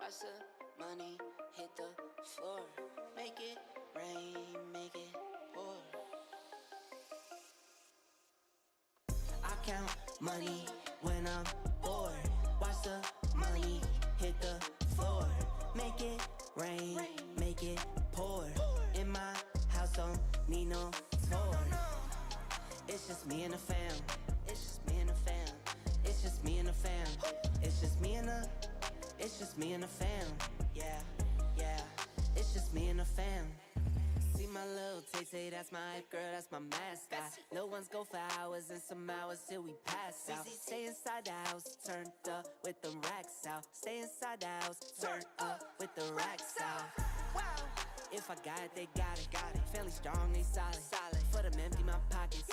Watch the money hit the floor. Make it rain, make it pour. I count money when I'm bored. Watch the money hit the floor. Make it rain, make it pour. In my house, don't need no tour. It's just me and the fam. It's just me and the fam. It's just me and the fam. It's just me and the. It's just me and the fam. Yeah, yeah. It's just me and the fam. See my little Tay-Tay, that's my hype girl, that's my mascot. Little ones go for hours and some hours till we pass out. Stay inside the house, turned up with the racks out. Stay inside the house, turned up with the racks out. If I got it, they got it. Family strong, they solid. For them empty my pockets.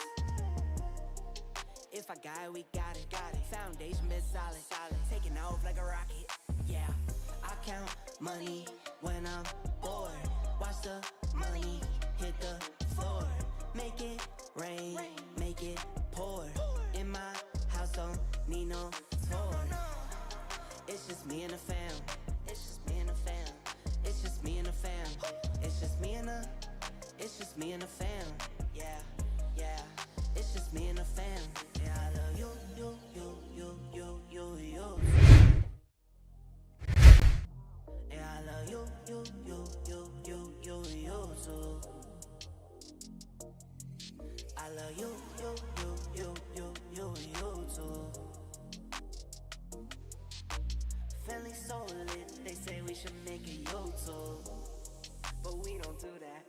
If I got it, we got it. Foundation been solid. Taking off like a rocket. Yeah, I count money when I'm bored. Watch the money hit the floor. Make it rain, make it pour. In my house, don't need no tour. It's just me and the fam. It's just me and the fam. It's just me and the fam. It's just me and the. It's just me and the fam. Yeah, yeah. It's just me and the fam. Yeah, I love you. Yeah, I love you too. I love you too. Family so lit, they say we should make a YouTube, but we don't do that.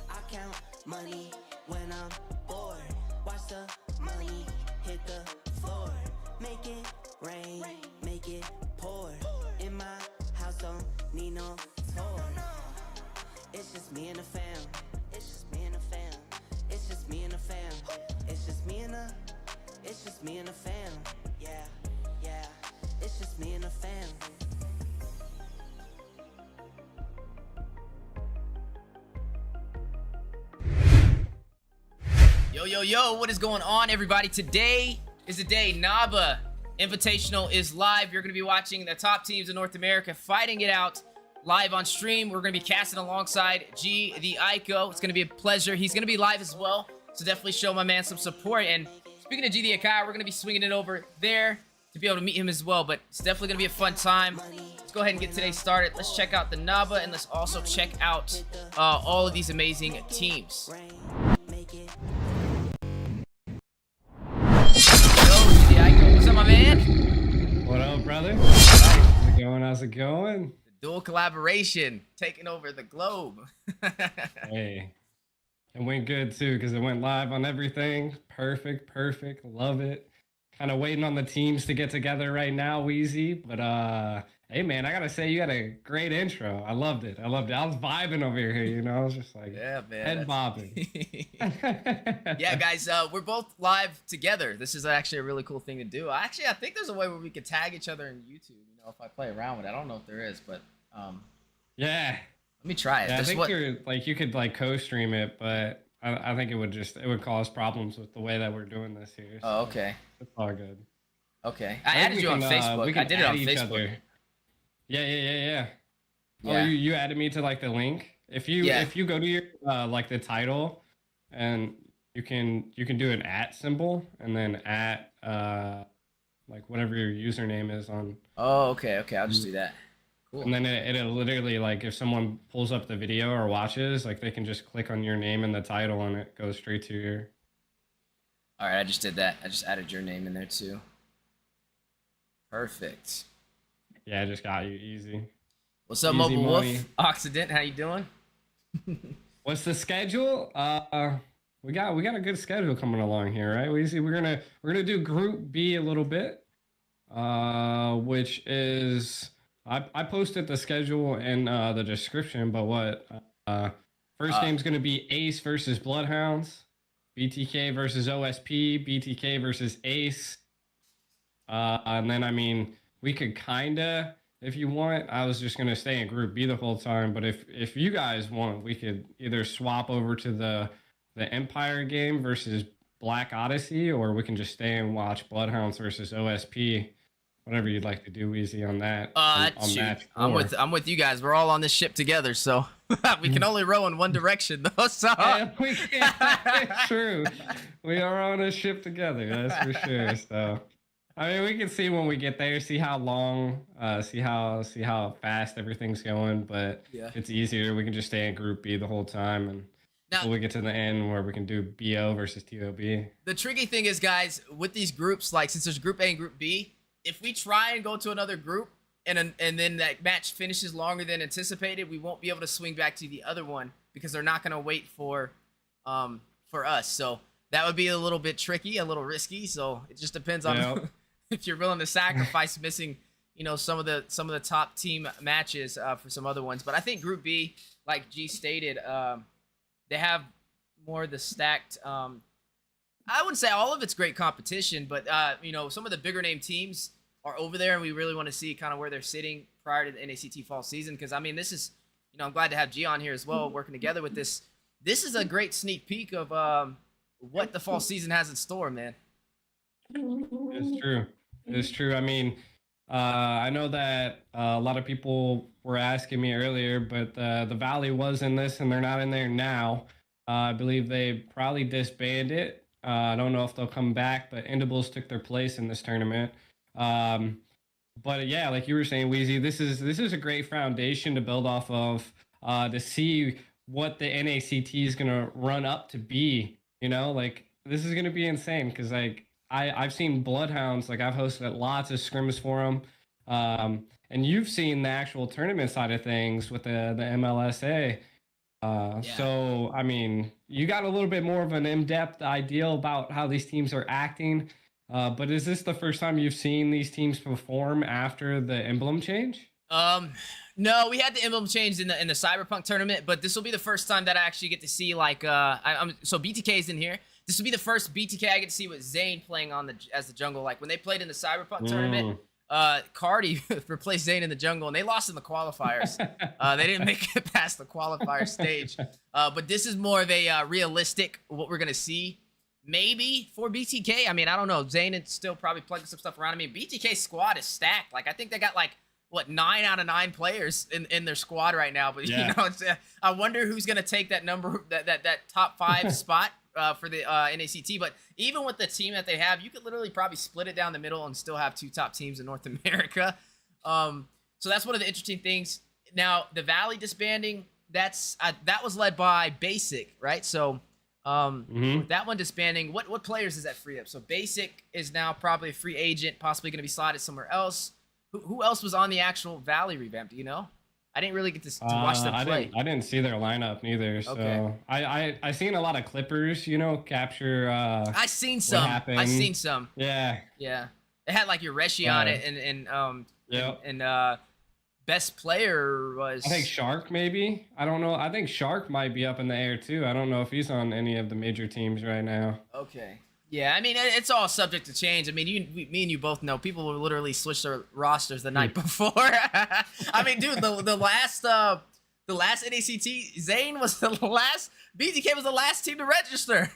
I count money when I'm bored. Watch the money hit the floor. Make it rain, make it pour. In my house, don't need no tour. It's just me and the fam. It's just me and the fam. It's just me and the fam. It's just me and the. It's just me and the fam. Yeah, yeah. It's just me and the fam. Yo, what is going on, everybody? Today is the day Naba Invitational is live. You're going to be watching the top teams in North America fighting it out live on stream. We're going to be casting alongside G the Ico. It's going to be a pleasure. He's going to be live as well, so definitely show my man some support. And speaking of G the Ico, we're going to be swinging it over there to be able to meet him as well, but it's definitely going to be a fun time. Let's go ahead and get today started. Let's check out the Naba, and let's also check out all of these amazing teams. What's up, my man? What up, brother? How's it going? How's it going? The dual collaboration taking over the globe. Hey, it went good too because it went live on everything. Perfect. Love it. Kind of waiting on the teams to get together right now, Wheezy. But hey, man, I gotta say you had a great intro. I loved it. I was vibing over here. You know, I was just like, yeah, man, head bobbing. Yeah, guys, we're both live together. This is actually a really cool thing to do. I think there's a way where we could tag each other in YouTube. You know, if I play around with it, I don't know if there is, but yeah, let me try it. Yeah, I think you could like co-stream it, but I think it would cause problems with the way that we're doing this here. So oh, okay. It's all good. Okay, I added you on Facebook. I did it on Facebook. Other. Yeah. Oh, you added me to like the link. If you go to your like the title, and you can do an @ symbol and then like whatever your username is on. Oh, okay. I'll just do that. Cool. And then it'll literally, like, if someone pulls up the video or watches, like, they can just click on your name in the title and it goes straight to your. All right, I just did that. I just added your name in there too. Perfect. Yeah, I just got you easy. What's up, Easy Mobile money. Wolf? Occident, how you doing? What's the schedule? We got a good schedule coming along here, right? We're gonna do Group B a little bit, which is. I posted the schedule in the description, but first game's going to be Ace versus Bloodhounds, BTK versus OSP, BTK versus Ace. And then, I mean, we could kind of, if you want, I was just going to stay in Group B the whole time, but if you guys want, we could either swap over to the Empire game versus Black Odyssey, or we can just stay and watch Bloodhounds versus OSP. whatever you'd like to do, Weezy, on that. On Shoot, match I'm with you guys. We're all on this ship together, so we can only row in one direction, though. So yeah, we can. It's true. We are on a ship together. That's for sure. So, I mean, we can see when we get there, see how long, see how fast everything's going. But Yeah. it's easier. We can just stay in Group B the whole time, and Now- until we get to the end where we can do BO versus TOB. the tricky thing is, guys, with these groups, like since there's Group A and Group B, if we try and go to another group and then that match finishes longer than anticipated, we won't be able to swing back to the other one because they're not going to wait for us. So that would be a little bit tricky, a little risky. So it just depends on if you're willing to sacrifice missing, some of the top team matches for some other ones. But I think Group B, like G stated, they have more of the stacked. I wouldn't say all of it's great competition, but some of the bigger name teams are over there, and we really want to see kind of where they're sitting prior to the NACT fall season. Because I mean, this is, I'm glad to have G on here as well, working together with this. This is a great sneak peek of what the fall season has in store, man. It's true. It's true. I mean, I know that a lot of people were asking me earlier, but the Valley was in this, and they're not in there now. I believe they probably disbanded it. I don't know if they'll come back, but Indibles took their place in this tournament. But yeah, like you were saying, Weezy, this is a great foundation to build off of, to see what the NACT is gonna run up to be. Like this is gonna be insane because like I've seen Bloodhounds, like I've hosted lots of scrims for them, and you've seen the actual tournament side of things with the MLSA. So, I mean, you got a little bit more of an in-depth idea about how these teams are acting. But is this the first time you've seen these teams perform after the emblem change? No, we had the emblem change in the Cyberpunk tournament, but this will be the first time that I actually get to see so BTK is in here. This will be the first BTK I get to see with Zane playing as the jungle. Like when they played in the Cyberpunk tournament, Cardi replaced Zane in the jungle, and they lost in the qualifiers. They didn't make it past the qualifier stage. But this is more of a realistic what we're gonna see. Maybe for BTK. I mean, I don't know. Zane is still probably plugging some stuff around. I mean, BTK squad is stacked. Like I think they got 9 out of 9 players in their squad right now. But I wonder who's gonna take that that top 5 spot for the NACT. But even with the team that they have, you could literally probably split it down the middle and still have 2 top teams in North America. So that's one of the interesting things. Now the Valley disbanding, that was led by Basic, right? So with that one disbanding, what players does that free up? So Basic is now probably a free agent, possibly going to be slotted somewhere else. Who else was on the actual Valley revamp? Do you know? I didn't really get to watch them play. I didn't see their lineup neither. So okay. I seen a lot of Clippers, capture. I seen some. Yeah. Yeah. It had like your Reshi on it, and best player was. I think Shark maybe. I don't know. I think Shark might be up in the air too. I don't know if he's on any of the major teams right now. Okay. Yeah, I mean, it's all subject to change. I mean, me and you both know people will literally switch their rosters the night before. I mean, dude, the last NACT, Zane was the last, BTK was the last team to register.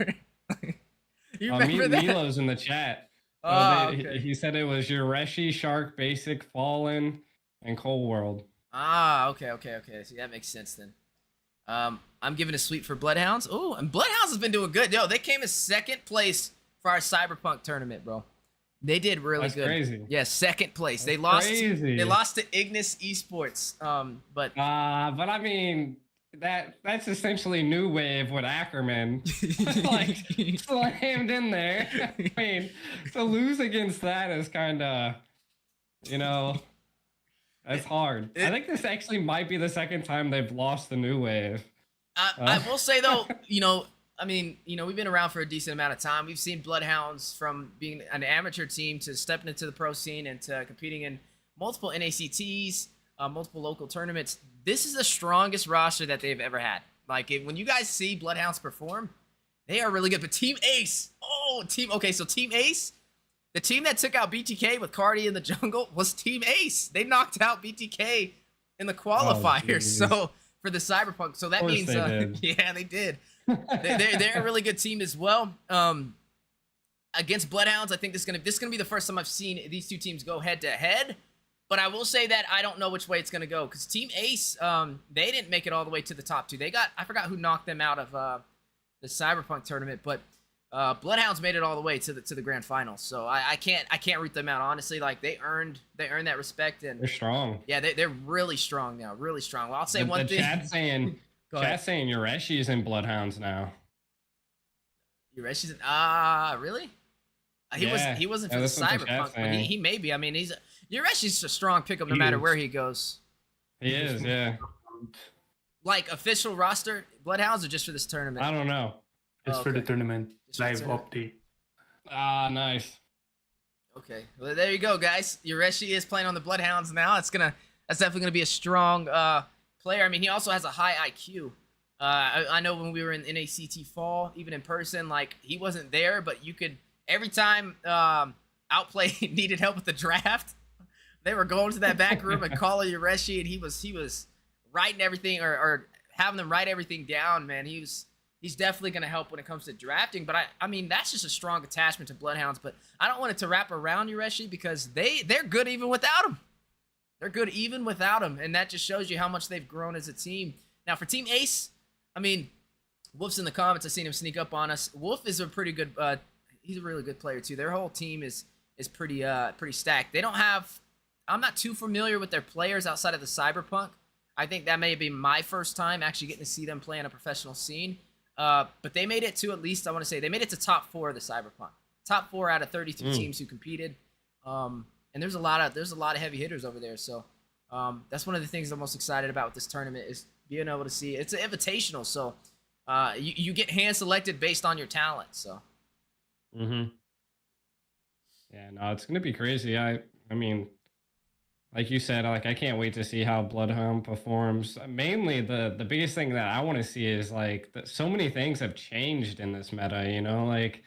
You remember that? Milo's in the chat. Okay. He said it was Yureshi, Shark, Basic, Fallen, and Cold World. Okay. See, that makes sense then. I'm giving a sweep for Bloodhounds. Oh, and Bloodhounds has been doing good. Yo, they came in 2nd place for our Cyberpunk tournament, bro. They did really good. That's crazy. Yeah, 2nd place. They lost to Ignis Esports. But I mean that's essentially New Wave with Ackerman. Like slammed in there. I mean, to lose against that is kind of, that's hard. I think this actually might be the 2nd time they've lost the New Wave. I will say though, we've been around for a decent amount of time. We've seen Bloodhounds from being an amateur team to stepping into the pro scene and to competing in multiple NACTs, multiple local tournaments. This is the strongest roster that they've ever had. Like when you guys see Bloodhounds perform, they are really good. But Team Ace, so Team Ace, the team that took out BTK with Cardi in the jungle was Team Ace. They knocked out BTK in the qualifiers. For the Cyberpunk, so that means yeah, they did. They're a really good team as well. against Bloodhounds, I think this is gonna be the first time I've seen these two teams go head to head. But I will say that I don't know which way it's gonna go because Team Ace, they didn't make it all the way to the top 2. I forgot who knocked them out of the Cyberpunk tournament, but Bloodhounds made it all the way to the grand finals. So I can't root them out honestly. Like they earned that respect, and They're strong. yeah, they're really strong now, really strong. Well, I'll say one thing. Chat's saying Yureshi's in Bloodhounds now. Yureshi's really? He wasn't for the that's what the Cyberpunk, chat's but saying. he may be. I mean, Yureshi's a strong pickup no matter where he goes. He is, yeah. Like official roster Bloodhounds or just for this tournament? I don't know. Just for the tournament. Just for the Live tournament. update. Ah, nice. Okay, well there you go, guys. Yureshi is playing on the Bloodhounds now. That's definitely gonna be a strong player. I mean, he also has a high IQ. I know when we were in NACT fall, even in person, like he wasn't there, but you could every time Outplay needed help with the draft, they were going to that back room and calling Yureshi, and he was writing everything or having them write everything down. Man, he's definitely going to help when it comes to drafting. But I mean, that's just a strong attachment to Bloodhounds. But I don't want it to wrap around Yureshi because they're good even without him. They're good even without him, and that just shows you how much they've grown as a team. Now for Team Ace, I mean, Wolf's in the comments. I've seen him sneak up on us. Wolf is a pretty good. He's a really good player too. Their whole team is pretty stacked. They don't have. I'm not too familiar with their players outside of the Cyberpunk. I think that may be my first time actually getting to see them play on a professional scene. But they made it to at least, I want to say, they made it to top 4 of the Cyberpunk. Top 4 out of 32 teams who competed. And there's a lot of heavy hitters over there. So that's one of the things I'm most excited about with this tournament is being able to see. It's an invitational, so you get hand selected based on your talent. So. Mm-hmm. Yeah, no, it's gonna be crazy. I mean, like you said, like I can't wait to see how Bloodhound performs. Mainly, the biggest thing that I want to see is like so many things have changed in this meta. You know, like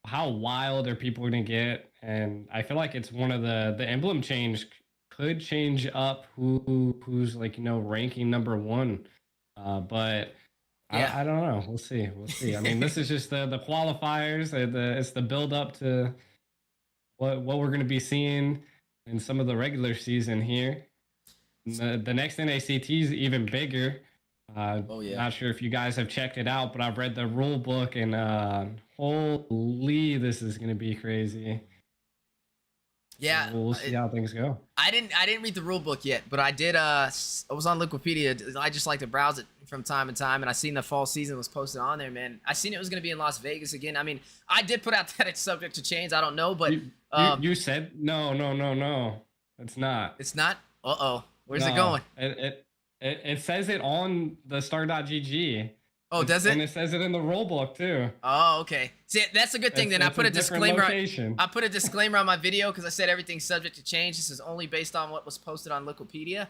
how wild are people gonna get? And I feel like it's one of the emblem change could change up who's like ranking number 1. But yeah. I don't know. We'll see. I mean, this is just the qualifiers. It's the build up to what we're going to be seeing in some of the regular season here. The next NACT is even bigger. Not sure if you guys have checked it out, but I've read the rule book and holy, this is going to be crazy. Yeah, we'll see how things go. I didn't read the rule book yet, but I did. I was on Wikipedia. I just like to browse it from time to time, and I seen the fall season was posted on there. Man, I seen it was going to be in Las Vegas again. I mean, I did put out that it's subject to change. I don't know, but you said no. It's not. It's not. Where's it going? It says it on the star.gg. Oh, does it? And it says it in the rule book too. Oh, okay. See, that's a good thing. Then I put a disclaimer. Location. I put a disclaimer on my video because I said everything's subject to change. This is only based on what was posted on Wikipedia.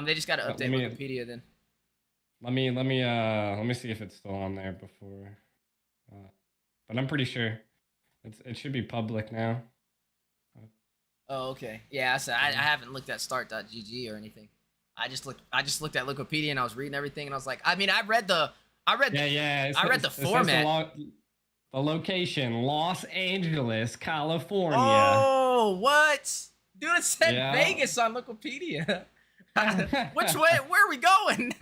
They just got to update Wikipedia then. Let me see if it's still on there before. But I'm pretty sure it should be public now. Oh, okay. Yeah, so I haven't looked at start.gg or anything. I just looked at Wikipedia and I was reading everything and I was like, I mean, I read the format. The location, Los Angeles, California. Oh, what? Dude, it said Vegas on Wikipedia. Which way? Where are we going?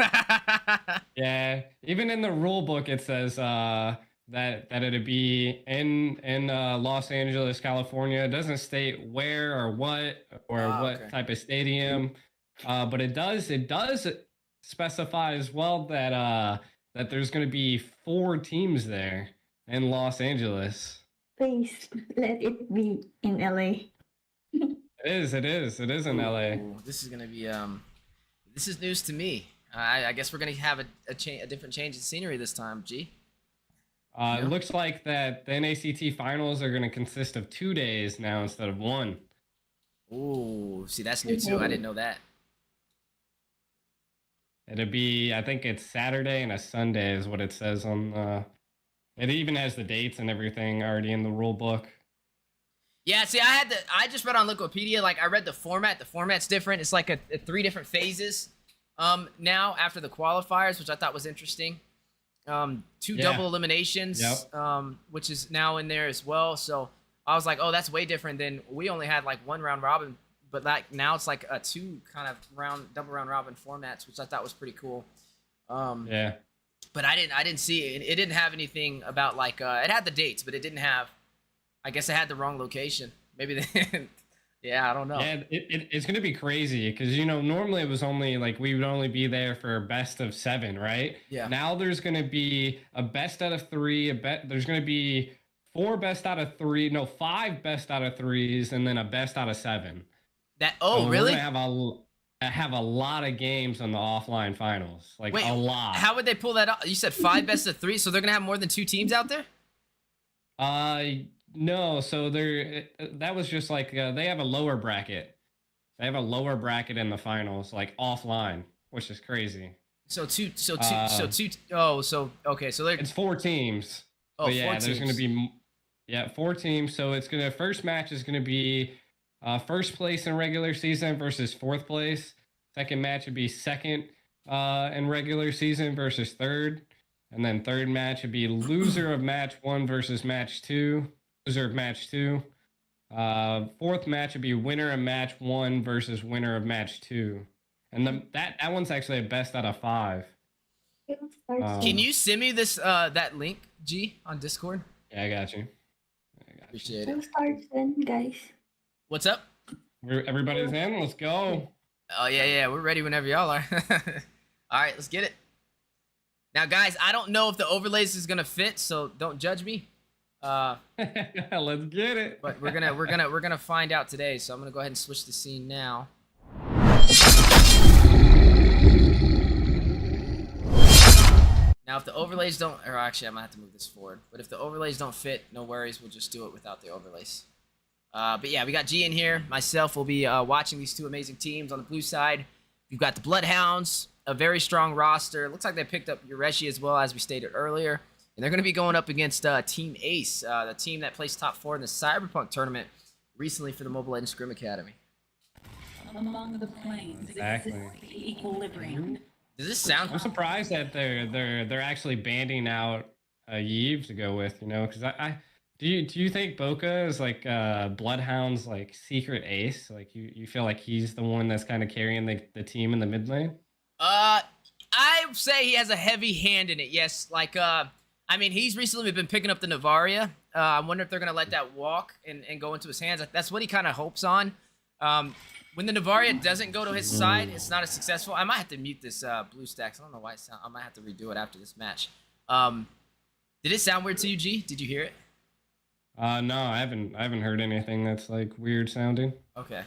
Yeah, even in the rule book it says that it'd be in Los Angeles, California. It doesn't state where or what type of stadium, but it does specify as well that there's going to be 4 teams there in Los Angeles. Please let it be in LA. It is in LA. This is going to be this is news to me. I guess we're going to have a different change in scenery this time, G. It looks like that the NACT finals are going to consist of 2 days now instead of 1. Ooh, see, that's new too. I didn't know that. It'll be, I think it's Saturday and a Sunday is what it says on it even has the dates and everything already in the rule book. Yeah, see, I just read on Wikipedia, like I read the format. The format's different. It's like a 3 different phases now after the qualifiers, which I thought was interesting. two Yeah. double eliminations, Yep. which is now in there as well. So I was like, oh, that's way different than we only had like one round robin, but like now it's like a two kind of double round robin formats, which I thought was pretty cool. Yeah. But I didn't see it. It didn't have anything about like it had the dates, but it didn't have. I guess it had the wrong location. Maybe they. Yeah, I don't know. Yeah, it's gonna be crazy because normally it was only like we would only be there for best of 7, right? Yeah. Now there's gonna be a best out of 3. There's gonna be 4 best out of 3. No, 5 best out of 3s, and then a best out of 7. So Really? We're gonna have a lot of games on the offline finals, like Wait, a lot. how would they pull that off? You said 5 best of 3, so they're gonna have more than 2 teams out there? No, so that was just like they have a lower bracket. They have a lower bracket in the finals, like offline, which is crazy. So two. Oh, so okay, so they're It's 4 teams. oh, But yeah, 4 there's teams. gonna be 4 teams. So it's gonna first match is gonna be first place in regular season versus 4th place. Second match would be second in regular season versus third, and then third match would be loser of match 1 versus match 2. Loser of match 2. Fourth match would be winner of match 1 versus winner of match 2. And that one's actually a best out of 5. Can you send me this that link, G, on Discord? Yeah, I got you. Appreciate We'll it. start then, guys. What's up? Everybody's in. Let's go. Oh yeah, we're ready whenever y'all are. All right, let's get it. Now, guys, I don't know if the overlays is gonna fit, so don't judge me. Let's get it. But we're gonna find out today. So I'm gonna go ahead and switch the scene now. Now, if the overlays don't, or actually, I might have to move this forward. But if the overlays don't fit, no worries. We'll just do it without the overlays. But yeah, we got G in here. Myself will be watching these 2 amazing teams. On the blue side, we've got the Bloodhounds, a very strong roster. Looks like they picked up Ureshi as well, as we stated earlier. And they're going to be going up against Team Ace, the team that placed top 4 in the Cyberpunk tournament recently for the Mobile Legends Scrim Academy. Among the planes Exactly. exists the equilibrium. Does this sound? I'm surprised that they're actually banding out Yves to go with, because I do you think Boca is like Bloodhound's like secret ace? Like you feel like he's the one that's kind of carrying the team in the mid lane? I say he has a heavy hand in it. Yes, like I mean, he's recently been picking up the Navaria. I wonder if they're gonna let that walk and go into his hands. That's what he kind of hopes on. When the Navaria doesn't go to his side, it's not as successful. I might have to mute this blue stacks. I don't know why I might have to redo it after this match. Did it sound weird to you, G? Did you hear it? No, I haven't heard anything that's like weird sounding. Okay,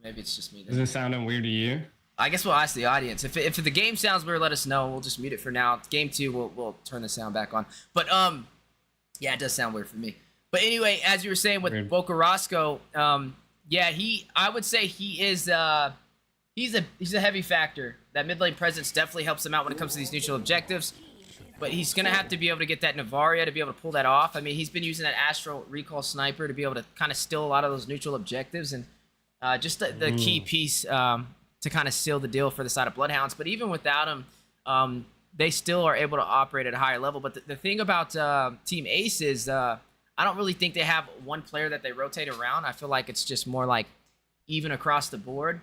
maybe it's just me. Is it sounding weird to you? I guess we'll ask the audience. If the game sounds weird, let us know. We'll just mute it for now. Game 2, we'll turn the sound back on. But yeah, it does sound weird for me. But anyway, as you were saying with Weird. Boca Roscoe, yeah, I would say he is he's a heavy factor. That mid lane presence definitely helps him out when it comes to these neutral objectives. But he's gonna have to be able to get that Navaria to be able to pull that off. I mean, he's been using that Astral Recall Sniper to be able to kind of steal a lot of those neutral objectives, and just the key piece to kind of seal the deal for the side of Bloodhounds. But even without him, they still are able to operate at a higher level. But the thing about Team Ace is I don't really think they have one player that they rotate around. I feel like it's just more like even across the board.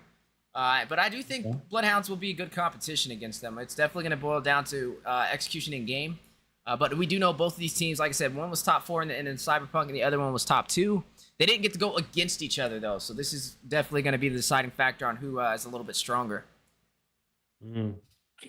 But I do think Bloodhounds will be a good competition against them. It's definitely going to boil down to execution in game. But we do know both of these teams, like I said, one was top 4 in Cyberpunk and the other one was top 2. They didn't get to go against each other, though. So this is definitely going to be the deciding factor on who is a little bit stronger.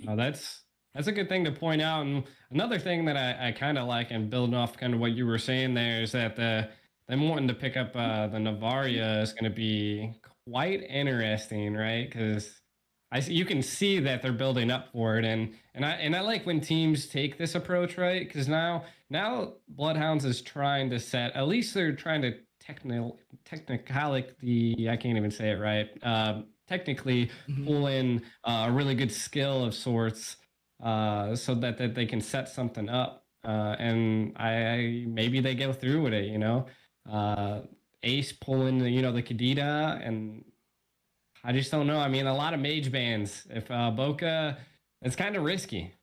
That's a good thing to point out. And another thing that I kind of like, and building off kind of what you were saying there, is that them wanting to pick up the Navaria is going to be quite interesting, right? Because you can see that they're building up for it, and I like when teams take this approach, right? Because now Bloodhounds is trying to set, at least they're trying to technically, I can't even say it right. Technically pull in a really good skill of sorts, so that they can set something up, and maybe they go through with it, Ace pulling the Kadita, and I just don't know. I mean, a lot of mage bans. If Boca, it's kind of risky.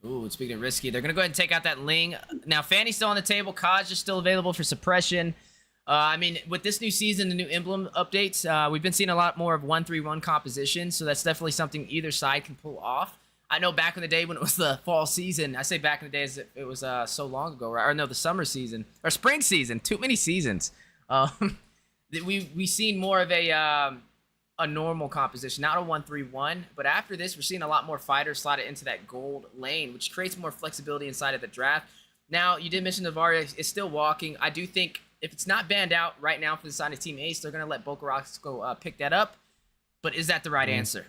Ooh, speaking of risky, they're gonna go ahead and take out that Ling. Now, Fanny's still on the table. Kaj is still available for suppression. I mean, with this new season, the new emblem updates, we've been seeing a lot more of 1-3-1 composition, so that's definitely something either side can pull off. I know back in the day when it was the fall season, I say back in the day as if it was so long ago, right? Or no, the summer season or spring season. Too many seasons. We seen more of a normal composition, not a 1-3-1. But after this, we're seeing a lot more fighters slotted into that gold lane, which creates more flexibility inside of the draft. Now, you did mention Navaria is still walking. I do think if it's not banned out right now for the side of Team Ace, they're going to let Bokarox go pick that up. But is that the right answer?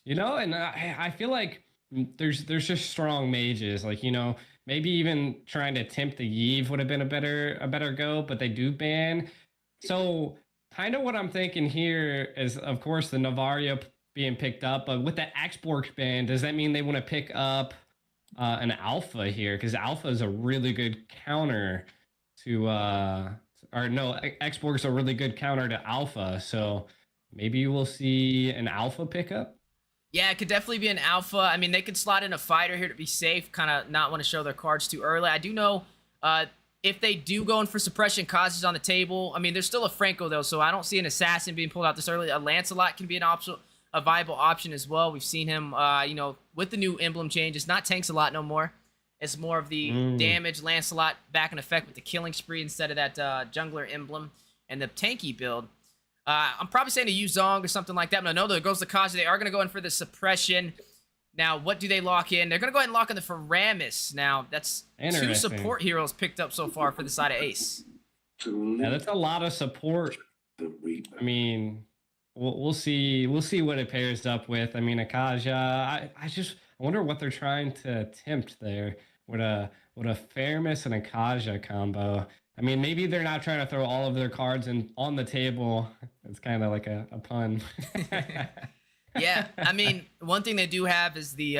You know, and I feel like there's just strong mages. Like, you know, maybe even trying to tempt the Yve would have been a better go, but they do ban. So kind of what I'm thinking here is, of course, the Navaria being picked up, but with the Axborg ban, does that mean they want to pick up an Alpha here? Because Alpha is a really good counter to or no, Xborg's a really good counter to Alpha, so maybe you will see an Alpha pickup. Yeah, it could definitely be an Alpha. I mean, they could slot in a fighter here to be safe, kind of not want to show their cards too early. I do know if they do go in for suppression, Kaz is on the table. I mean, there's still a Franco, though, so I don't see an Assassin being pulled out this early. A Lancelot can be an option, a viable option as well. We've seen him, you know, with the new emblem changes, not tanks a lot no more. It's more of the damage. Lancelot back in effect with the killing spree instead of that jungler emblem and the tanky build. I'm probably saying a Yuzong or something like that. But no, there goes the Kaja. They are going to go in for the suppression. Now, what do they lock in? They're going to go ahead and lock in the Faramis. Now, that's 2 support heroes picked up so far for the side of Ace. Yeah, that's a lot of support. I mean, we'll see. We'll see what it pairs up with. I mean, Akaja. I wonder what they're trying to attempt there with a Faramis and Akaja combo. I mean, maybe they're not trying to throw all of their cards on the table. It's kind of like a pun. Yeah, I mean, one thing they do have is the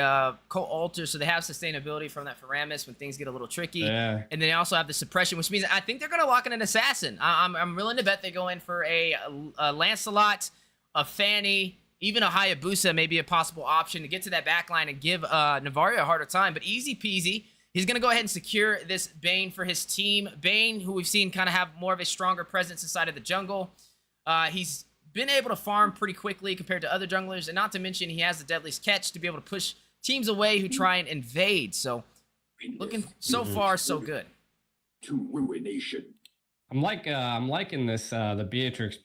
co-alter, so they have sustainability from that Faramis when things get a little tricky. Yeah. And they also have the suppression, which means I think they're going to lock in an Assassin. I'm willing to bet they go in for a Lancelot, a Fanny, even a Hayabusa may be a possible option to get to that backline and give Navaria a harder time. But easy peasy. He's going to go ahead and secure this Bane for his team. Bane, who we've seen kind of have more of a stronger presence inside of the jungle. He's been able to farm pretty quickly compared to other junglers, and not to mention he has the deadliest catch to be able to push teams away who try and invade. So looking so far so good. To ruination. I'm liking this the Beatrix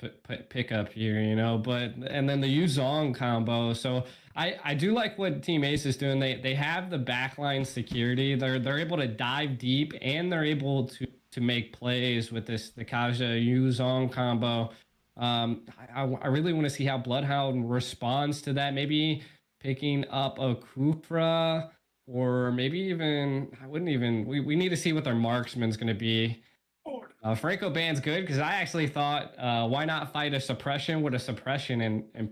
pickup here, you know, and then the Yuzong combo. So I do like what Team Ace is doing. They have the backline security. They're able to dive deep, and they're able to make plays with the Kaja Yuzong combo. I really want to see how Bloodhound responds to that. Maybe picking up a Kufra, or maybe even we need to see what their marksman's going to be. Franco ban's good because I actually thought why not fight a suppression with a suppression and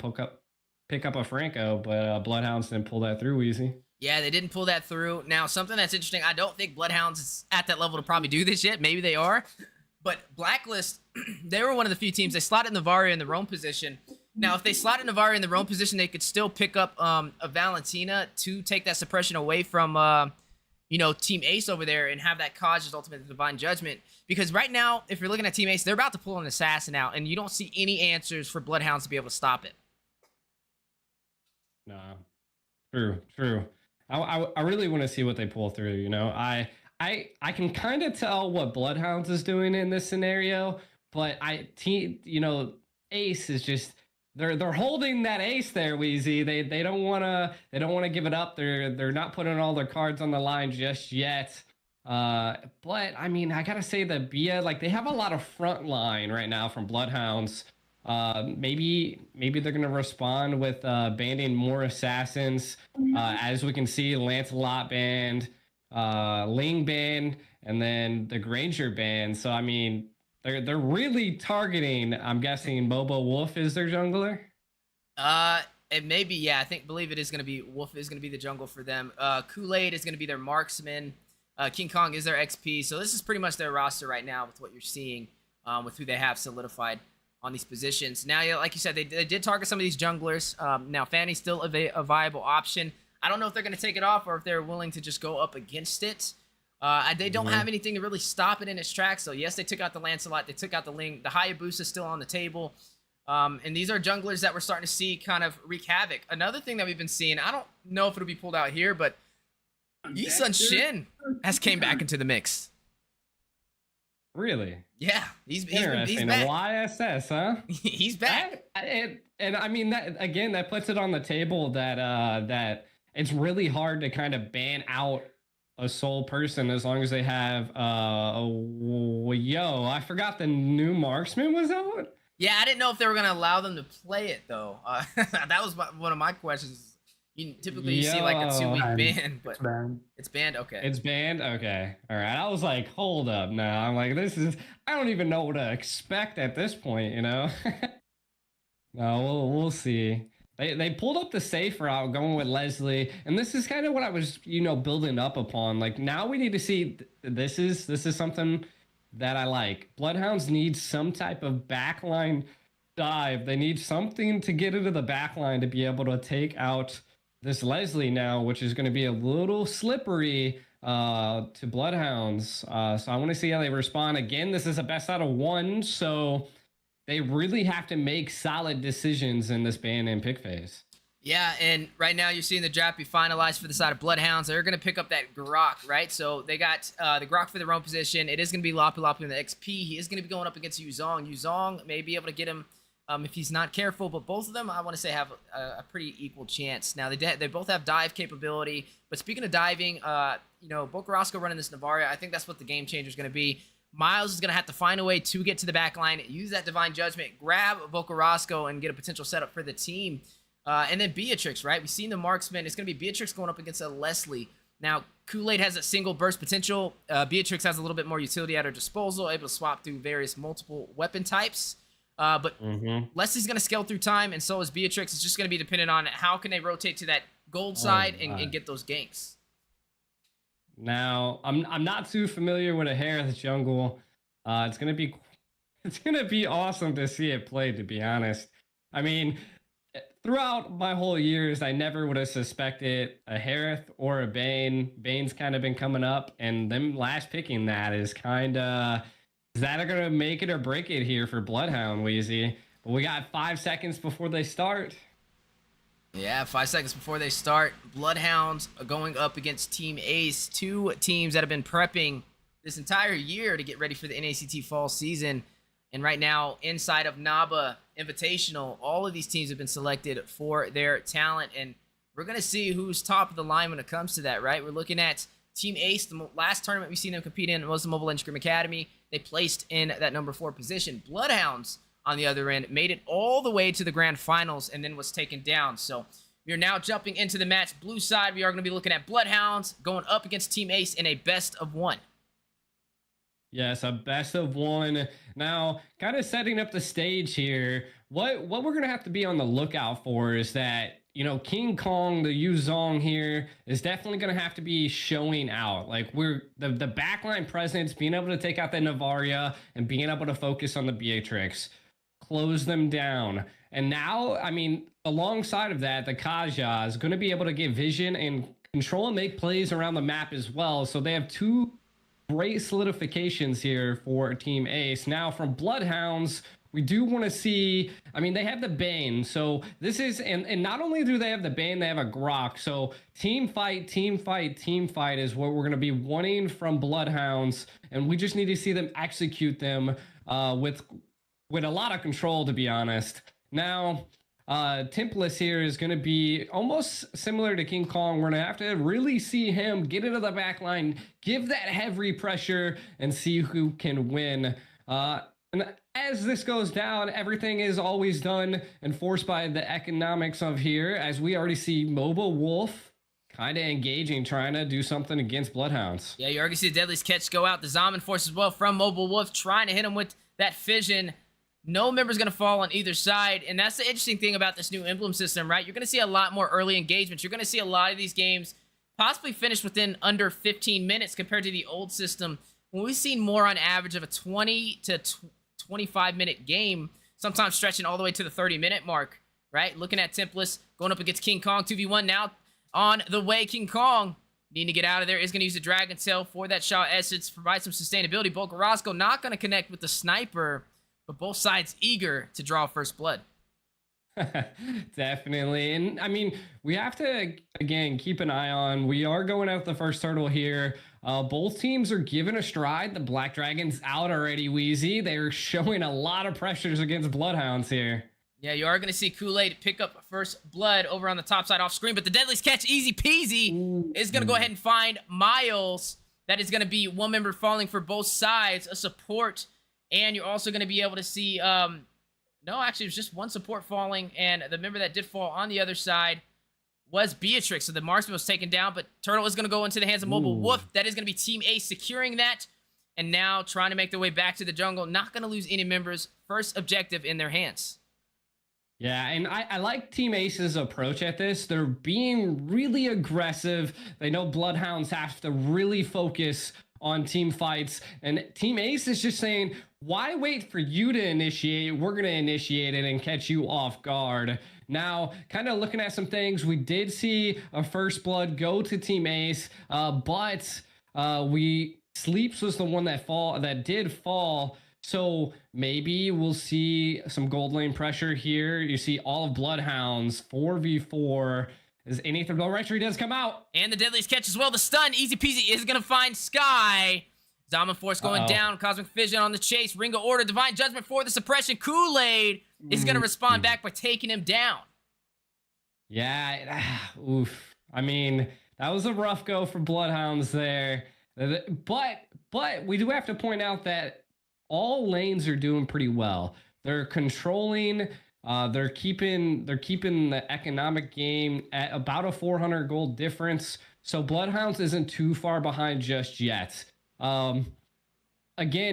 pick up a Franco, but Bloodhounds didn't pull that through easy. Yeah, they didn't pull that through. Now, something that's interesting, I don't think Bloodhounds is at that level to probably do this yet. Maybe they are. But Blacklist, they were one of the few teams. They slotted Navaria in the roam position. Now, if they slotted Navaria in the roam position, they could still pick up a Valentina to take that suppression away from, Team Ace over there and have that Kaj's ultimate divine judgment. Because right now, if you're looking at Team Ace, they're about to pull an assassin out, and you don't see any answers for Bloodhounds to be able to stop it. No, true. I really want to see what they pull through. You know, I can kind of tell what Bloodhounds is doing in this scenario, but Ace is just they're holding that ace there, Weezy. They don't wanna give it up. They're not putting all their cards on the line just yet. But I mean, I gotta say that Bia, like, they have a lot of front line right now from Bloodhounds. Maybe they're gonna respond with banning more assassins. As we can see, Lancelot banned, Ling banned, and then the Granger banned. So I mean, they're really targeting. I'm guessing Bobo Wolf is their jungler. It may be, yeah. Believe it is gonna be Wolf is gonna be the jungle for them. Kool-Aid is gonna be their marksman. King Kong is their XP. So this is pretty much their roster right now with what you're seeing, with who they have solidified on these positions. Now, like you said, they did target some of these junglers. Now, Fanny's still a viable option. I don't know if they're going to take it off or if they're willing to just go up against it. They don't have anything to really stop it in its tracks. So yes, they took out the Lancelot, they took out the Ling. The Hayabusa is still on the table. And these are junglers that we're starting to see kind of wreak havoc. Another thing that we've been seeing, I don't know if it'll be pulled out here, but Yi Sun Shin has came back into the mix. Really? Yeah, he's back. YSS, huh? He's back. And I mean, that again, that puts it on the table that that it's really hard to kind of ban out a sole person as long as they have I forgot the new marksman was out. Yeah, I didn't know if they were gonna allow them to play it though. That was one of my questions. You typically see like a 2-week ban, but it's banned. Okay. It's banned. Okay. All right. I was like, hold up now. I'm like, I don't even know what to expect at this point. You know. No, we'll see. They pulled up the safe route going with Leslie, and this is kind of what I was building up upon. Like now we need to see this is something that I like. Bloodhounds need some type of backline dive. They need something to get into the backline to be able to take out this Leslie now, which is going to be a little slippery to Bloodhounds. So I want to see how they respond. Again, this is a best out of 1, so they really have to make solid decisions in this ban and pick phase. Yeah, and right now you're seeing the draft be finalized for the side of Bloodhounds. They're going to pick up that Grok, right? So they got the Grok for their own position. It is going to be Lapu Lapu in the XP. He is going to be going up against Yuzong. Yuzong may be able to get him if he's not careful, but both of them, I want to say, have a pretty equal chance. Now, they both have dive capability, but speaking of diving, Bokarasco running this Navaria, I think that's what the game changer is going to be. Miles is going to have to find a way to get to the back line, use that Divine Judgment, grab Bokarasco, and get a potential setup for the team. And then Beatrix, right? We've seen the marksman. It's going to be Beatrix going up against a Leslie. Now, Kool-Aid has a single burst potential. Beatrix has a little bit more utility at her disposal, able to swap through various multiple weapon types. But Leslie's going to scale through time, and so is Beatrix. It's just going to be dependent on how can they rotate to that gold side and get those ganks. Now, I'm not too familiar with a Harris jungle. It's gonna be awesome to see it played, to be honest. I mean, throughout my whole years, I never would have suspected a Harith or a Bane. Bane's kind of been coming up, and them last picking that is kind of, is that gonna make it or break it here for Bloodhound, Weezy? But we got 5 seconds before they start. Yeah, 5 seconds before they start. Bloodhounds are going up against Team Ace, 2 teams that have been prepping this entire year to get ready for the NACT fall season. And right now, inside of Naba Invitational, all of these teams have been selected for their talent. And we're going to see who's top of the line when it comes to that, right? We're looking at Team Ace. The last tournament we've seen them compete in was the Mobile Legends Scrim Academy. They placed in that number 4 position. Bloodhounds, on the other end, made it all the way to the grand finals and then was taken down. So we are now jumping into the match. Blue side, we are going to be looking at Bloodhounds going up against Team Ace in a best of 1. Yes, a best of 1. Now, kind of setting up the stage here, what we're going to have to be on the lookout for is that, King Kong, the Yuzong here, is definitely going to have to be showing out. Like, the backline presence, being able to take out the Navaria and being able to focus on the Beatrix, close them down. And now, I mean, alongside of that, the Kaja is going to be able to get vision and control and make plays around the map as well. So they have 2 great solidifications here for Team Ace. Now, from Bloodhounds, we do want to see, I mean, they have the Bane. So this is, and not only do they have the Bane, they have a Grok. So team fight is what we're going to be wanting from Bloodhounds. And we just need to see them execute them with a lot of control, to be honest. Now, Templess here is going to be almost similar to King Kong. We're going to have to really see him get into the back line, give that heavy pressure, and see who can win. And as this goes down, everything is always done and forced by the economics of here, as we already see Mobile Wolf kind of engaging, trying to do something against Bloodhounds. Yeah, you already see the Deadliest Catch go out. The Zaman Force as well from Mobile Wolf, trying to hit him with that fission. No member's going to fall on either side, and that's the interesting thing about this new emblem system, right? You're going to see a lot more early engagements. You're going to see a lot of these games possibly finish within under 15 minutes compared to the old system, when we've seen more on average of a 20 to 25-minute game, sometimes stretching all the way to the 30-minute mark, right? Looking at Templess going up against King Kong 2v1 now. on the way. King Kong needing to get out of there. Is going to use the Dragon Tail for that shot essence, provide some sustainability. Bokarasco not going to connect with the sniper, but both sides eager to draw first blood. Definitely. And I mean, we have to, again, keep an eye on. We are going out the first turtle here. Both teams are given a stride. The Black Dragon's out already, Wheezy. They're showing a lot of pressures against Bloodhounds here. Yeah, you are going to see Kool-Aid pick up first blood over on the top side off screen, but the Deadliest Catch, easy peasy, is going to go ahead and find Miles. That is going to be one member falling for both sides, a support, and you're also going to be able to see, no, actually, it was just one support falling, and the member that did fall on the other side was Beatrix, so the marksman was taken down, but Turtle is going to go into the hands of Mobile Wolf. That is going to be Team Ace securing that, and now trying to make their way back to the jungle. Not going to lose any members. First objective in their hands. Yeah, and I like Team Ace's approach at this. They're being really aggressive. They know Bloodhounds have to really focus on team fights, and Team Ace is just saying, why wait for you to initiate? We're going to initiate it and catch you off guard. Now, kind of looking at some things, we did see a first blood go to Team Ace, but Sleeps was the one that did fall. So maybe we'll see some gold lane pressure here. You see all of Bloodhounds 4v4 as anything. The retry does come out. And the Deadliest Catch as well. The stun, easy peasy, is going to find Sky. Zama Force going down. Cosmic Fission on the chase. Ring of Order. Divine Judgment for the suppression. Kool-Aid is going to respond back by taking him down. Yeah. Oof. I mean, that was a rough go for Bloodhounds there. But we do have to point out that all lanes are doing pretty well. They're controlling. They're keeping the economic game at about a 400 gold difference. So Bloodhounds isn't too far behind just yet. Again,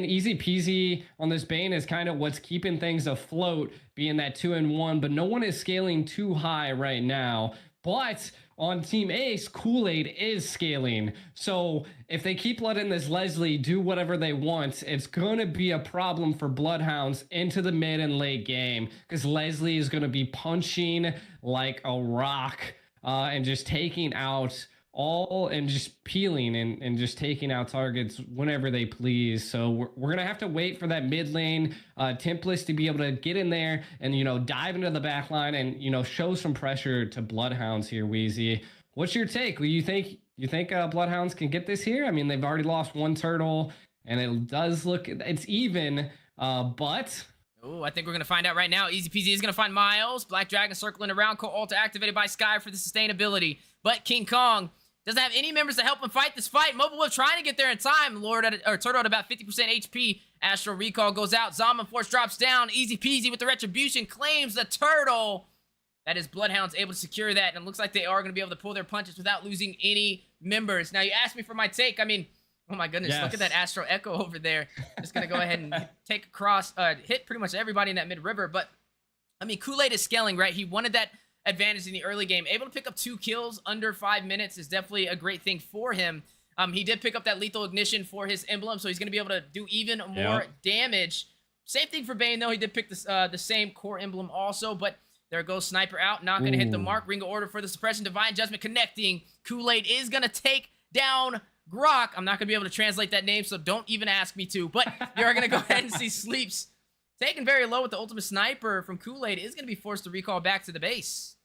easy peasy on this Bane is kind of what's keeping things afloat, being that 2-1, but no one is scaling too high right now. But on Team Ace, Kool-Aid is scaling. So if they keep letting this Leslie do whatever they want, it's going to be a problem for Bloodhounds into the mid and late game, because Leslie is going to be punching like a rock and just taking out all and just peeling and just taking out targets whenever they please. So we're going to have to wait for that mid lane Templars to be able to get in there and, dive into the back line and, show some pressure to Bloodhounds here, Wheezy. What's your take? You think Bloodhounds can get this here? I mean, they've already lost one turtle and it does look, it's even, but... Oh, I think we're going to find out right now. Easy peasy is going to find Miles. Black Dragon circling around. Co-ult activated by Sky for the sustainability. But King Kong doesn't have any members to help him fight this fight. Mobile Wolf trying to get there in time. Turtle at about 50% HP. Astral Recall goes out. Zombie Force drops down. Easy peasy with the Retribution. Claims the turtle. That is Bloodhounds able to secure that. And it looks like they are going to be able to pull their punches without losing any members. Now, you asked me for my take. I mean, oh my goodness. Yes. Look at that Astral Echo over there. Just going to go ahead and take across, hit pretty much everybody in that mid-river. But, I mean, Kool-Aid is scaling, right? He wanted that advantage in the early game. Able to pick up 2 kills under 5 minutes is definitely a great thing for him. He did pick up that lethal ignition for his emblem, so he's going to be able to do even more damage. Same thing for Bane, though. He did pick the same core emblem also, but there goes Sniper out. Not going to hit the mark. Ring of Order for the suppression. Divine Judgment connecting. Kool-Aid is going to take down Grok. I'm not going to be able to translate that name, so don't even ask me to, but you're going to go ahead and see Sleeps taken very low with the ultimate sniper from Kool-Aid is going to be forced to recall back to the base.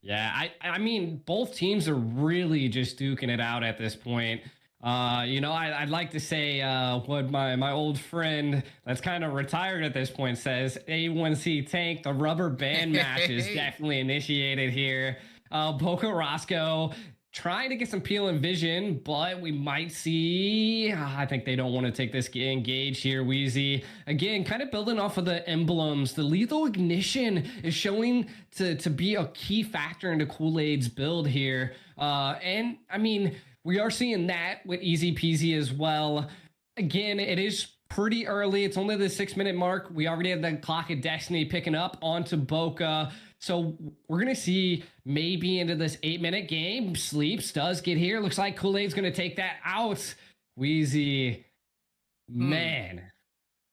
Yeah, I mean, both teams are really just duking it out at this point. I'd like to say what my old friend that's kind of retired at this point says, A1C Tank, the rubber band match is definitely initiated here. Bokarasco trying to get some peel and vision, but we might see, I think they don't want to take this engage here, Wheezy. Again, kind of building off of the emblems. The lethal ignition is showing to be a key factor into Kool-Aid's build here. And I mean, we are seeing that with easy peasy as well. Again, it is pretty early. It's only the 6-minute mark. We already have the Clock of Destiny picking up onto Boca. So we're going to see maybe into this 8-minute game. Sleeps does get here. Looks like Kool-Aid's going to take that out. Wheezy, man.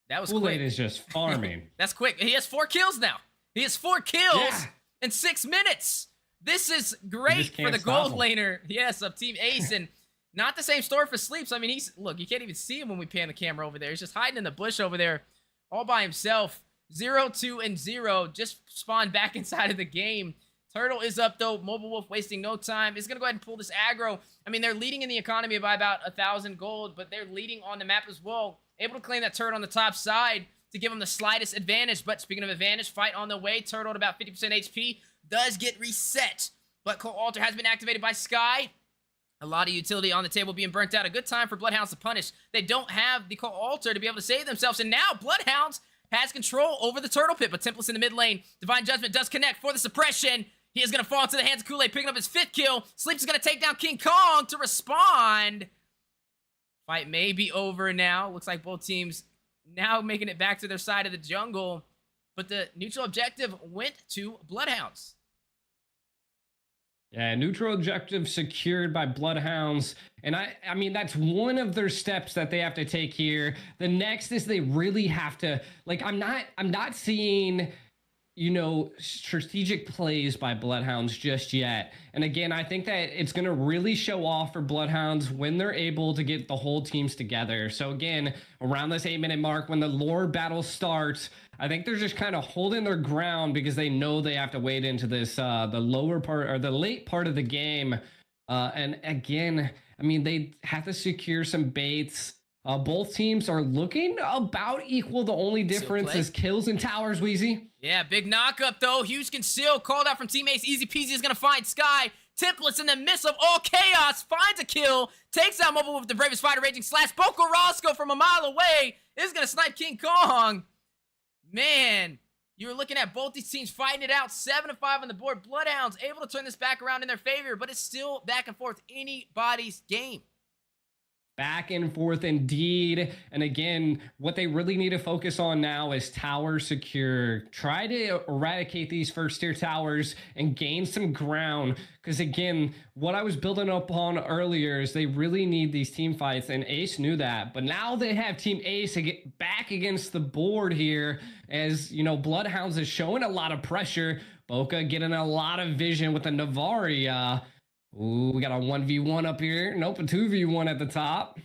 That was Kool-Aid quick. is just farming. That's quick. He has 4 kills now. He has 4 kills in 6 minutes. This is great for the gold laner, yes, of Team Ace, and not the same story for Sleeps. I mean, look, you can't even see him when we pan the camera over there. He's just hiding in the bush over there all by himself. 0, 2, and 0, just spawned back inside of the game. Turtle is up, though. Mobile Wolf wasting no time. He's going to go ahead and pull this aggro. I mean, they're leading in the economy by about 1,000 gold, but they're leading on the map as well. Able to claim that turret on the top side to give them the slightest advantage. But speaking of advantage, fight on the way. Turtle at about 50% HP does get reset. But Cold Altar has been activated by Sky. A lot of utility on the table being burnt out. A good time for Bloodhounds to punish. They don't have the Cold Altar to be able to save themselves. And now Bloodhounds has control over the Turtle Pit. But Templess in the mid lane. Divine Judgment does connect for the suppression. He is going to fall into the hands of Kool-Aid, picking up his 5th kill. Sleeps is going to take down King Kong to respond. Fight may be over now. Looks like both teams now making it back to their side of the jungle. But the neutral objective went to Bloodhounds. Yeah, neutral objective secured by Bloodhounds. And I mean, that's one of their steps that they have to take here. The next is they really have to, like, I'm not seeing, you know, strategic plays by Bloodhounds just yet. And again, I think that it's going to really show off for Bloodhounds when they're able to get the whole teams together. So again, around this 8-minute mark, when the Lord battle starts, I think they're just kind of holding their ground because they know they have to wait into this, the lower part or the late part of the game. And again, I mean, they have to secure some baits. Both teams are looking about equal. The only difference is kills and towers, Weezy. Yeah, big knockup, though. Huge conceal called out from Team Ace. Easy Peasy is going to find Sky. Templates in the midst of all chaos finds a kill. Takes out Mobile with the bravest fighter raging slash. Boko Roscoe from a mile away is going to snipe King Kong. Man, you were looking at both these teams fighting it out. 7-5 on the board. Bloodhounds able to turn this back around in their favor, but it's still back and forth. Anybody's game. Back and forth indeed. And again, what they really need to focus on now is tower secure. Try to eradicate these first tier towers and gain some ground. Because again, what I was building up on earlier is they really need these team fights, and Ace knew that. But now they have Team Ace to get back against the board here, as you know, Bloodhounds is showing a lot of pressure. Boca getting a lot of vision with the Navari. Ooh, we got a 1v1 up here. Nope, a 2v1 at the top.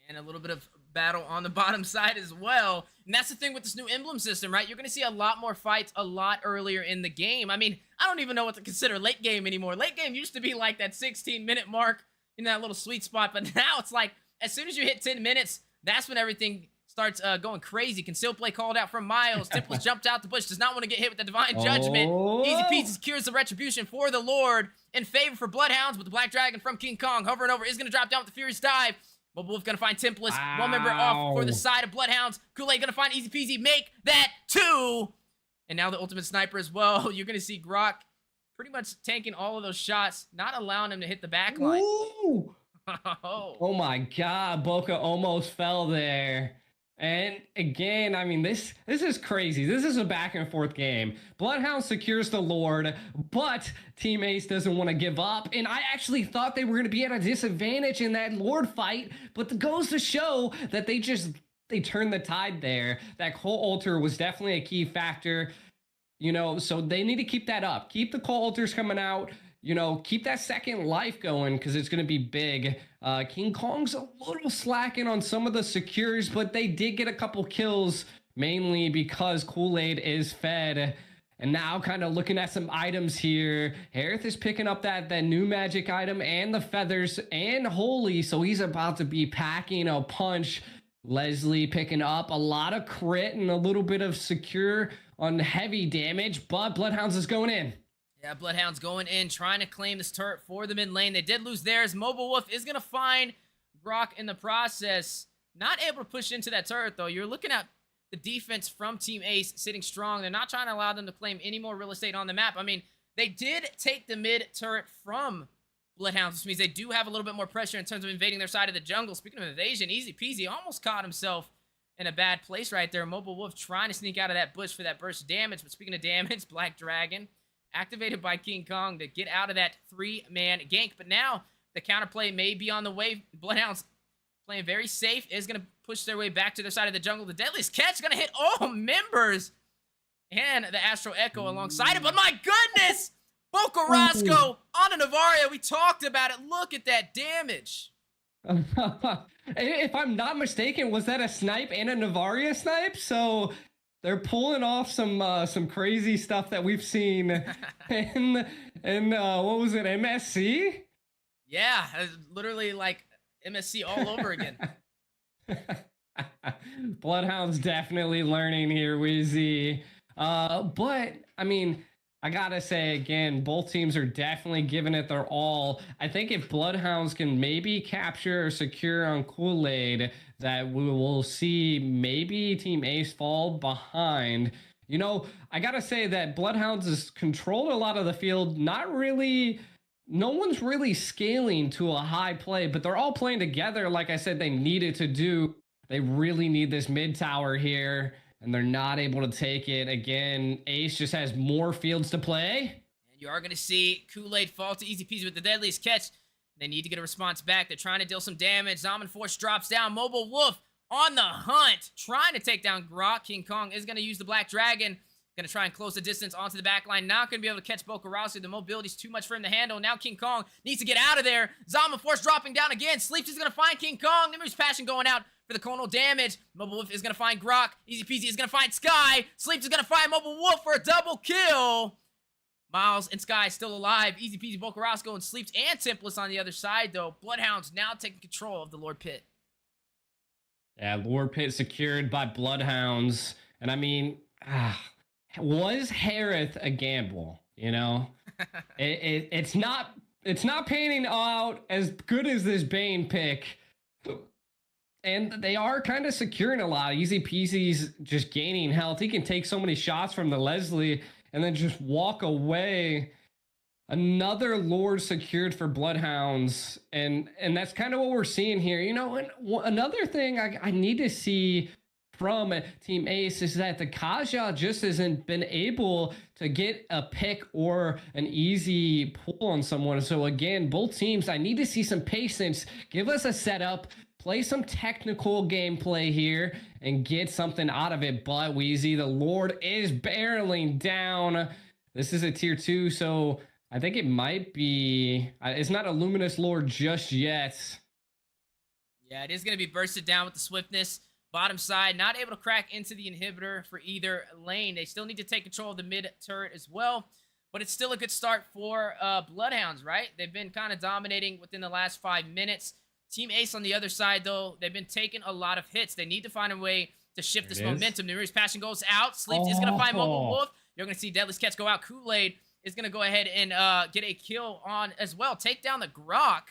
And a little bit of battle on the bottom side as well. And that's the thing with this new emblem system, right? You're going to see a lot more fights a lot earlier in the game. I mean, I don't even know what to consider late game anymore. Late game used to be like that 16-minute mark in that little sweet spot. But now it's like as soon as you hit 10 minutes, that's when everything starts going crazy. Concealed play called out from Miles. Template jumped out the bush. Does not want to get hit with the Divine Judgment. Easy Peasy secures the retribution for the Lord. In favor for Bloodhounds, with the Black Dragon from King Kong hovering over, is going to drop down with the Furious Dive. Mobile Wolf going to find Templess. Wow. One member off for the side of Bloodhounds. Kool-Aid going to find Easy Peasy. Make that 2. And now the Ultimate Sniper as well. You're going to see Grok pretty much tanking all of those shots, not allowing him to hit the back line. Oh my God, Boca almost fell there. And again, I mean, this is crazy. This is a back and forth game. Bloodhound secures the Lord, but Team Ace doesn't want to give up. And I actually thought they were going to be at a disadvantage in that Lord fight, but it goes to show that they turned the tide there. That Cold Altar was definitely a key factor, you know, so they need to keep that up. Keep the Cold Altars coming out. You know, keep that second life going because it's going to be big. King Kong's a little slacking on some of the secures, but they did get a couple kills, mainly because Kool-Aid is fed. And now kind of looking at some items here. Harith is picking up that new magic item and the feathers and Holy, so he's about to be packing a punch. Leslie picking up a lot of crit and a little bit of secure on heavy damage, but Bloodhounds is going in. Yeah, Bloodhounds going in, trying to claim this turret for the mid lane. They did lose theirs. Mobile Wolf is going to find Grok in the process. Not able to push into that turret, though. You're looking at the defense from Team Ace sitting strong. They're not trying to allow them to claim any more real estate on the map. I mean, they did take the mid turret from Bloodhounds, which means they do have a little bit more pressure in terms of invading their side of the jungle. Speaking of invasion, Easy Peasy almost caught himself in a bad place right there. Mobile Wolf trying to sneak out of that bush for that burst damage. But speaking of damage, Black Dragon activated by King Kong to get out of that 3-man gank. But now the counterplay may be on the way. Bloodhounds playing very safe, is going to push their way back to their side of the jungle. The Deadliest Catch going to hit all members. And the Astral Echo alongside it. But my goodness! Bocarasco on a Navaria. We talked about it. Look at that damage. If I'm not mistaken, was that a snipe and a Navaria snipe? So they're pulling off some crazy stuff that we've seen in what was it, MSC? Yeah, literally like MSC all over again. Bloodhounds definitely learning here, Wheezy. But I mean, I gotta say again, both teams are definitely giving it their all. I think if Bloodhounds can maybe capture or secure on Kool-Aid, that we will see maybe Team Ace fall behind. You know, I gotta say that Bloodhounds has controlled a lot of the field. No one's really scaling to a high play, but they're all playing together. Like I said, they needed to do. They really need this mid tower here, and they're not able to take it. Again, Ace just has more fields to play. And you are going to see Kool-Aid fall to Easy Peasy with the deadliest catch. They need to get a response back. They're trying to deal some damage. Zaman Force drops down. Mobile Wolf on the hunt, trying to take down Grok. King Kong is going to use the Black Dragon. Going to try and close the distance onto the back line. Not going to be able to catch Bocarasco. The mobility is too much for him to handle. Now King Kong needs to get out of there. Zaman Force dropping down again. Sleeps is going to find King Kong. Nimmer's Passion going out for the conal damage. Mobile Wolf is going to find Grok. Easy Peasy is going to find Sky. Sleeps is going to find Mobile Wolf for a double kill. Miles and Sky still alive. Easy Peasy, Bocarasco, and Sleeps and Templess on the other side, though. Bloodhounds now taking control of the Lord Pit. Yeah, Lord Pit secured by Bloodhounds. And I mean, was Harith a gamble? You know, it's not panning out as good as this Bane pick. And they are kind of securing a lot. Easy Peasy's just gaining health. He can take so many shots from the Leslie and then just walk away. Another Lord secured for Bloodhounds. And that's kind of what we're seeing here. You know, and another thing I need to see from Team Ace is that the Kaja just hasn't been able to get a pick or an easy pull on someone. So again, both teams, I need to see some patience. Give us a setup. Play some technical gameplay here and get something out of it. But Wheezy, the Lord is barreling down. This is a tier 2, so I think it might be... it's not a Luminous Lord just yet. Yeah, it is going to be bursted down with the swiftness. Bottom side, not able to crack into the inhibitor for either lane. They still need to take control of the mid turret as well. But it's still a good start for Bloodhounds, right? They've been kind of dominating within the last 5 minutes. Team Ace on the other side, though, they've been taking a lot of hits. They need to find a way to shift this momentum. Nuri's Passion goes out. Sleeps is going to find Mobile Wolf. You're going to see Deadliest Catch go out. Kool-Aid is going to go ahead and get a kill on as well. Take down the Grok.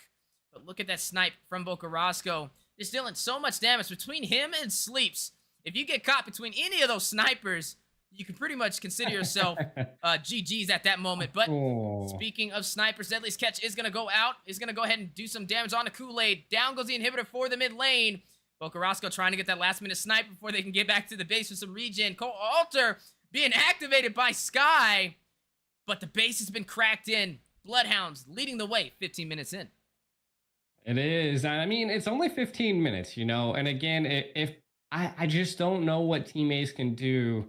But look at that snipe from Bocarasco. Just dealing so much damage between him and Sleeps. If you get caught between any of those snipers, you can pretty much consider yourself GG's at that moment. But speaking of snipers, Deadliest Catch is going to go out. Is going to go ahead and do some damage on the Kool-Aid. Down goes the inhibitor for the mid lane. Bocarasco trying to get that last minute snipe before they can get back to the base for some regen. Co-alter being activated by Sky. But the base has been cracked in. Bloodhounds leading the way 15 minutes in. It is. I mean, it's only 15 minutes, you know. And again, if I just don't know what Team Ace can do.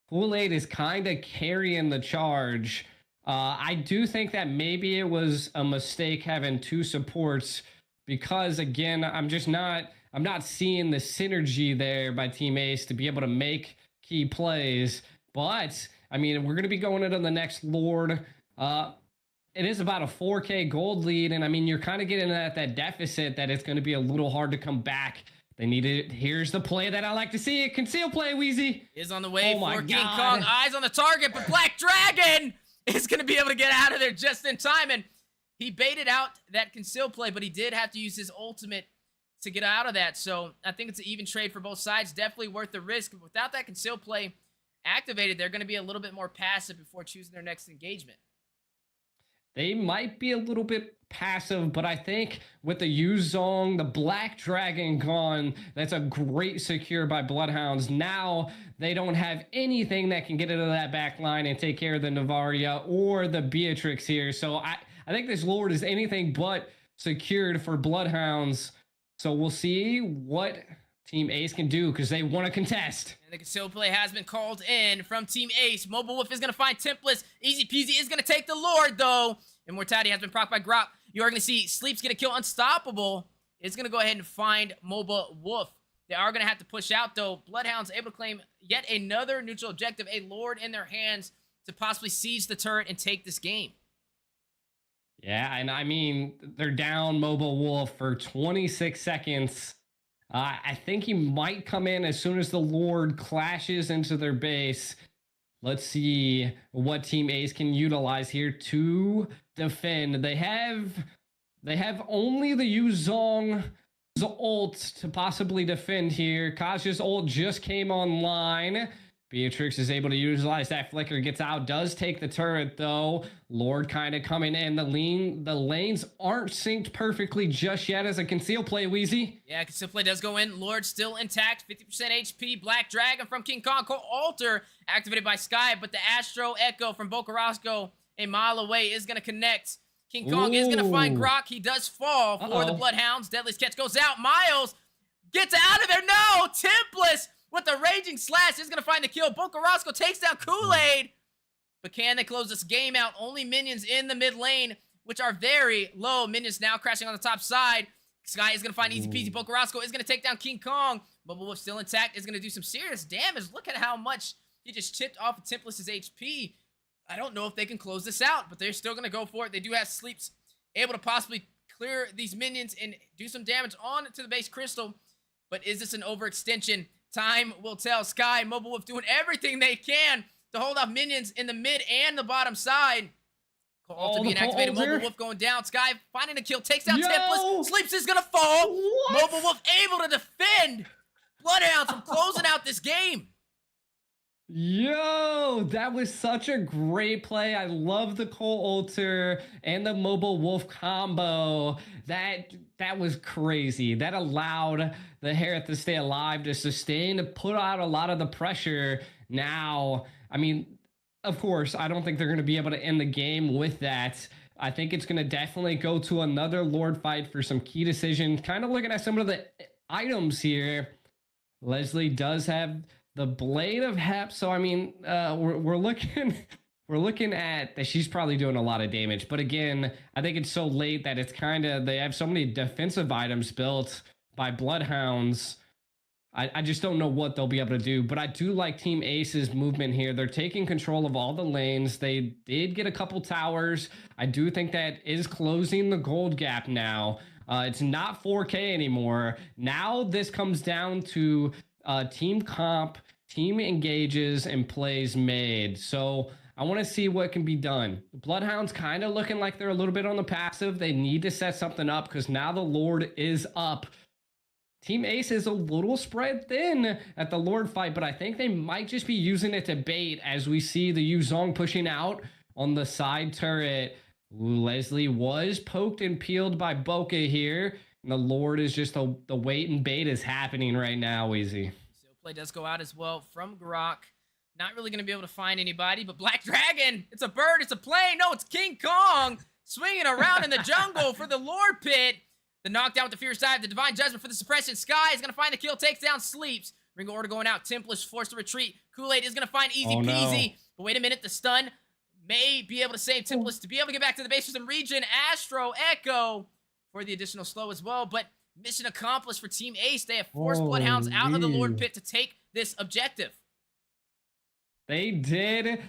Kool-Aid is kind of carrying the charge. I do think that maybe it was a mistake having 2 supports because, again, I'm not seeing the synergy there by Team Ace to be able to make key plays. But, I mean, we're going to be going into the next Lord. It is about a 4K gold lead, and, I mean, you're kind of getting at that deficit that it's going to be a little hard to come back. They need it. Here's the play that I like to see. Conceal play, Wheezy. Is on the way for King Kong. Eyes on the target, but Black Dragon is going to be able to get out of there just in time. And he baited out that conceal play, but he did have to use his ultimate to get out of that. So I think it's an even trade for both sides. Definitely worth the risk. Without that conceal play activated, they're going to be a little bit more passive before choosing their next engagement. They might be a little bit passive, but I think with the Yuzong, the Black Dragon gone, that's a great secure by Bloodhounds. Now they don't have anything that can get into that back line and take care of the Navaria or the Beatrix here. So I think this Lord is anything but secured for Bloodhounds. So we'll see what Team Ace can do because they want to contest. And the concealed play has been called in from Team Ace. Mobile Wolf is going to find Templess. Easy peasy is going to take the Lord, though. Immortality has been procced by Grok. You are going to see Sleep's going to kill Unstoppable. It's going to go ahead and find Mobile Wolf. They are going to have to push out, though. Bloodhounds able to claim yet another neutral objective, a Lord in their hands to possibly seize the turret and take this game. Yeah, and I mean, they're down Mobile Wolf for 26 seconds. I think he might come in as soon as the Lord clashes into their base. Let's see what Team Ace can utilize here to defend. They have only the Yuzong's ult to possibly defend here. Kaja's ult just came online. Beatrix is able to utilize that flicker, gets out, does take the turret though. Lord kind of coming in. The lanes aren't synced perfectly just yet as a conceal play, Wheezy. Yeah, conceal play does go in. Lord still intact, 50% HP. Black Dragon from King Kong. Alter activated by Sky, but the Astro Echo from Bocarasco a mile away is going to connect. King Kong is going to find Grok. He does fall for the Bloodhounds. Deadly's catch goes out. Miles gets out of there. No! Templess with the Raging Slash is going to find the kill. Bocarasco takes down Kool-Aid. But can they close this game out? Only minions in the mid lane, which are very low. Minions now crashing on the top side. Sky is going to find easy peasy. Bocarasco is going to take down King Kong. Mobile Wolf still intact. Is going to do some serious damage. Look at how much he just chipped off of Templess's HP. I don't know if they can close this out, but they're still going to go for it. They do have Sleeps able to possibly clear these minions and do some damage on to the base crystal. But is this an overextension? Time will tell. Sky, Mobile Wolf doing everything they can to hold off minions in the mid and the bottom side. Alter being activated. Mobile Wolf going down. Sky finding a kill. Takes down Templess. Sleeps is going to fall. What? Mobile Wolf able to defend Bloodhounds from closing out this game. Yo, that was such a great play. I love the Cole Alter and the Mobile Wolf combo. That was crazy. That allowed the Herald to stay alive, to sustain, to put out a lot of the pressure. Now, I mean, of course, I don't think they're going to be able to end the game with that. I think it's going to definitely go to another Lord fight for some key decisions. Kind of looking at some of the items here. Leslie does have the Blade of Hep, so I mean, we're looking at that she's probably doing a lot of damage. But again, I think it's so late that it's kind of, they have so many defensive items built by Bloodhounds. I just don't know what they'll be able to do. But I do like Team Ace's movement here. They're taking control of all the lanes. They did get a couple towers. I do think that is closing the gold gap now. It's not 4K anymore. Now this comes down to team comp, team engages, and plays made. So I want to see what can be done. Bloodhounds kind of looking like they're a little bit on the passive. They need to set something up because now the Lord is up. Team Ace is a little spread thin at the Lord fight, but I think they might just be using it to bait as we see the Yuzong pushing out on the side turret. Ooh, Leslie was poked and peeled by Boca here. And the Lord is just the wait and bait is happening right now, Easy. So play does go out as well from Grok. Not really going to be able to find anybody, but Black Dragon, it's a bird, it's a plane. No, it's King Kong swinging around in the jungle for the Lord Pit. The knockdown with the Fierce Dive, the Divine Judgment for the suppression. Sky is going to find the kill, takes down Sleeps. Ring Order going out. Templess forced to retreat. Kool-Aid is going to find easy peasy. No. But wait a minute, the stun may be able to save Templess to be able to get back to the base for some regen. Astro Echo for the additional slow as well. But mission accomplished for Team Ace. They have forced Bloodhounds out of the Lord Pit to take this objective. They did.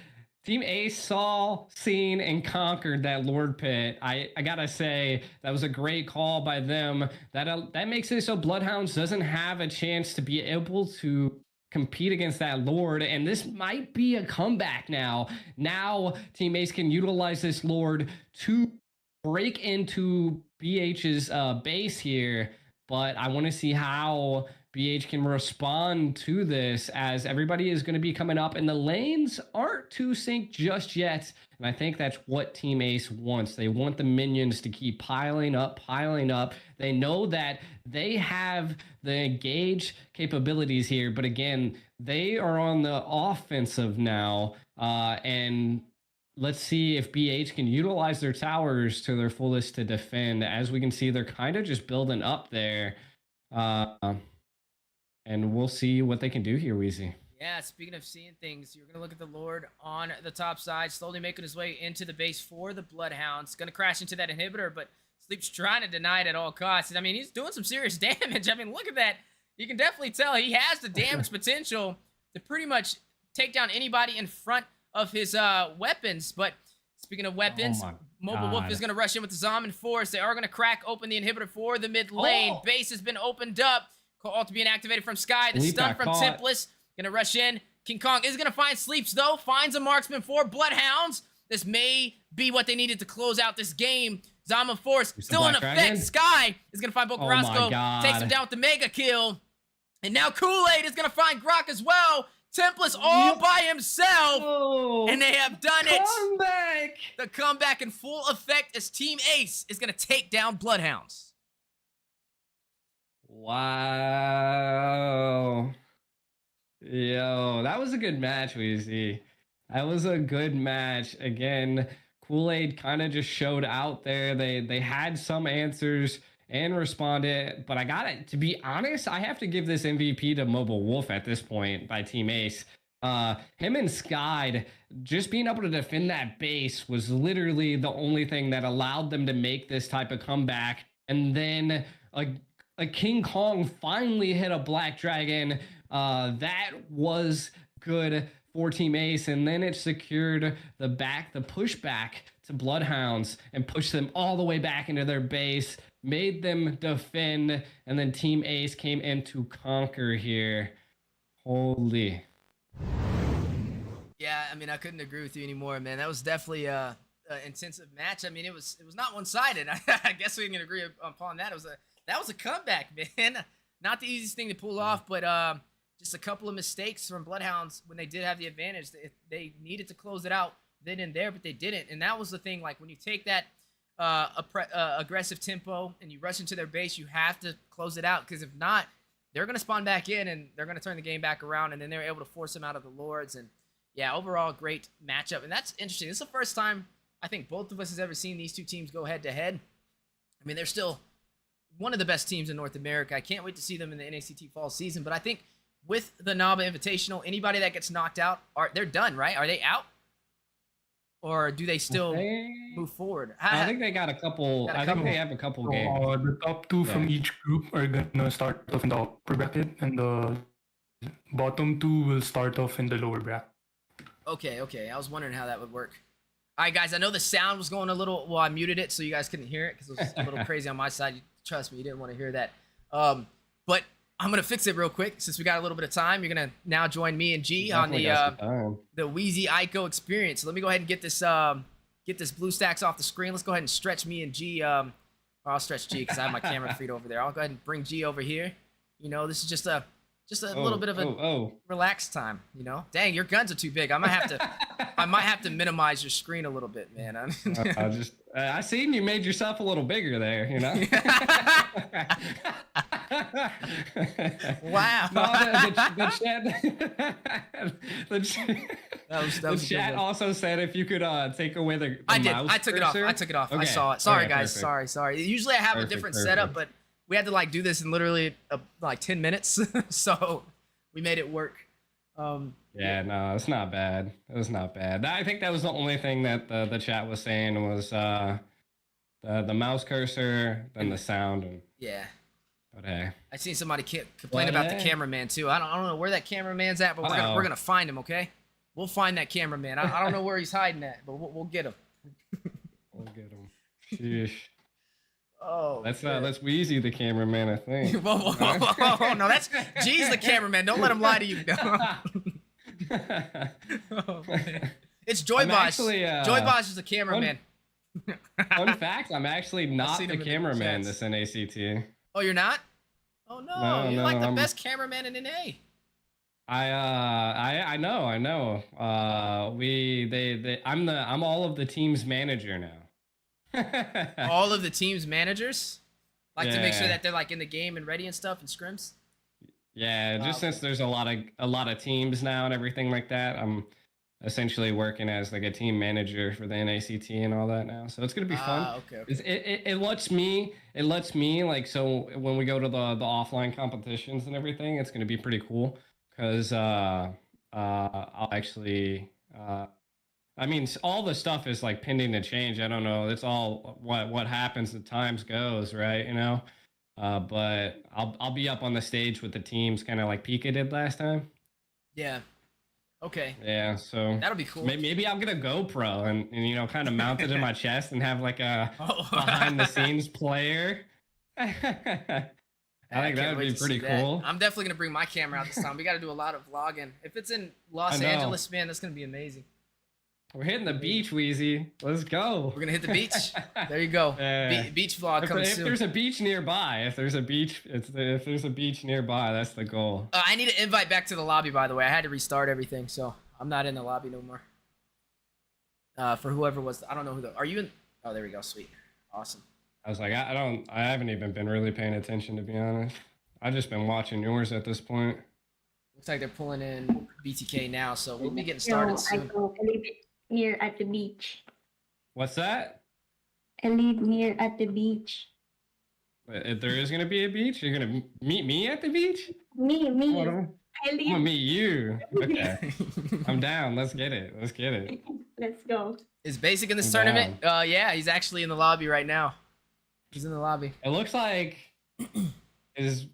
Team Ace saw, seen, and conquered that Lord Pit. I gotta say, that was a great call by them. That makes it so Bloodhounds doesn't have a chance to be able to compete against that Lord, and this might be a comeback now. Now, Team Ace can utilize this Lord to break into BH's base here, but I want to see how BH can respond to this, as everybody is going to be coming up and the lanes aren't too synced just yet. And I think that's what Team Ace wants. They want the minions to keep piling up. They know that they have the engage capabilities here, but again, they are on the offensive now. And let's see if BH can utilize their towers to their fullest to defend. As we can see, they're kind of just building up there. and we'll see what they can do here, Weezy. Yeah, speaking of seeing things, you're going to look at the Lord on the top side, slowly making his way into the base for the Bloodhounds. Going to crash into that inhibitor, but Sleep's trying to deny it at all costs. I mean, he's doing some serious damage. I mean, look at that. You can definitely tell he has the damage potential to pretty much take down anybody in front of his weapons. But speaking of weapons, Mobile Wolf is going to rush in with the Zombie Force. They are going to crack open the inhibitor for the mid lane. Base has been opened up. Ult being activated from Sky. The stun from Templess. Gonna rush in. King Kong is gonna find Sleeps though. Finds a marksman for Bloodhounds. This may be what they needed to close out this game. Zama Force still in effect. Sky is gonna find Bokarasco. Takes him down with the mega kill. And now Kool-Aid is gonna find Grok as well. Templess all by himself. And they have done it. The comeback in full effect as Team Ace is gonna take down Bloodhounds. Wow. Yo, that was a good match, Weezy. That was a good match. Again, Kool-Aid kind of just showed out there. They had some answers and responded, but I got it. To be honest, I have to give this MVP to Mobile Wolf at this point by Team Ace. Him and Sky just being able to defend that base was literally the only thing that allowed them to make this type of comeback. And then a King Kong finally hit a Black Dragon. That was good for Team Ace, and then it secured the pushback to Bloodhounds and pushed them all the way back into their base, made them defend, and then Team Ace came in to conquer here. Holy. Yeah, I mean, I couldn't agree with you anymore, man. That was definitely an intensive match. I mean, it was not one-sided. I guess we can agree upon that. That was a comeback, man. Not the easiest thing to pull off, but just a couple of mistakes from Bloodhounds when they did have the advantage. They needed to close it out then and there, but they didn't. And that was the thing. Like, when you take that aggressive tempo and you rush into their base, you have to close it out, because if not, they're going to spawn back in and they're going to turn the game back around, and then they're able to force them out of the Lords. And, yeah, overall, great matchup. And that's interesting. This is the first time I think both of us has ever seen these two teams go head-to-head. I mean, they're still one of the best teams in North America. I can't wait to see them in the NACT fall season, but I think with the Naba Invitational, anybody that gets knocked out, they're done, right? Are they out? Or do they still move forward? I think they got a couple. I think they have a couple games. The top two from each group are gonna start off in the upper bracket, and the bottom two will start off in the lower bracket. Okay. I was wondering how that would work. All right, guys, I know the sound was going a little... Well, I muted it so you guys couldn't hear it because it was a little crazy on my side. Trust me, you didn't want to hear that. But I'm going to fix it real quick since we got a little bit of time. You're going to now join me and G on the Weezy Ico experience. So let me go ahead and get this blue stacks off the screen. Let's go ahead and stretch me and G. I'll stretch G because I have my camera feed over there. I'll go ahead and bring G over here. You know, this is just a little bit of a relaxed time, you know. Dang, your guns are too big. I might have to minimize your screen a little bit, man. I seen you made yourself a little bigger there, you know. Wow. No, the chat also said if you could take away the mouse I took cursor. it off. Okay. I saw it. Sorry, Okay, guys. perfect. Sorry. Usually I have a different setup, but we had to like do this in literally like 10 minutes, so we made it work. Yeah, no, it's not bad. It was not bad. I think that was the only thing that the chat was saying was the mouse cursor, then the sound, and yeah. But hey, I seen somebody complain about the cameraman too. I don't know where that cameraman's at, but we're gonna find him. Okay, we'll find that cameraman. I don't know where he's hiding at, but we'll get him. We'll get him. Sheesh. Oh, that's Weezy the cameraman, I think. Whoa, no, that's G's the cameraman. Don't let him lie to you. Oh, man. It's Joy Bosch. Joy Bosch is the cameraman. Fun fact: I'm actually not the cameraman this NACT. Oh, you're not? Oh no, you're like the best cameraman in NA. I know. I'm all of the team's manager now. All of the team's managers, like to make sure that they're like in the game and ready and stuff and scrims. Yeah, just since there's a lot of teams now and everything like that, essentially working as like a team manager for the NACT and all that now. So it's gonna be fun. Okay. It lets me like, so when we go to the offline competitions and everything, it's gonna be pretty cool because I'll actually I mean, all the stuff is like pending to change. I don't know. It's all what happens as times goes, right? You know. But I'll be up on the stage with the teams, kind of like Pika did last time. Yeah. Okay. Yeah, so That'll be cool. Maybe I'll get a GoPro and you know, kind of mount it in my chest and have like a Oh. behind the scenes player. I think that would be pretty cool. I'm definitely gonna bring my camera out this time. We got to do a lot of vlogging. If it's in Los Angeles, man, that's gonna be amazing. We're hitting the beach, Wheezy. Let's go. We're gonna hit the beach. There you go. Beach vlog coming soon. If there's a beach nearby, if there's a beach nearby, that's the goal. I need an invite back to the lobby, by the way. I had to restart everything, so I'm not in the lobby no more. For whoever was, I don't know who are you in? Oh, there we go. Sweet, awesome. I was like, I haven't even been really paying attention, to be honest. I've just been watching yours at this point. Looks like they're pulling in BTK now, so we'll be getting started soon. I live near at the beach. What's that? I live near at the beach. If there is gonna be a beach, you're gonna meet me at the beach? Me. What, I I'm live. gonna meet you. Okay, I'm down. Let's get it. Let's go. Is Basic in this I'm tournament? Yeah, he's actually in the lobby right now. He's in the lobby. It looks like is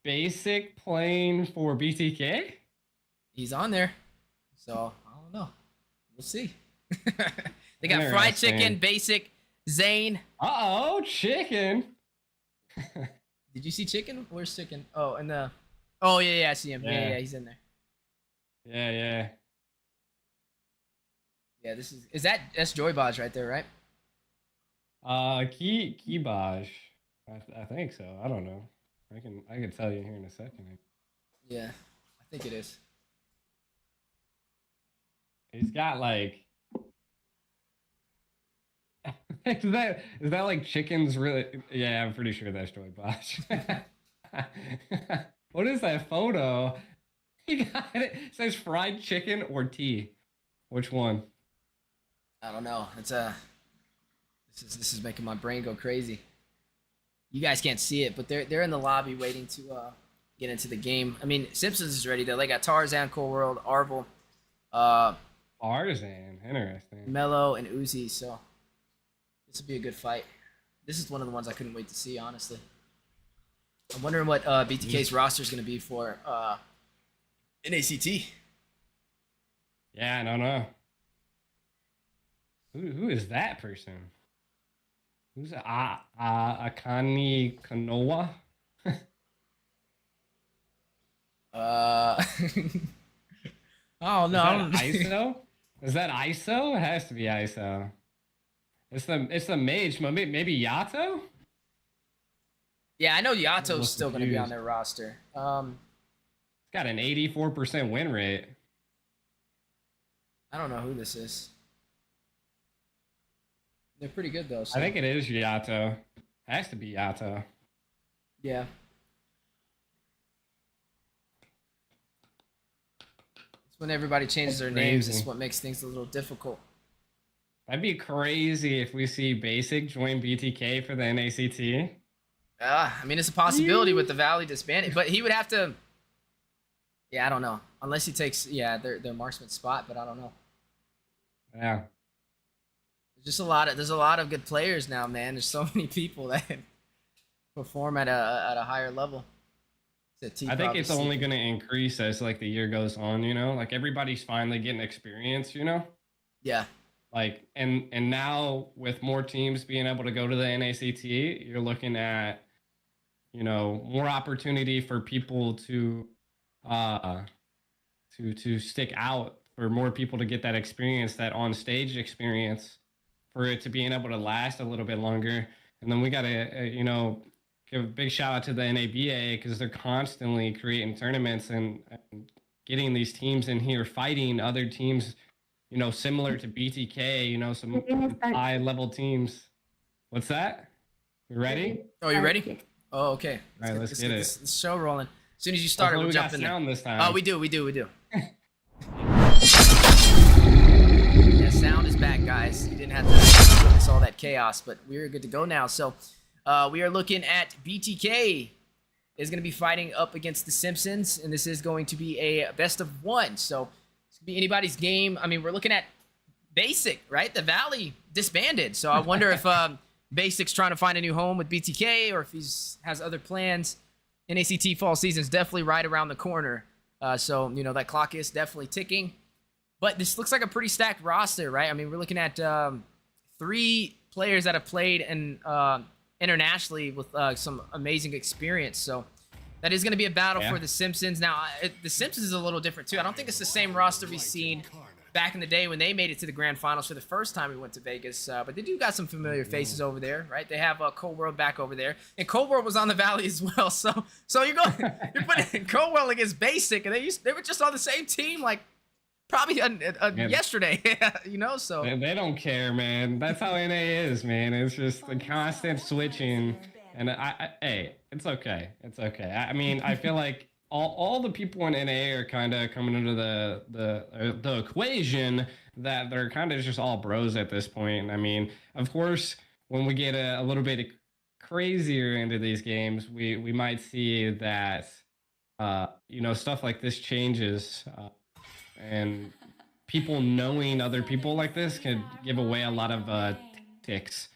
Basic playing for BTK? He's on there. So I don't know. We'll see. They got Fried Chicken, Basic, Zane. Uh-oh, Chicken. Did you see Chicken? Where's Chicken? Oh, and the. Oh yeah, I see him. Yeah, he's in there. Yeah. Yeah, that's Joybaj right there, right? Keybaj. I think so. I don't know. I can tell you here in a second. Yeah, I think it is. He's got like. is that like Chicken's really? Yeah, I'm pretty sure that's Joybaj. What is that photo? He got it. It says fried chicken or tea. Which one? I don't know. It's this is making my brain go crazy. You guys can't see it, but they're in the lobby waiting to get into the game. I mean, Simpsons is ready though. They got Tarzan, Cool World, Arvel, Tarzan, interesting. Mello, and Uzi. So this will be a good fight. This is one of the ones I couldn't wait to see, honestly. I'm wondering what BTK's roster is going to be for NACT. Yeah, I don't know. Who is that person? Who's Akani Kanoa? Oh no! ISO? Is that ISO? It has to be ISO. It's the mage. Maybe Yato? Yeah, I know Yato's still going to be on their roster. It's got an 84% win rate. I don't know who this is. They're pretty good though. So. I think it is Yato. It has to be Yato. Yeah. It's when everybody changes their names. It's what makes things a little difficult. That'd be crazy if we see Basic join BTK for the NACT. I mean, it's a possibility with the Valley disbanding, but he would have to. Yeah, I don't know. Unless he takes their marksman spot, but I don't know. Yeah. There's a lot of good players now, man. There's so many people that perform at a higher level. I think it's only going to increase as like the year goes on, you know? Like everybody's finally getting experience, you know? Yeah. Like and now with more teams being able to go to the NACT, you're looking at, you know, more opportunity for people to stick out, for more people to get that experience, that on stage experience, for it to being able to last a little bit longer. And then we got to you know, give a big shout out to the NABA because they're constantly creating tournaments and getting these teams in here fighting other teams, you know, similar to BTK, you know, some high level teams. What's that? You ready? Oh, you ready? Oh, okay. All right, let's get it. This show rolling. As soon as you start, we'll jump in there. This time. Oh, we do. Sound is back, guys. You didn't have to witness all that chaos, but we're good to go now. So we are looking at BTK is going to be fighting up against the Simpsons, and this is going to be a best of 1. So it's going to be anybody's game. I mean, we're looking at Basic, right? The Valley disbanded. So I wonder if Basic's trying to find a new home with BTK or if has other plans. NACT fall season is definitely right around the corner. So, you know, that clock is definitely ticking. But this looks like a pretty stacked roster, right? I mean, we're looking at 3 players that have played internationally with some amazing experience. So that is going to be a battle for the Simpsons. Now, the Simpsons is a little different, too. I don't think it's the same roster we've seen back in the day when they made it to the grand finals for the first time we went to Vegas. But they do got some familiar faces over there, right? They have Cold World back over there. And Cold World was on the Valley as well. So you're putting Cold World against Basic, and they were just on the same team, like, probably yesterday, you know, so. They don't care, man. That's how NA is, man. It's just the constant switching. And hey, it's okay. It's okay. I mean, I feel like all the people in NA are kind of coming into the equation that they're kind of just all bros at this point. I mean, of course, when we get a little bit crazier into these games, we might see that, you know, stuff like this changes. And people knowing other people like this could give away a lot of ticks.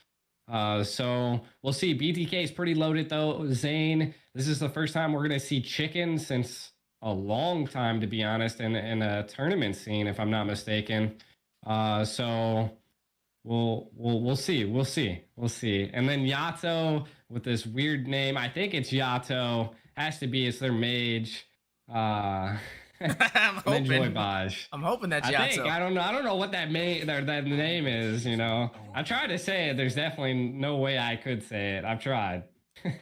So we'll see. BTK is pretty loaded, though. Zane, this is the first time we're going to see Chicken since a long time, to be honest, in a tournament scene, if I'm not mistaken. So we'll see. We'll see. And then Yato with this weird name. I think it's Yato. Has to be. It's their mage. I'm hoping. Enjoy Baj. I'm hoping that's Yato. I don't know what that name is. You know, I tried to say it. There's definitely no way I could say it. I've tried.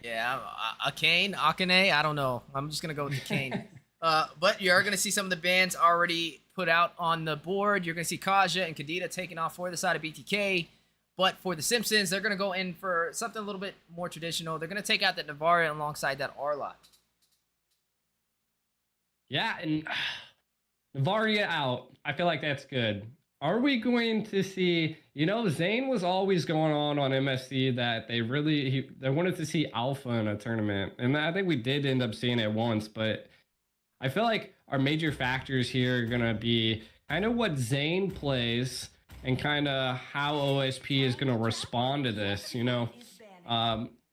Yeah, Akane. I don't know. I'm just gonna go with the Kane. But you're gonna see some of the bands already put out on the board. You're gonna see Kaja and Kadita taking off for the side of BTK. But for the Simpsons, they're gonna go in for something a little bit more traditional. They're gonna take out that Navaria alongside that Arlot. Yeah, and Navaria out. I feel like that's good. Are we going to see, you know, Zane was always going on MSC that they wanted to see Alpha in a tournament. And I think we did end up seeing it once, but I feel like our major factors here are going to be kind of what Zane plays and kind of how OSP is going to respond to this, you know.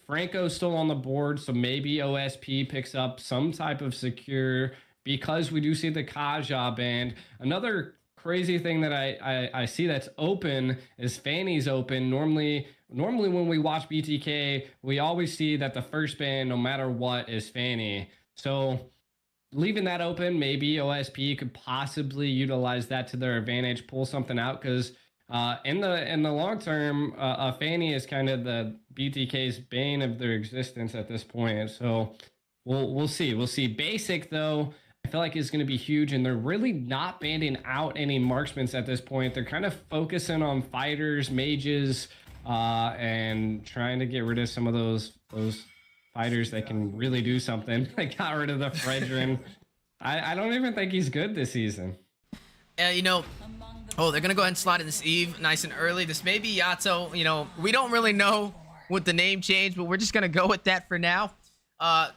Franco's still on the board, so maybe OSP picks up some type of secure because we do see the Kaja band. Another crazy thing that I see that's open is Fanny's open. Normally when we watch BTK, we always see that the first band, no matter what, is Fanny. So leaving that open, maybe OSP could possibly utilize that to their advantage, pull something out, because in the long term, Fanny is kind of the BTK's bane of their existence at this point. So we'll see. We'll see. Basic, though, I feel like is going to be huge, and they're really not banding out any marksmans at this point. They're kind of focusing on fighters, mages, and trying to get rid of some of those fighters that can really do something. They got rid of the Fredrin. I don't even think he's good this season. You know, they're going to go ahead and slide in this Eve nice and early. This may be Yato. You know, we don't really know with the name change, but we're just going to go with that for now.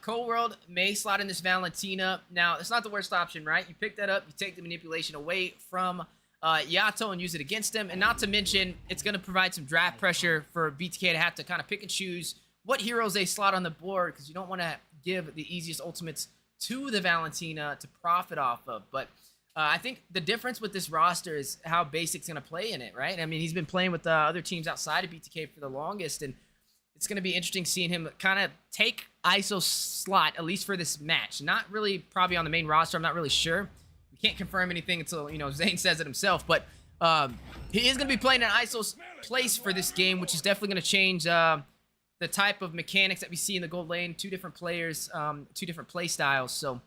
Cold World may slot in this Valentina. Now, it's not the worst option, right? You pick that up, you take the manipulation away from Yato and use it against him. And not to mention, it's going to provide some draft pressure for BTK to have to kind of pick and choose what heroes they slot on the board, because you don't want to give the easiest ultimates to the Valentina to profit off of. But I think the difference with this roster is how Basic's going to play in it, right? I mean, he's been playing with other teams outside of BTK for the longest, and it's going to be interesting seeing him kind of take ISO slot, at least for this match. Not really probably on the main roster. I'm not really sure. We can't confirm anything until, you know, Zane says it himself. But he is going to be playing in ISO's place for this game, which is definitely going to change the type of mechanics that we see in the gold lane. 2 different players, 2 different play styles. So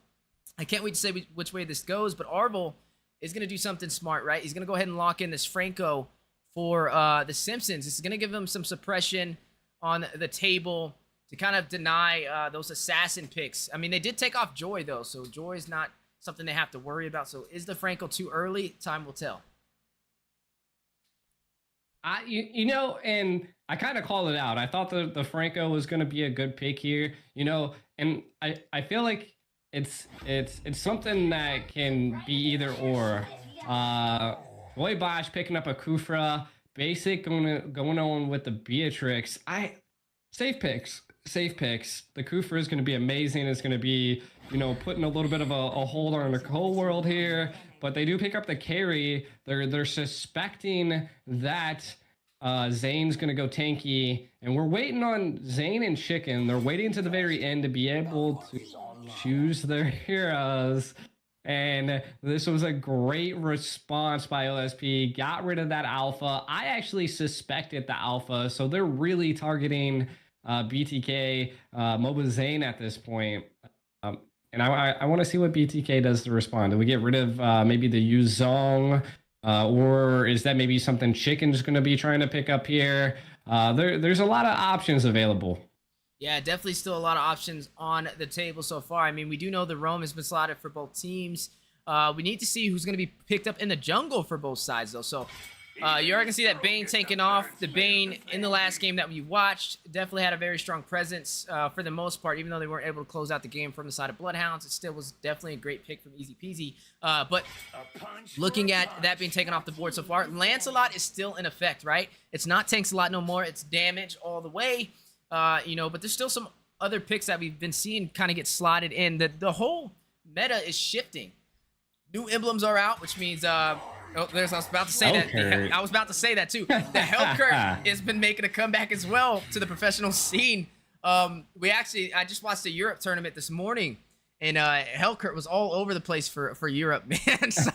I can't wait to say which way this goes. But Arvel is going to do something smart, right? He's going to go ahead and lock in this Franco for the Simpsons. This is going to give them some suppression on the table to kind of deny those assassin picks. I mean, they did take off Joy, though, so Joy is not something they have to worry about. So is the Franco too early? Time will tell. You know, and I kind of called it out. I thought the Franco was going to be a good pick here, you know, and I feel like it's something that can be either or. Boy Bosch picking up a Kufra, Basic going on with the Beatrix. Safe picks. The Kufra is going to be amazing. It's going to be, you know, putting a little bit of a hold on the whole world here. But they do pick up the carry. They're suspecting that Zane's going to go tanky. And we're waiting on Zane and Chicken. They're waiting to the very end to be able to choose their heroes. And this was a great response by OSP. Got rid of that alpha. I actually suspected the alpha. So they're really targeting BTK, Moba Zane at this point. And I want to see what BTK does to respond. Do we get rid of maybe the Yuzong? Or is that maybe something Chicken's going to be trying to pick up here? There's a lot of options available. Yeah, definitely still a lot of options on the table so far. I mean, we do know the roam has been slotted for both teams. We need to see who's going to be picked up in the jungle for both sides, though. So you are going to see that Bane taking off. The Bane in the last game that we watched definitely had a very strong presence for the most part. Even though they weren't able to close out the game from the side of Bloodhounds, it still was definitely a great pick from Easy Peasy. But looking at that being taken off the board so far, Lancelot is still in effect, right? It's not Tanks a lot no more. It's damage all the way. You know, but there's still some other picks that we've been seeing kind of get slotted in. The whole meta is shifting. New emblems are out, which means I was about to say that. I was about to say that too. The Hellcurt has been making a comeback as well to the professional scene. I just watched the Europe tournament this morning, and Hellcurt was all over the place for Europe, man. So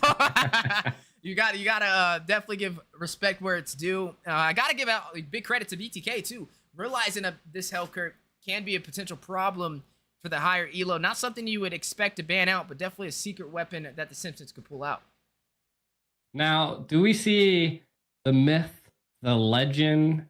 you gotta definitely give respect where it's due. I gotta give out big credit to BTK too. Realizing this Hellcurt can be a potential problem for the higher elo. Not something you would expect to ban out, but definitely a secret weapon that the Simpsons could pull out. Now, do we see the myth, the legend,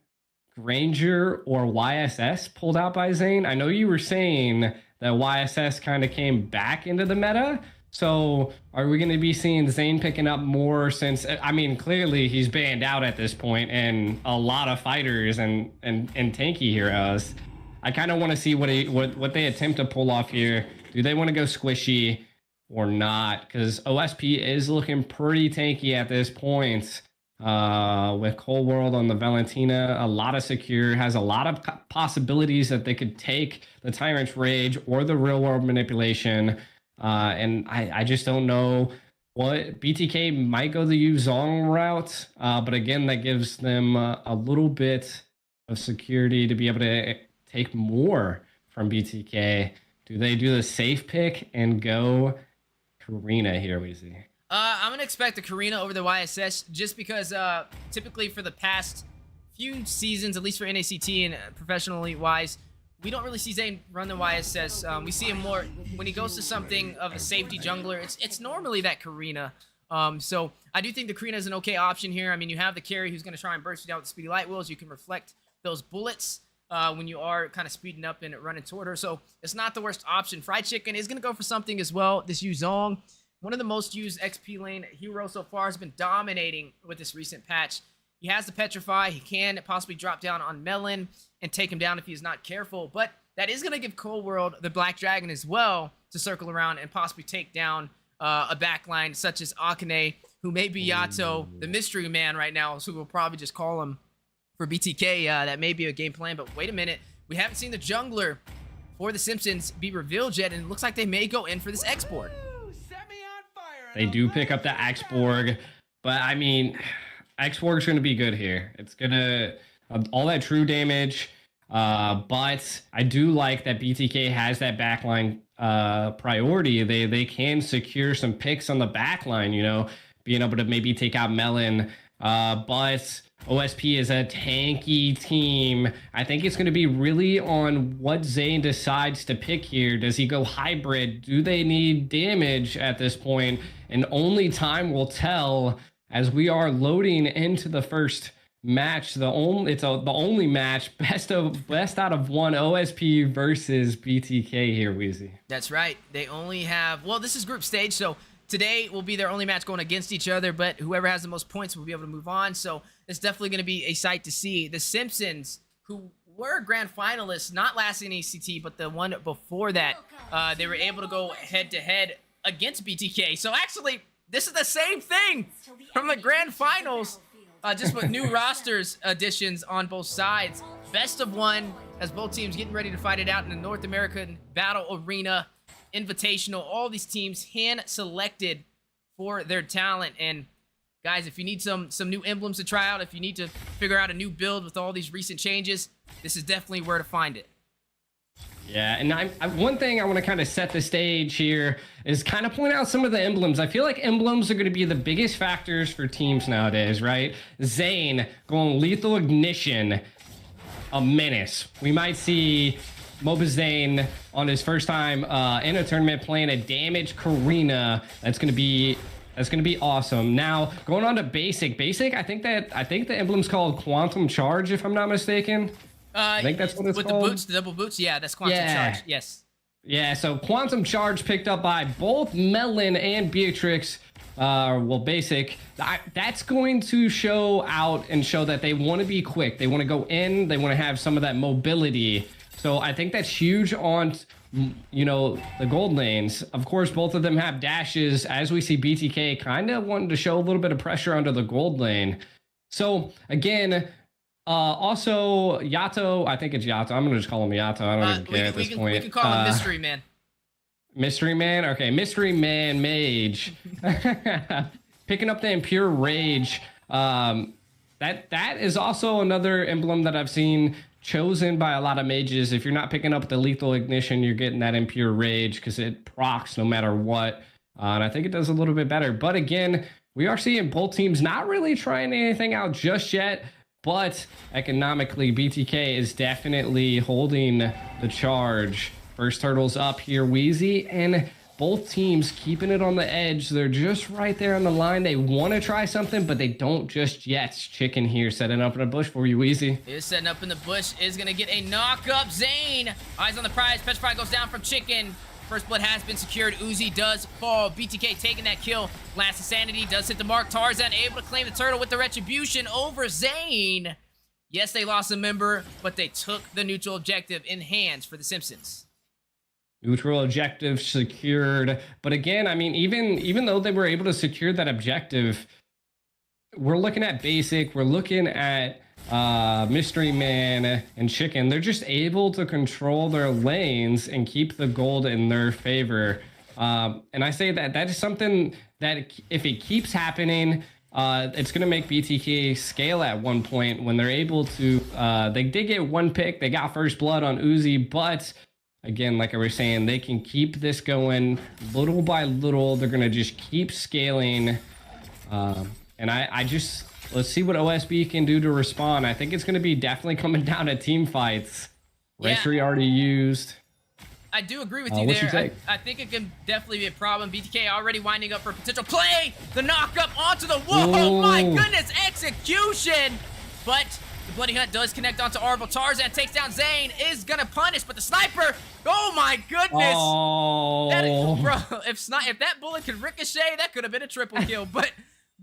Granger, or YSS pulled out by Zane? I know you were saying that YSS kind of came back into the meta. So are we going to be seeing Zane picking up more since, I mean, clearly he's banned out at this point and a lot of fighters and tanky heroes. I kind of want to see what they attempt to pull off here. Do they want to go squishy or not? Because OSP is looking pretty tanky at this point. With Cold World on the Valentina, a lot of secure, has a lot of possibilities that they could take the Tyrant's Rage or the real world manipulation. And I just don't know what BTK might go the Yuzong route. But again, that gives them a little bit of security to be able to take more from BTK. Do they do the safe pick and go Karina here, Weezy? I'm going to expect the Karina over the YSS just because typically for the past few seasons, at least for NACT and professionally wise, we don't really see Zane run the YSS. We see him more when he goes to something of a safety jungler. It's normally that Karina. So I do think the Karina is an okay option here. I mean, you have the carry who's going to try and burst you down with the speedy light wheels. You can reflect those bullets when you are kind of speeding up and running toward her. So it's not the worst option. Fried Chicken is going to go for something as well. This Yuzong, one of the most used XP lane heroes so far, has been dominating with this recent patch. He has the Petrify. He can possibly drop down on Melon and take him down if he is not careful. But that is going to give Cold World the Black Dragon as well to circle around and possibly take down a backline such as Akane, who may be Yato, the mystery man right now, so we'll probably just call him for BTK. That may be a game plan, but wait a minute. We haven't seen the jungler for the Simpsons be revealed yet, and it looks like they may go in for this X-Borg. They do pick up the X-Borg, but I mean, X-Borg's going to be good here. It's going to all that true damage, but I do like that BTK has that backline priority. They can secure some picks on the backline, you know, being able to maybe take out Melon, but OSP is a tanky team. I think it's going to be really on what Zane decides to pick here. Does he go hybrid? Do they need damage at this point? And only time will tell as we are loading into the first match. The only match, best out of one, OSP versus BTK here, Weezy. That's right. They only have, well, this is group stage, so today will be their only match going against each other, but whoever has the most points will be able to move on. So it's definitely going to be a sight to see. The Simpsons, who were grand finalists, not last in ECT, but the one before that, they were able to go head-to-head against BTK. So actually, this is the same thing from the grand finals, just with new rosters additions on both sides. Best of one, as both teams getting ready to fight it out in the North American Battle Arena Invitational. All these teams hand-selected for their talent. And guys, if you need some new emblems to try out, if you need to figure out a new build with all these recent changes, this is definitely where to find it. Yeah, and one thing I want to kind of set the stage here is kind of point out some of the emblems. I feel like emblems are going to be the biggest factors for teams nowadays, right? Zane going Lethal Ignition, a menace. We might see Moba Zane on his first time in a tournament playing a damaged Karina. That's going to be awesome. Now going on to basic, I think the emblem's called Quantum Charge, if I'm not mistaken. I think that's what it's called. With the boots, the double boots, yeah, that's Quantum Charge. Yes. Yeah, so Quantum Charge picked up by both Melon and Beatrix. Well, basic. That's going to show out and show that they want to be quick. They want to go in. They want to have some of that mobility. So I think that's huge on, you know, the gold lanes. Of course, both of them have dashes, as we see BTK kind of wanting to show a little bit of pressure under the gold lane. So again, also Yato, I think it's Yato. I'm gonna just call him Yato. I don't even care at this point. We can call him Mystery Man. Mystery Man? Okay, Mystery Man Mage. Picking up the Impure Rage. That is also another emblem that I've seen chosen by a lot of mages. If you're not picking up the Lethal Ignition, you're getting that Impure Rage because it procs no matter what. And I think it does a little bit better. But again, we are seeing both teams not really trying anything out just yet. But economically, BTK is definitely holding the charge. First turtle's up here, Wheezy, and both teams keeping it on the edge. They're just right there on the line. They want to try something, but they don't just yet. Chicken here setting up in a bush for you, Wheezy. Is setting up in the bush, is going to get a knock-up. Zane, eyes on the prize. Petrify goes down from Chicken. First blood has been secured. Uzi does fall. BTK taking that kill. Last Insanity does hit the mark. Tarzan able to claim the turtle with the retribution over Zane. Yes, they lost a member, but they took the neutral objective in hands for the Simpsons. Neutral objective secured. But again, I mean, even though they were able to secure that objective, we're looking at basic. We're looking at Mystery Man and Chicken. They're just able to control their lanes and keep the gold in their favor. And I say that is something that if it keeps happening, it's going to make BTK scale at one point when they're able to. They did get one pick. They got first blood on Uzi, but again, like I was saying, they can keep this going little by little. They're going to just keep scaling. And I just, let's see what OSB can do to respond. I think it's going to be definitely coming down to team fights. Retry already used. I do agree with you there. I think it can definitely be a problem. BTK already winding up for a potential play. The knock up onto the wall. Oh my goodness, execution. But the Bloody Hunt does connect onto Arvel. Tarzan takes down Zane, is going to punish, but the sniper, oh my goodness. Oh. Bro, if that bullet could ricochet, that could have been a triple kill. But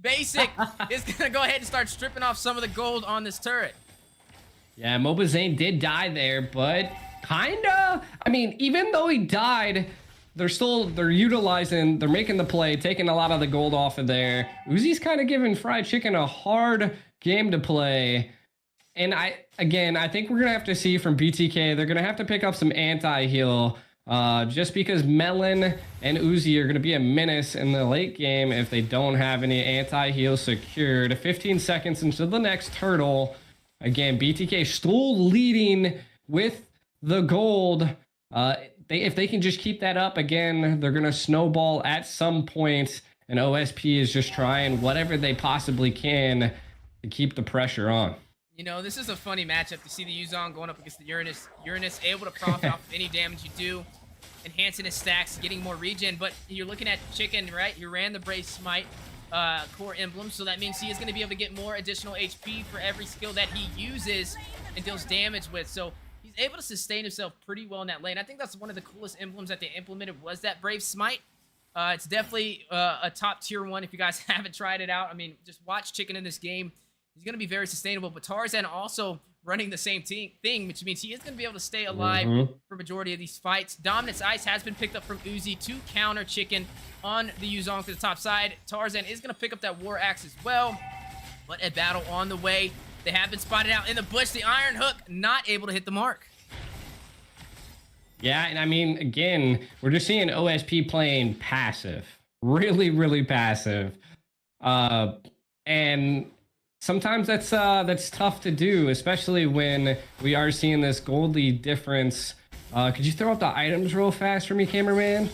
Basic is going to go ahead and start stripping off some of the gold on this turret. Yeah, Moba Zane did die there, but kinda. I mean, even though he died, they're making the play, taking a lot of the gold off of there. Uzi's kind of giving Fried Chicken a hard game to play. And I think we're going to have to see from BTK, they're going to have to pick up some anti-heal. Just because Melon and Uzi are going to be a menace in the late game if they don't have any anti-heal secured. 15 seconds into the next turtle. Again, BTK still leading with the gold. If they can just keep that up, again, they're going to snowball at some point. And OSP is just trying whatever they possibly can to keep the pressure on. You know, this is a funny matchup to see the Yuzong going up against the Uranus. Uranus able to profit off any damage you do, enhancing his stacks, getting more regen. But you're looking at Chicken, right? He ran the Brave Smite core emblem, so that means he is going to be able to get more additional HP for every skill that he uses and deals damage with. So he's able to sustain himself pretty well in that lane. I think that's one of the coolest emblems that they implemented was that Brave Smite. It's definitely a top tier one if you guys haven't tried it out. I mean, just watch Chicken in this game. He's going to be very sustainable, but Tarzan also running the same thing, which means he is going to be able to stay alive for majority of these fights. Dominance Ice has been picked up from Uzi to counter Chicken on the Yuzong to the top side. Tarzan is going to pick up that War Axe as well, but a battle on the way. They have been spotted out in the bush. The Iron Hook not able to hit the mark. Yeah, and I mean, again, we're just seeing OSP playing passive. Really, really passive. And sometimes that's tough to do, especially when we are seeing this gold lead difference. Could you throw up the items real fast for me, cameraman?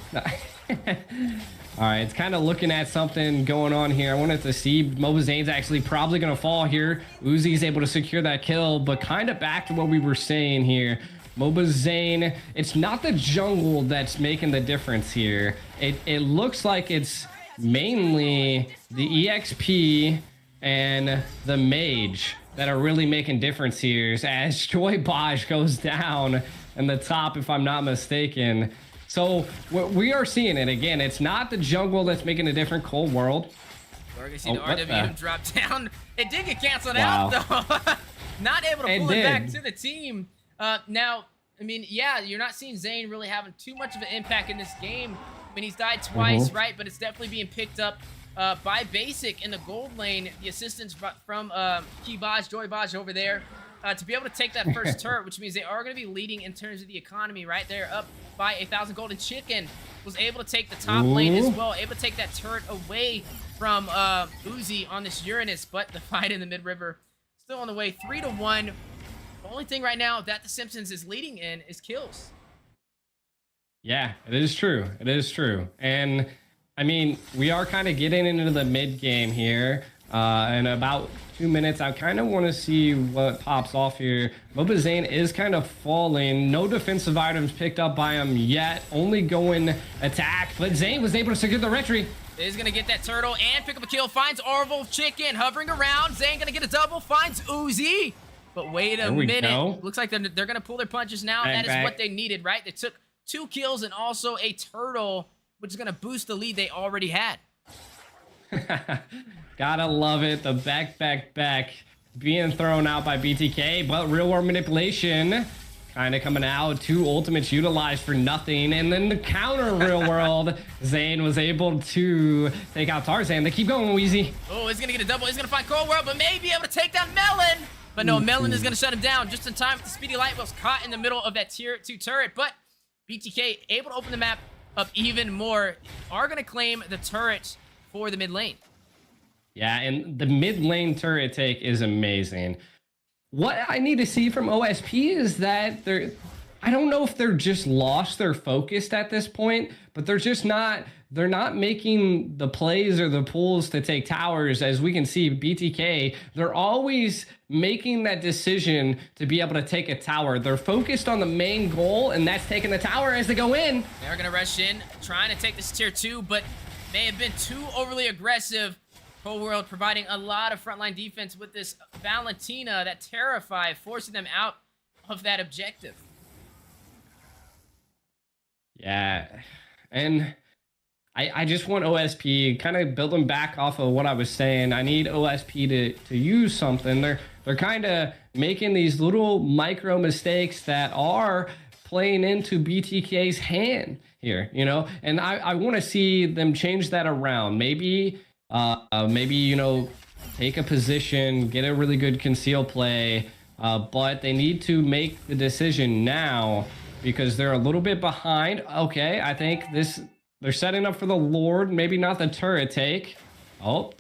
All right, it's kind of looking at something going on here. I wanted to see Moba Zane's actually probably going to fall here. Uzi's able to secure that kill, but kind of back to what we were saying here. Moba Zane, it's not the jungle that's making the difference here. It looks like it's mainly the EXP and the mage that are really making difference here as Joy Baj goes down in the top, if I'm not mistaken. So what we are seeing it again, it's not the jungle that's making a different Cold World. We're gonna see the RWM drop down. It did get canceled out though. Not able to pull it back to the team. Now, I mean, yeah, you're not seeing Zane really having too much of an impact in this game. I mean, he's died twice, right? But it's definitely being picked up by Basic in the gold lane. The assistance from Key Baj, Joy Baj over there to be able to take that first turret, which means they are going to be leading in terms of the economy, right? They're up by 1,000 gold. And Chicken was able to take the top lane as well, able to take that turret away from Uzi on this Uranus, but the fight in the mid-river still on the way. 3-1. The only thing right now that the Simpsons is leading in is kills. Yeah, it is true. It is true. And I mean, we are kind of getting into the mid game here. In about 2 minutes, I kind of want to see what pops off here. Moba Zane is kind of falling. No defensive items picked up by him yet. Only going attack. But Zane was able to secure the retreat. Is going to get that turtle and pick up a kill. Finds Orville. Chicken hovering around. Zane going to get a double. Finds Uzi. But wait a minute. Looks like they're going to pull their punches now. That is what they needed, right? They took 2 kills and also a turtle, which is going to boost the lead they already had. Gotta love it. The back being thrown out by BTK, but real world manipulation kind of coming out. 2 ultimates utilized for nothing. And then the counter real world, Zane was able to take out Tarzan. They keep going, Weezy. Oh, he's going to get a double. He's going to find Cold World, but may be able to take down Melon. But no, Melon is going to shut him down just in time. The Speedy Light was caught in the middle of that tier 2 turret, but BTK able to open the map up even more. Are going to claim the turret for the mid lane. Yeah, and the mid lane turret take is amazing. What I need to see from OSP is that I don't know if they're just lost their focus at this point, but they're not making the plays or the pulls to take towers. As we can see, BTK, they're always making that decision to be able to take a tower. They're focused on the main goal, and that's taking the tower as they go in. They're going to rush in, trying to take this tier 2, but may have been too overly aggressive. Cold World providing a lot of frontline defense with this Valentina, that Terrify, forcing them out of that objective. Yeah, and I just want OSP kind of building back off of what I was saying. I need OSP to use something. They're kind of making these little micro mistakes that are playing into BTK's hand here, you know, and I want to see them change that around. Maybe, you know, take a position, get a really good conceal play, but they need to make the decision now because they're a little bit behind. Okay, I think they're setting up for the Lord, maybe not the turret take. Oh,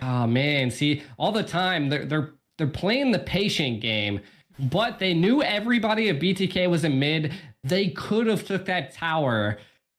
oh man, see, all the time they're playing the patient game, but they knew everybody at BTK was in mid. They could have took that tower.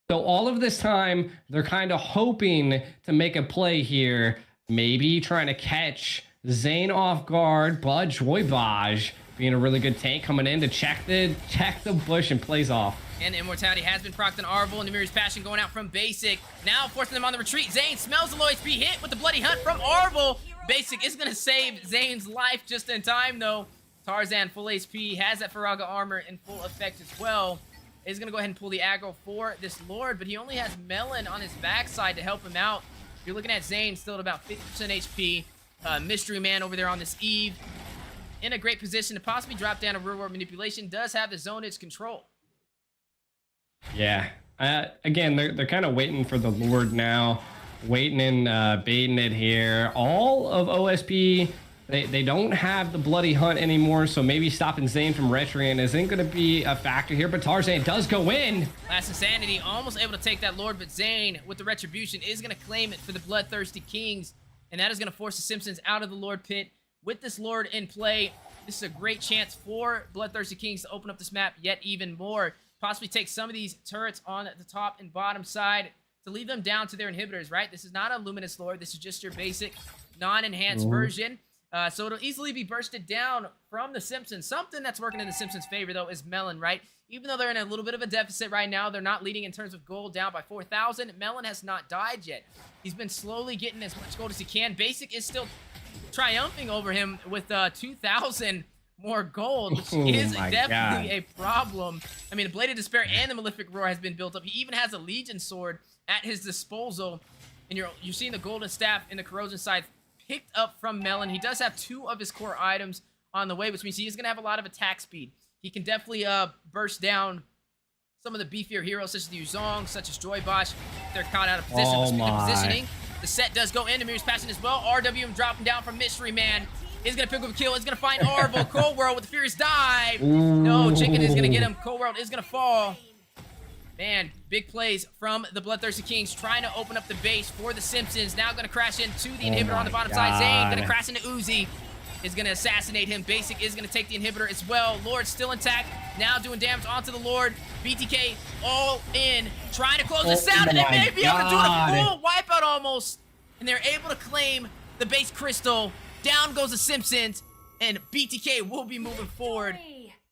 So all of this time, they're kind of hoping to make a play here. Maybe trying to catch Zane off guard, but Joy Baj being a really good tank coming in to check the bush and plays off. And Immortality has been procced on Arvel, and Namiri's Passion going out from Basic. Now forcing them on the retreat. Zane smells the low HP hit with the Bloody Hunt from Arvel. Basic is going to save Zane's life just in time, though. Tarzan, full HP, has that Faraga armor in full effect as well. is going to go ahead and pull the aggro for this Lord, but he only has Melon on his backside to help him out. You're looking at Zane still at about 50% HP. Mystery Man over there on this Eve, in a great position to possibly drop down a real world manipulation. Does have the zonage control. Yeah. Again, they're kind of waiting for the Lord now, waiting and baiting it here. All of OSP, they don't have the bloody hunt anymore, so maybe stopping Zane from Retrian isn't going to be a factor here. But Tarzan does go in. Last Insanity almost able to take that Lord, but Zane with the Retribution is going to claim it for the Bloodthirsty Kings, and that is going to force the Simpsons out of the Lord pit. With this Lord in play, this is a great chance for Bloodthirsty Kings to open up this map yet even more. Possibly take some of these turrets on the top and bottom side to leave them down to their inhibitors, right? This is not a Luminous Lord. This is just your basic non-enhanced version. So it'll easily be bursted down from the Simpsons. Something that's working in the Simpsons' favor, though, is Melon, right? Even though they're in a little bit of a deficit right now, they're not leading in terms of gold, down by 4,000. Melon has not died yet. He's been slowly getting as much gold as he can. Basic is still triumphing over him with 2,000 more gold, which is definitely a problem. I mean, the Blade of Despair and the Malefic Roar has been built up. He even has a Legion Sword at his disposal, and you're seeing the Golden Staff in the Corrosion side picked up from Melon. He does have 2 of his core items on the way, which means he's going to have a lot of attack speed. He can definitely burst down some of the beefier heroes, such as the Yuzong, such as Joy Bosch. They're caught out of position. Positioning. The set does go in. Amir's passing as well. RWM dropping down from Mystery Man. He's going to pick up a kill. He's going to find Arvel. Cold World with the Furious Dive. No, Chicken is going to get him. Cold World is going to fall. Man, big plays from the Bloodthirsty Kings trying to open up the base for the Simpsons. Now going to crash into the inhibitor on the bottom side. Zane going to crash into Uzi. Is going to assassinate him. Basic is going to take the inhibitor as well. Lord still intact. Now doing damage onto the Lord. BTK all in. Trying to close this out. And they may be able to do a full wipeout almost. And they're able to claim the base crystal. Down goes the Simpsons. And BTK will be moving forward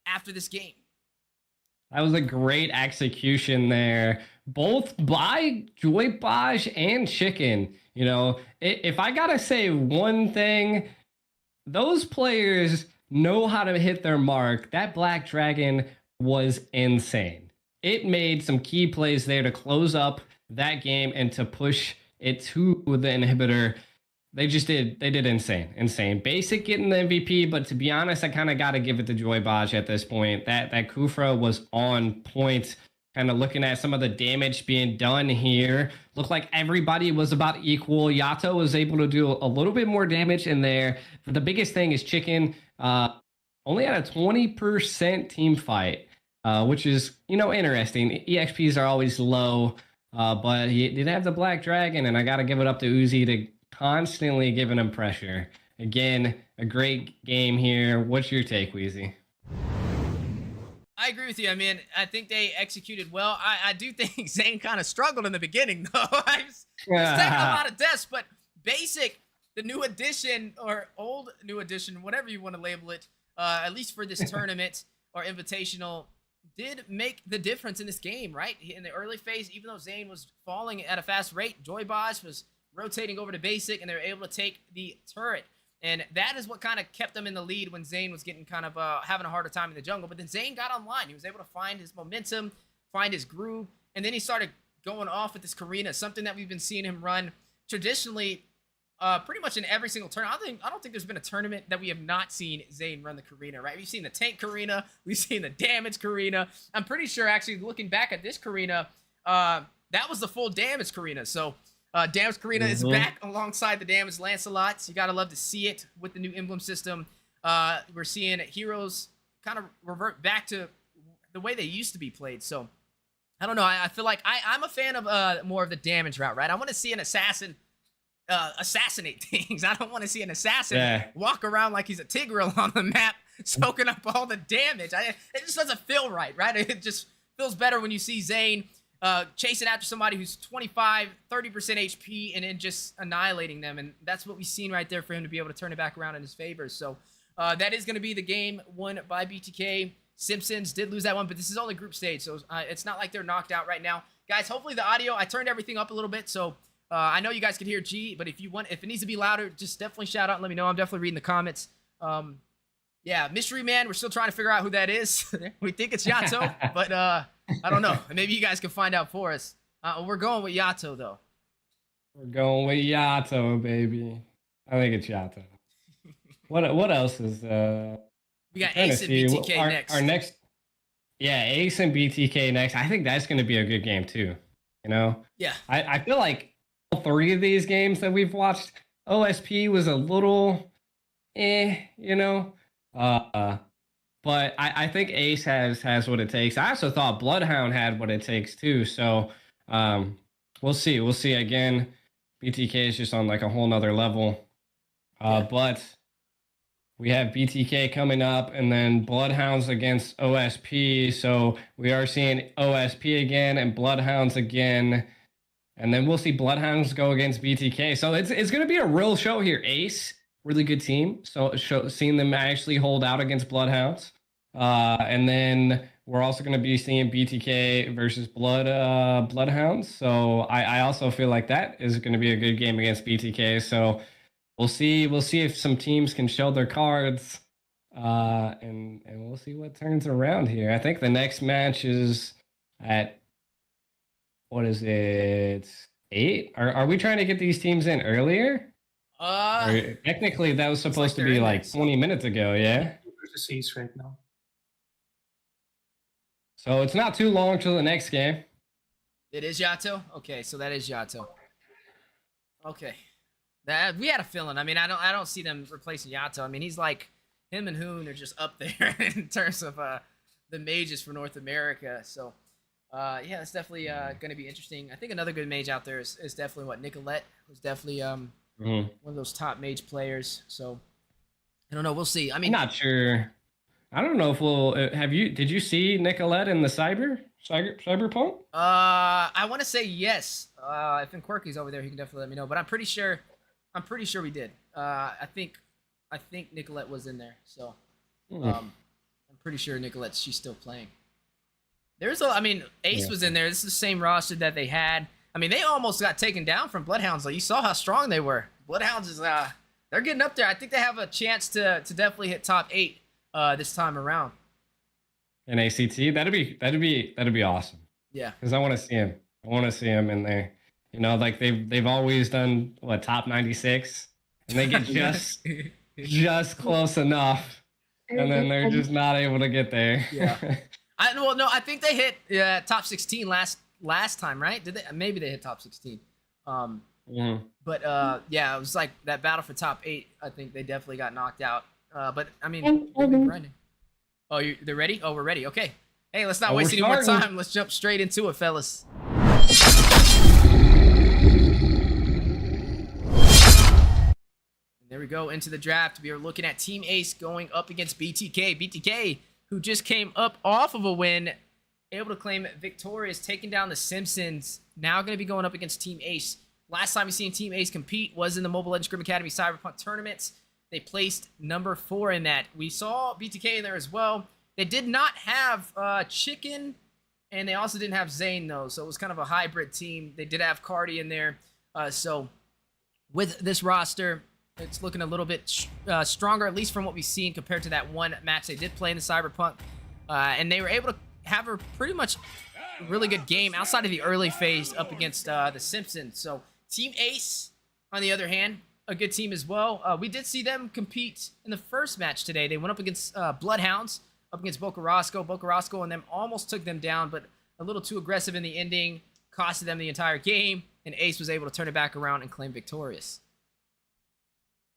after this game. That was a great execution there, both by Joy Bosch and Chicken. You know, if I gotta say one thing, those players know how to hit their mark. That Black Dragon was insane. It made some key plays there to close up that game and to push it to the inhibitor. They did insane. Basic getting the MVP, but to be honest, I kind of got to give it to Joy Bosch at this point. That Kufra was on point. Kind of looking at some of the damage being done here. Looked like everybody was about equal. Yato was able to do a little bit more damage in there. But the biggest thing is Chicken only had a 20% team fight, which is, you know, interesting. EXPs are always low, but he did have the Black Dragon, and I got to give it up to Uzi to constantly giving him pressure. Again, a great game here. What's your take, Weezy? I agree with you. I mean, I think they executed well. I do think Zane kind of struggled in the beginning, though. He's taking a lot of deaths, but Basic, the new edition, or old new edition, whatever you want to label it, at least for this tournament or invitational, did make the difference in this game, right? In the early phase, even though Zane was falling at a fast rate, Joy Bosch was rotating over to Basic, and they were able to take the turret. And that is what kind of kept them in the lead when Zane was getting kind of having a harder time in the jungle. But then Zane got online. He was able to find his momentum, find his groove, and then he started going off with this Karina, something that we've been seeing him run traditionally pretty much in every single tournament. I don't think there's been a tournament that we have not seen Zane run the Karina, right? We've seen the tank Karina. We've seen the damage Karina. I'm pretty sure, actually, looking back at this Karina, that was the full damage Karina. So damage Karina is back alongside the damage Lancelots. You got to love to see it with the new emblem system. We're seeing heroes kind of revert back to the way they used to be played. So I don't know. I feel like I'm a fan of more of the damage route, right? I want to see an assassin assassinate things. I don't want to see an assassin walk around like he's a Tigreal on the map, soaking up all the damage. It just doesn't feel right? It just feels better when you see Zane chasing after somebody who's 25, 30% HP and then just annihilating them. And that's what we've seen right there for him to be able to turn it back around in his favor. So that is going to be the game won by BTK. Simpsons did lose that one, but this is only group stage, so it's not like they're knocked out right now. Guys, hopefully the audio, I turned everything up a little bit, so I know you guys can hear G, but if it needs to be louder, just definitely shout out and let me know. I'm definitely reading the comments. Yeah, Mystery Man, we're still trying to figure out who that is. We think it's Yato, but I don't know. Maybe you guys can find out for us. We're going with Yato, though. We're going with Yato, baby. I think it's Yato. What else is We got trying to Ace and see BTK our, next. our next? Yeah, Ace and BTK next. I think that's going to be a good game too. You know, Yeah. I feel like all three of these games that we've watched, OSP was a little, you know, but I think Ace has what it takes. I also thought Bloodhound had what it takes too. So we'll see. We'll see. Again, BTK is just on like a whole nother level. But we have BTK coming up and then Bloodhounds against OSP. So we are seeing OSP again and Bloodhounds again. And then we'll see Bloodhounds go against BTK. So it's going to be a real show here. Ace, really good team. So seeing them actually hold out against Bloodhounds. And then we're also going to be seeing BTK versus Bloodhounds. So I also feel like that is going to be a good game against BTK. So we'll see if some teams can show their cards. And we'll see what turns around here. I think the next match is at, what is it, 8? Are we trying to get these teams in earlier? Or technically, that was supposed to be like 20 minutes ago, yeah? Versus Ace right now. So it's not too long till the next game. It is Yato? Okay, so that is Yato. Okay. We had a feeling. I mean, I don't see them replacing Yato. I mean, he's like, him and Hoon are just up there in terms of the mages for North America. So, yeah, it's definitely going to be interesting. I think another good mage out there is definitely Nicolette, who's definitely one of those top mage players. So, I don't know. We'll see. I mean, I'm not sure. I don't know if we'll did you see Nicolette in the Cyberpunk? I want to say yes. I think Quirky's over there. He can definitely let me know. But I'm pretty sure we did. I think Nicolette was in there. So I'm pretty sure she's still playing. Ace was in there. This is the same roster that they had. I mean, they almost got taken down from Bloodhounds. Like, you saw how strong they were. Bloodhounds is they're getting up there. I think they have a chance to definitely hit top 8 this time around. In ACT, that'd be awesome. Yeah, because I want to see him. I want to see him in there. You know, like they've always done top 96, and they get just close enough, and then they're just not able to get there. Yeah. I think they hit top 16 last time, right? Did they? Maybe they hit top 16. But yeah, it was like that battle for top 8. I think they definitely got knocked out. But I mean, they've been grinding. Oh, they're ready? Oh, we're ready. Okay. Hey, let's not waste any more time. Let's jump straight into it, fellas. There we go, into the draft. We are looking at Team Ace going up against BTK. BTK, who just came up off of a win, able to claim victorious, taking down the Simpsons. Now going to be going up against Team Ace. Last time we seen Team Ace compete was in the Mobile Legends Grim Academy Cyberpunk tournaments. They placed number 4 in that. We saw BTK there as well. They did not have Chicken, and they also didn't have Zane, though. So it was kind of a hybrid team. They did have Cardi in there. So with this roster, it's looking a little bit stronger, at least from what we've seen compared to that one match they did play in the Cyberpunk. And they were able to have a pretty much really good game outside of the early phase up against the Simpsons. So Team Ace, on the other hand, a good team as well. We did see them compete in the first match today. They went up against Bloodhounds, up against Boca Roscoe. Boca Roscoe and them almost took them down, but a little too aggressive in the ending, costed them the entire game, and Ace was able to turn it back around and claim victorious.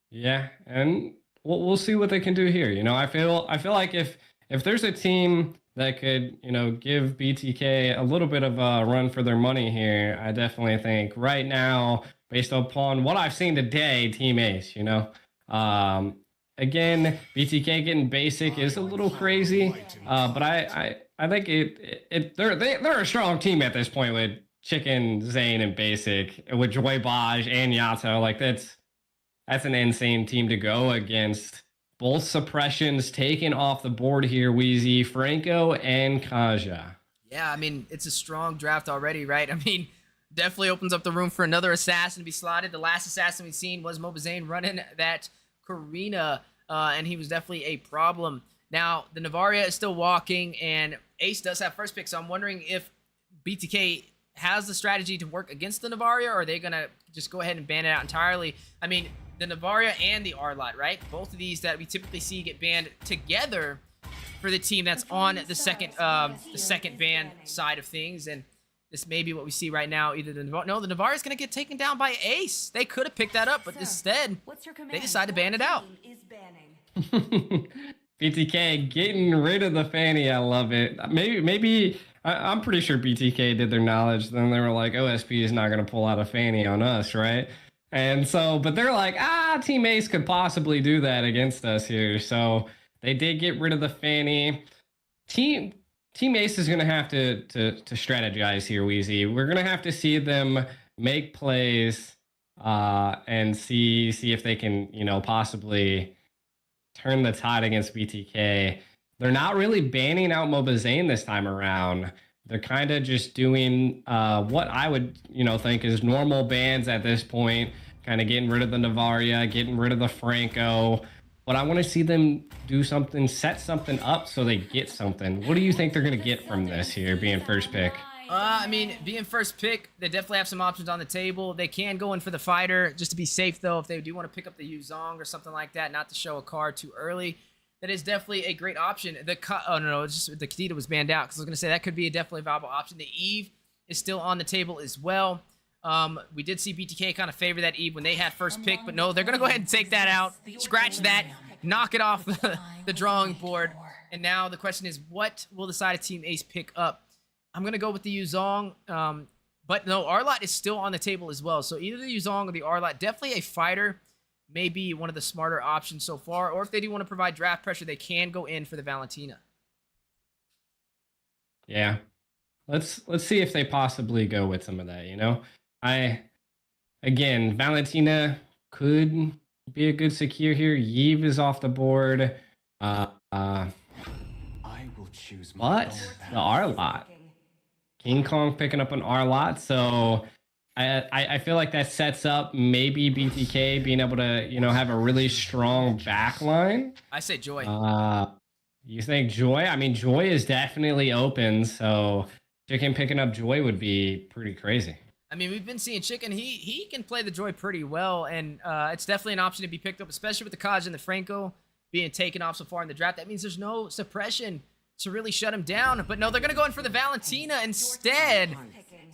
Yeah, and we'll see what they can do here. You know, I feel like if there's a team that could, you know, give BTK a little bit of a run for their money here, I definitely think right now, based upon what I've seen today, Team Ace, you know. Again, BTK getting basic is a little crazy, but I think they're a strong team at this point with Chicken, Zane, and Basic, with Joy Baj and Yato. Like that's an insane team to go against. Both suppressions taken off the board here, Wheezy, Franco, and Kaja. Yeah, I mean, it's a strong draft already, right? I mean, definitely opens up the room for another assassin to be slotted. The last assassin we've seen was Mobazane running that Karina and he was definitely a problem. Now, the Navaria is still walking, and Ace does have first pick, so I'm wondering if BTK has the strategy to work against the Navaria, or are they going to just go ahead and ban it out entirely? I mean, the Navaria and the Arlot, right? Both of these that we typically see get banned together for the team that's on the second ban side of things, and this may be what we see right now. Either the Navaria is going to get taken down by Ace. They could have picked that up, but instead, they decide to ban it out. BTK getting rid of the fanny. I love it. Maybe I'm pretty sure BTK did their knowledge. Then they were like, OSP is not going to pull out a fanny on us, right? And so, but they're like, Team Ace could possibly do that against us here. So they did get rid of the fanny. Team Ace is going to have to strategize here, Weezy. We're going to have to see them make plays and see if they can, possibly turn the tide against BTK. They're not really banning out Mobazane this time around. They're kind of just doing what I would, think is normal bans at this point, kind of getting rid of the Navaria, getting rid of the Franco. But I want to see them do something, set something up so they get something. What do you think they're going to get from this here, being first pick? I mean, being first pick, they definitely have some options on the table. They can go in for the fighter, just to be safe, though, if they do want to pick up the Yuzong or something like that, not to show a card too early. That is definitely a great option. It's just the Kadita was banned out, because I was going to say that could be a definitely viable option. The Eve is still on the table as well. We did see BTK kind of favor that Eve when they had first pick, but no, they're going to go ahead and take that out, scratch that, knock it off the drawing board. And now the question is, what will the side of Team Ace pick up? I'm going to go with the Yuzong, but no, Arlot is still on the table as well. So either the Yuzong or the Arlot, definitely a fighter, may be one of the smarter options so far. Or if they do want to provide draft pressure, they can go in for the Valentina. Yeah. Let's see if they possibly go with some of that, Again, Valentina could be a good secure here. Yves is off the board. I will choose But the Arlot. King Kong picking up an Arlot, so I feel like that sets up maybe BTK being able to, have a really strong backline. I say Joy. You think Joy? I mean, Joy is definitely open, so Chicken picking up Joy would be pretty crazy. I mean, we've been seeing Chicken. He can play the Joy pretty well, and it's definitely an option to be picked up, especially with the Kaj and the Franco being taken off so far in the draft. That means there's no suppression to really shut him down. But no, they're going to go in for the Valentina instead.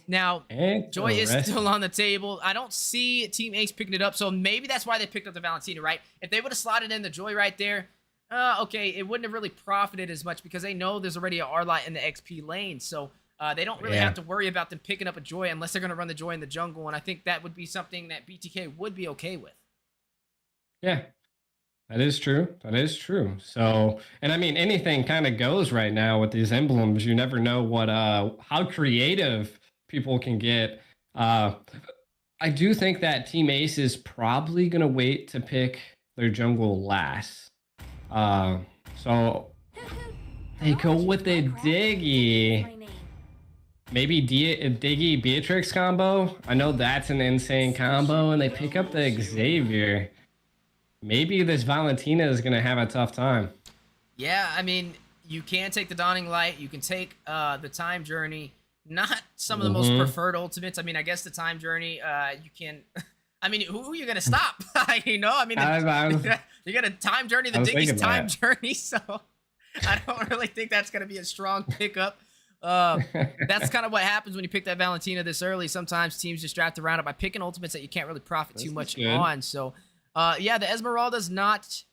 Now, Joy is still on the table. I don't see Team Ace picking it up, so maybe that's why they picked up the Valentina, right? If they would have slotted in the Joy right there, okay, it wouldn't have really profited as much because they know there's already an Arlot in the XP lane. So they don't really have to worry about them picking up a Joy unless they're going to run the Joy in the jungle. And I think that would be something that BTK would be okay with. Yeah. That is true. That is true. So, and I mean, anything kind of goes right now with these emblems. You never know what, how creative people can get. I do think that Team Ace is probably going to wait to pick their jungle last. So they go with the Diggy. Maybe Diggy Beatrix combo. I know that's an insane combo, and they pick up the Xavier. Maybe this Valentina is going to have a tough time. Yeah, I mean, you can take the Dawning Light. You can take the Time Journey. Not some of the most preferred ultimates. I mean, I guess the Time Journey, you can... I mean, who are you going to stop? I mean, you got a Time Journey, the Diggy's Time Journey, so I don't really think that's going to be a strong pickup. That's kind of what happens when you pick that Valentina this early. Sometimes teams just draft around it by picking ultimates that you can't really profit too much on. So, yeah, the Esmeralda's not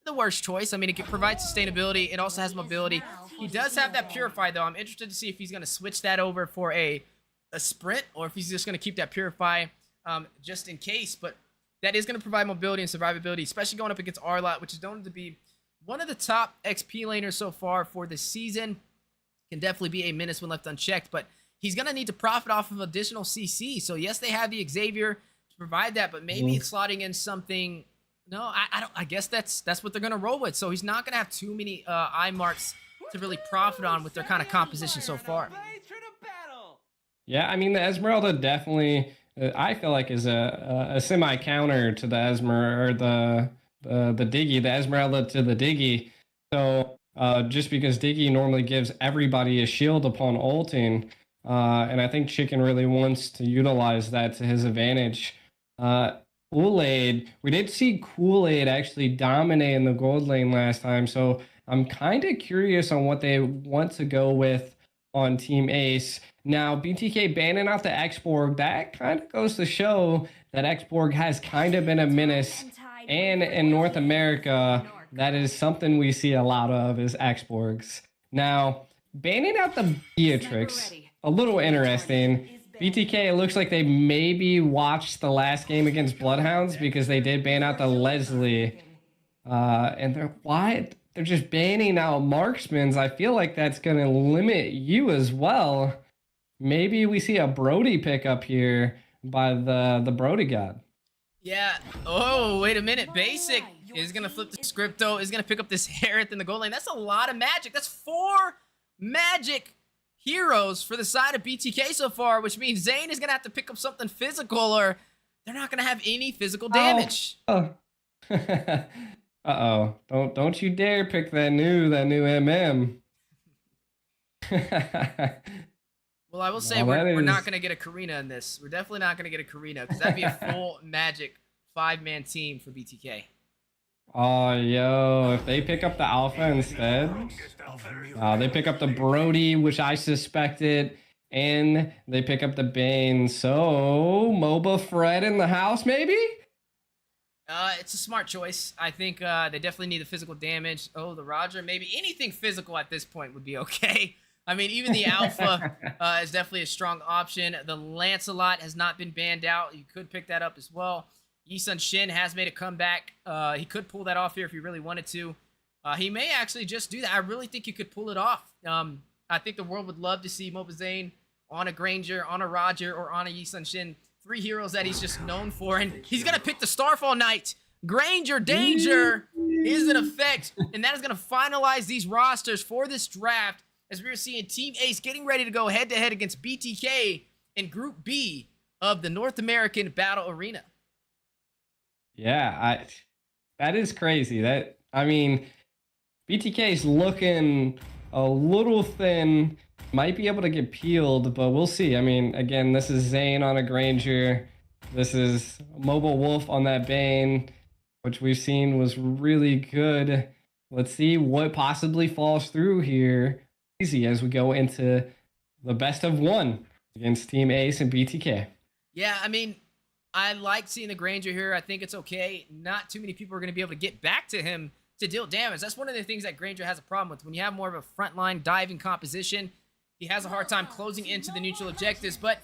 the worst choice. I mean, it provides sustainability. It also has mobility. He does have that Purify, though. I'm interested to see if he's going to switch that over for a sprint or if he's just going to keep that Purify just in case. But that is going to provide mobility and survivability, especially going up against Arlot, which is known to be one of the top XP laners so far for this season. Can definitely be a menace when left unchecked, but he's going to need to profit off of additional CC. So, yes, they have the Xavier to provide that, but maybe it's slotting in something... No, I guess that's what they're gonna roll with. So he's not gonna have too many eye marks to really profit on with their kind of composition so far. Yeah, I mean the Esmeralda definitely I feel like is a semi counter to the the Diggy, the Esmeralda to the Diggy. So just because Diggy normally gives everybody a shield upon ulting, and I think Chicken really wants to utilize that to his advantage. Kool-Aid, we did see Kool-Aid actually dominate in the gold lane last time, so I'm kind of curious on what they want to go with on Team Ace. Now, BTK banning out the Xborg, that kind of goes to show that Xborg has kind of been a menace. And in North America, that is something we see a lot of is Xborgs. Now, banning out the Beatrix, a little interesting. BTK, it looks like they maybe watched the last game against Bloodhounds because they did ban out the Leslie. And they're just banning out marksmans. I feel like that's going to limit you as well. Maybe we see a Brody pickup here by the Brody god. Yeah. Oh, wait a minute. Basic is going to flip the script, though. Is going to pick up this Harith in the gold lane. That's a lot of magic. That's 4 magic heroes for the side of BTK so far, which means Zane is going to have to pick up something physical or they're not going to have any physical damage. Oh. Uh-oh. Don't you dare pick that new MM. Well, I will say we're not going to get a Karina in this. We're definitely not going to get a Karina because that'd be a full magic 5-man team for BTK. Oh, yo, if they pick up the Alpha instead, they pick up the Brody, which I suspected, and they pick up the Bane. So, MOBA Fred in the house, maybe? It's a smart choice. I think they definitely need the physical damage. Oh, the Roger, maybe anything physical at this point would be okay. I mean, even the Alpha is definitely a strong option. The Lancelot has not been banned out. You could pick that up as well. Yi-Sun Shin has made a comeback. He could pull that off here if he really wanted to. He may actually just do that. I really think you could pull it off. I think the world would love to see MOBA Zane on a Granger, on a Roger, or on a Yi-Sun Shin. 3 heroes that he's just known for. And he's going to pick the Starfall Knight. Granger Danger is in effect. And that is going to finalize these rosters for this draft as we're seeing Team Ace getting ready to go head-to-head against BTK in Group B of the North American Battle Arena. Yeah, that is crazy. BTK is looking a little thin. Might be able to get peeled, but we'll see. I mean, again, this is Zane on a Granger. This is Mobile Wolf on that Bane, which we've seen was really good. Let's see what possibly falls through here. Easy as we go into the best of 1 against Team Ace and BTK. Yeah, I mean, I like seeing the Granger here. I think it's okay. Not too many people are going to be able to get back to him to deal damage. That's one of the things that Granger has a problem with. When you have more of a frontline diving composition, he has a hard time closing into the neutral objectives. But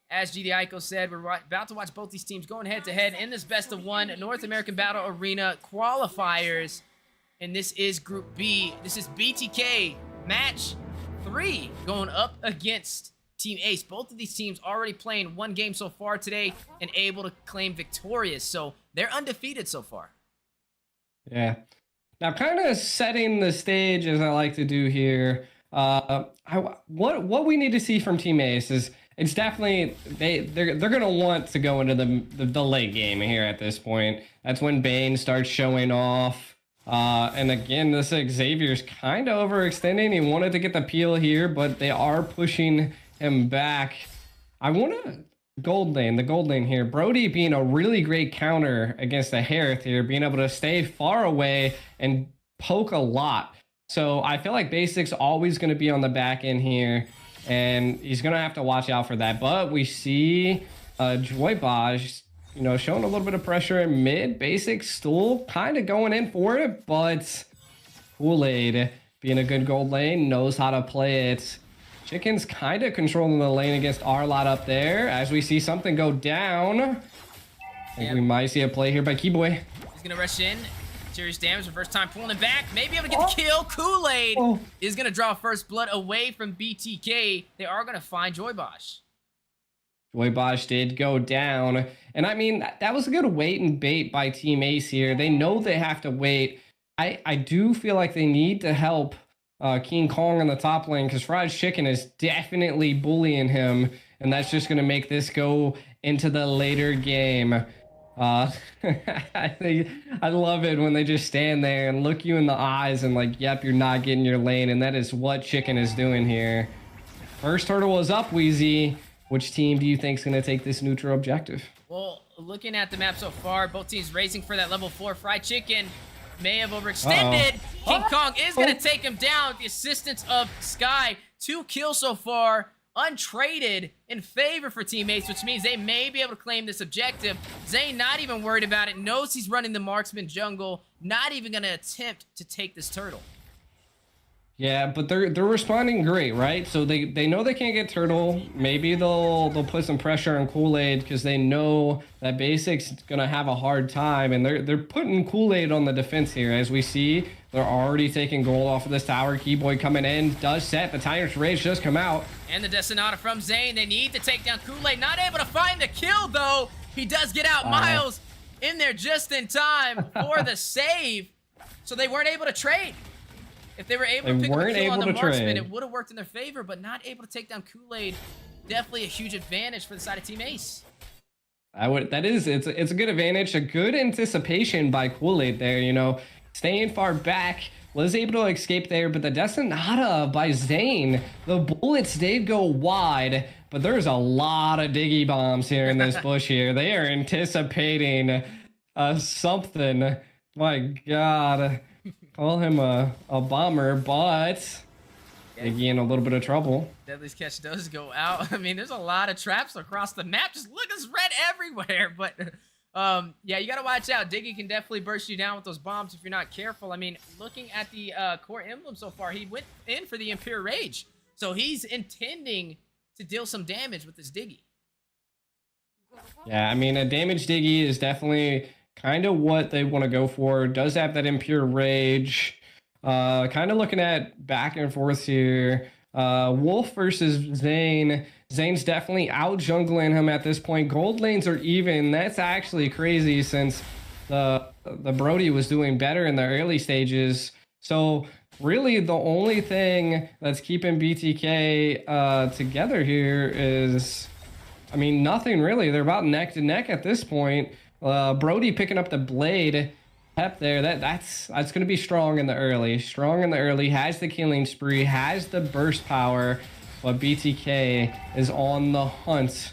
as GD Aiko said, we're about to watch both these teams going head-to-head in this best of 1 North American Battle Arena qualifiers. And this is Group B. This is BTK match 3 going up against Team Ace. Both of these teams already playing 1 game so far today and able to claim victorious. So they're undefeated so far. Yeah. Now, kind of setting the stage as I like to do here. What we need to see from Team Ace is it's definitely they're gonna want to go into the late game here at this point. That's when Bane starts showing off. And again, this Xavier's kind of overextending. He wanted to get the peel here, but they are pushing him back. I want to the gold lane here. Brody being a really great counter against the Harith here, being able to stay far away and poke a lot. So I feel like Basic's always going to be on the back end here, and he's going to have to watch out for that. But we see Joybaj, showing a little bit of pressure in mid. Basic still kind of going in for it, but Kool-Aid, being a good gold lane, knows how to play it. Chicken's kind of controlling the lane against Arlot up there. As we see something go down, I think we might see a play here by Keyboy. He's going to rush in. Serious damage, the first time pulling it back. Maybe able to get the kill. Kool-Aid is going to draw first blood away from BTK. They are going to find Joybaj. Joybaj did go down. And I mean, that was a good wait and bait by Team Ace here. They know they have to wait. I do feel like they need to help King Kong on the top lane because Fried Chicken is definitely bullying him. And that's just going to make this go into the later game. I love it when they just stand there and look you in the eyes and like, yep, you're not getting your lane, and that is what Chicken is doing here. First turtle is up, Wheezy. Which team do you think is going to take this neutral objective? Well, looking at the map so far, both teams racing for that level 4. Fried Chicken may have overextended. King Kong is going to take him down with the assistance of Sky. 2 kills so far, untraded in favor for Team Ace, which means they may be able to claim this objective. Zane not even worried about it, knows he's running the marksman jungle, not even going to attempt to take this turtle. Yeah, but they're responding great, right? So they know they can't get turtle. Maybe they'll put some pressure on Kool-Aid because they know that Basic's gonna have a hard time, and they're putting Kool-Aid on the defense here. As we see, they're already taking gold off of this tower. Keyboy coming in, does set. The Tyrant's Rage just come out. And the Detonata from Zane. They need to take down Kool-Aid. Not able to find the kill, though. He does get out. Miles in there just in time for the save. So they weren't able to trade. If they were able to pick up a kill on the marksman, it would have worked in their favor, but not able to take down Kool-Aid. Definitely a huge advantage for the side of Team Ace. It's a good advantage, a good anticipation by Kool-Aid there, you know, staying far back, was able to escape there, but the Detonata by Zane, the bullets did go wide, but there's a lot of diggy bombs here in this bush here. They are anticipating something. My God. Call him a bomber, but Diggy in a little bit of trouble. Deadly's catch does go out. I mean, there's a lot of traps across the map. Just look, there's red everywhere. But yeah, you got to watch out. Diggy can definitely burst you down with those bombs if you're not careful. I mean, looking at the core emblem so far, he went in for the Impure Rage. So he's intending to deal some damage with this Diggy. Yeah, I mean, a damage Diggy is definitely kind of what they want to go for. Does have that Impure Rage. Kind of looking at back and forth here. Wolf versus Zane. Zane's definitely out jungling him at this point. Gold lanes are even. That's actually crazy since the Brody was doing better in the early stages. So really the only thing that's keeping BTK together here is, I mean, nothing really. They're about neck to neck at this point. Brody picking up the blade. Pep there, that's going to be strong in the early. Strong in the early, has the killing spree, has the burst power, but BTK is on the hunt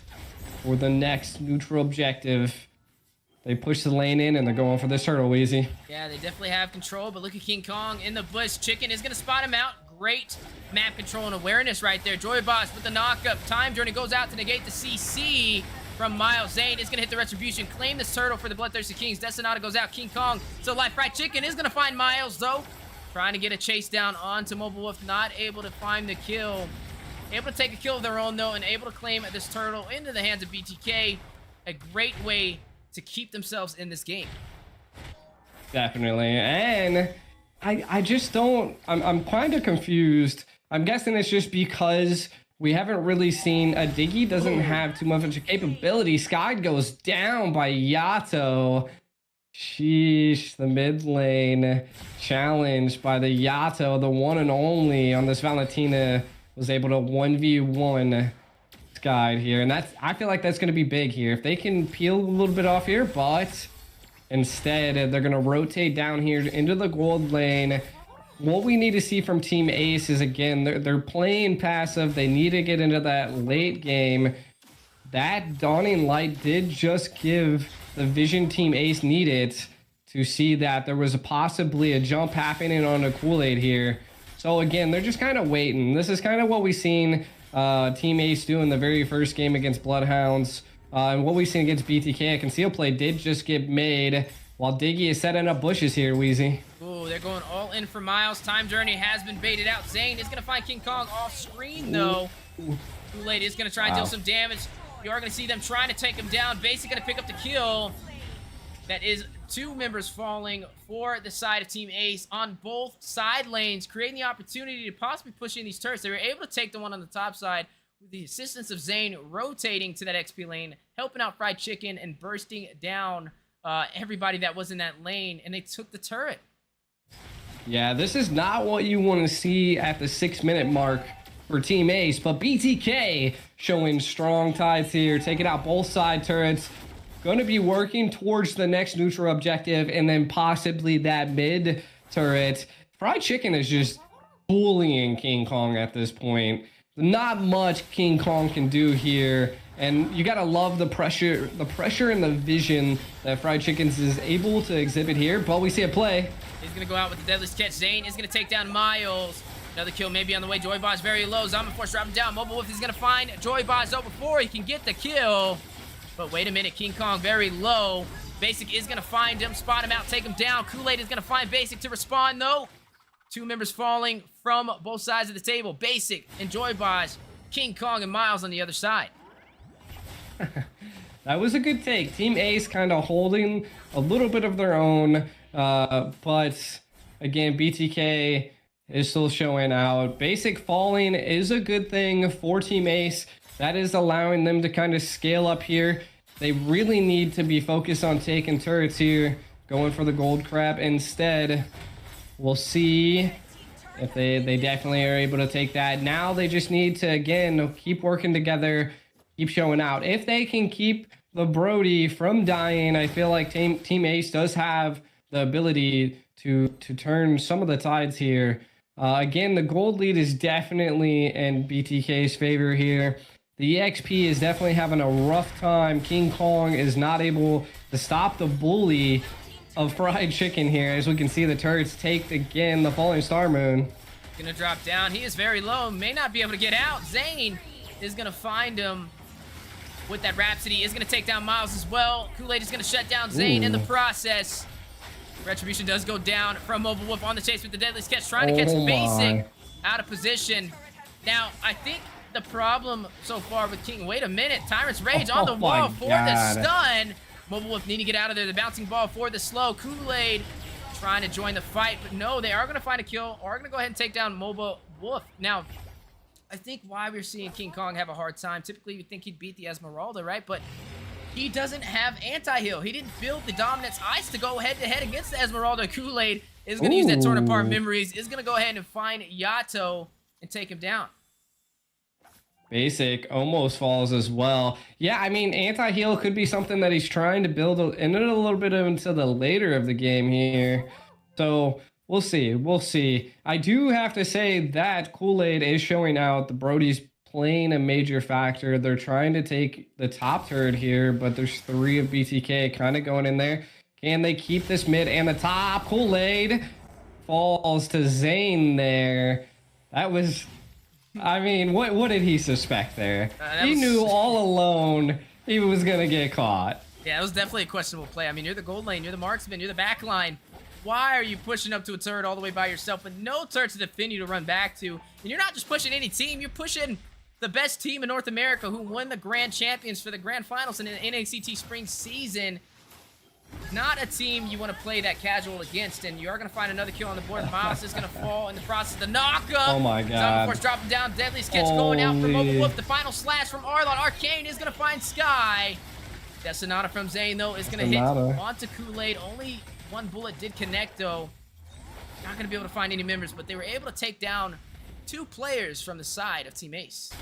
for the next neutral objective. They push the lane in and they're going for this turtle, Wheezy. Yeah, they definitely have control, but look at King Kong in the bush. Chicken is going to spot him out. Great map control and awareness right there. Joy Boss with the knockup. Time Journey goes out to negate the CC. From Miles. Zane is going to hit the retribution, claim this turtle for the Bloodthirsty Kings. Detonata goes out. King Kong still alive. Fried Chicken is going to find Miles, though. Trying to get a chase down onto Mobile Wolf. Not able to find the kill. Able to take a kill of their own, though, and able to claim this turtle into the hands of BTK. A great way to keep themselves in this game. Definitely. And I just don't... I'm kind of confused. I'm guessing it's just because we haven't really seen a Diggy doesn't have too much of a capability. Sky goes down by Yato. Sheesh, the mid lane challenged by the Yato, the one and only on this Valentina, was able to 1v1 Sky here. And that's, I feel like that's going to be big here. If they can peel a little bit off here, but instead they're going to rotate down here into the gold lane. What we need to see from Team Ace is, again, they're playing passive. They need to get into that late game. That Dawning Light did just give the vision Team Ace needed to see that there was possibly a jump happening on a Kool-Aid here. So again, they're just kind of waiting. This is kind of what we've seen Team Ace do in the very first game against Bloodhounds. And what we've seen against BTK, a conceal play did just get made while Diggy is setting up bushes here, Wheezy. Ooh, they're going all in for Miles. Time Journey has been baited out. Zane is going to find King Kong off screen, though. Kool-Aid is going to try and deal some damage. You are going to see them trying to take him down. Basically going to pick up the kill. That is 2 members falling for the side of Team Ace on both side lanes, creating the opportunity to possibly push in these turrets. They were able to take the one on the top side with the assistance of Zane rotating to that XP lane, helping out Fried Chicken and bursting down everybody that was in that lane, and they took the turret. Yeah, this is not what you want to see at the 6-minute mark for Team Ace, but BTK showing strong ties here, taking out both side turrets. going to be working towards the next neutral objective and then possibly that mid turret. Fried Chicken is just bullying King Kong at this point. Not much King Kong can do here. And you gotta love the pressure and the vision that Fried Chickens is able to exhibit here. But we see a play. He's gonna go out with the deadliest catch. Zane is gonna take down Miles. Another kill maybe on the way. Joybaz very low. Zombie Force dropping down. Mobile Wolf is gonna find Joybaz though before he can get the kill. But wait a minute, King Kong very low. Basic is gonna find him, spot him out, take him down. Kool-Aid is gonna find Basic to respond though. 2 members falling from both sides of the table. Basic and Joybaz, King Kong and Miles on the other side. That was a good take. Team Ace kind of holding a little bit of their own, but again, BTK is still showing out. Basic falling is a good thing for Team Ace. That is allowing them to kind of scale up here. They really need to be focused on taking turrets here, going for the gold crab instead. We'll see if they definitely are able to take that. Now they just need to, again, keep working together, keep showing out. If they can keep the Brody from dying, I feel like Team Ace does have the ability to turn some of the tides here. Again, the gold lead is definitely in BTK's favor here. The EXP is definitely having a rough time. King Kong is not able to stop the bully of Fried Chicken here. As we can see, the turrets take again the falling star moon. Gonna drop down. He is very low. May not be able to get out. Zane is gonna find him with that Rhapsody. Is gonna take down Miles as well. Kool-Aid is gonna shut down Zane in the process. Retribution does go down from Mobile Wolf on the chase with the deadliest catch, trying to catch Basic out of position. Now, I think the problem so far with King, wait a minute, Tyrant's Rage on the wall for the stun. Mobile Wolf need to get out of there. The bouncing ball for the slow. Kool-Aid trying to join the fight, but no, they are going to find a kill, or are going to go ahead and take down Mobile Wolf. Now, I think why we're seeing King Kong have a hard time, typically you'd think he'd beat the Esmeralda, right? But he doesn't have anti-heal. He didn't build the Dominance Ice to go head-to-head against the Esmeralda. Kool-Aid is going to use that torn apart memories, is going to go ahead and find Yato and take him down. Basic almost falls as well. Yeah, I mean, anti-heal could be something that he's trying to build in a little bit into the later of the game here. So we'll see. We'll see. I do have to say that Kool-Aid is showing out. The Brody's playing a major factor. They're trying to take the top turret here, but there's 3 of BTK kind of going in there. Can they keep this mid and the top? Kool-Aid falls to Zane there. That was... I mean, what did he suspect there? He knew all alone he was going to get caught. Yeah, it was definitely a questionable play. I mean, you're the gold lane, you're the marksman, you're the back line. Why are you pushing up to a turret all the way by yourself with no turret to defend you to run back to? And you're not just pushing any team, you're pushing the best team in North America who won the Grand Champions for the Grand Finals in the NACT Spring season. Not a team you want to play that casual against, and you are going to find another kill on the board. Miles is going to fall in the process. The knockup. Oh my god. Zombie Force dropping down. Deadly Sketch going out for Mobile Wolf. The final slash from Arlon. Arcane is going to find Sky. That Sonata from Zane, though, is going to hit onto Kool-Aid. Only one bullet did connect, though. Not going to be able to find any members, but they were able to take down 2 players from the side of Team Ace.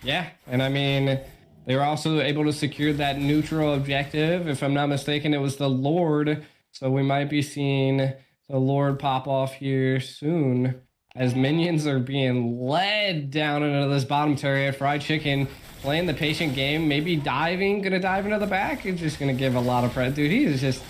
Yeah, and I mean... They were also able to secure that neutral objective. If I'm not mistaken, it was the Lord. So we might be seeing the Lord pop off here soon. As minions are being led down into this bottom turret. Fried Chicken playing the patient game. Maybe diving. Gonna dive into the back. He's just gonna give a lot of pressure. Dude, he's just...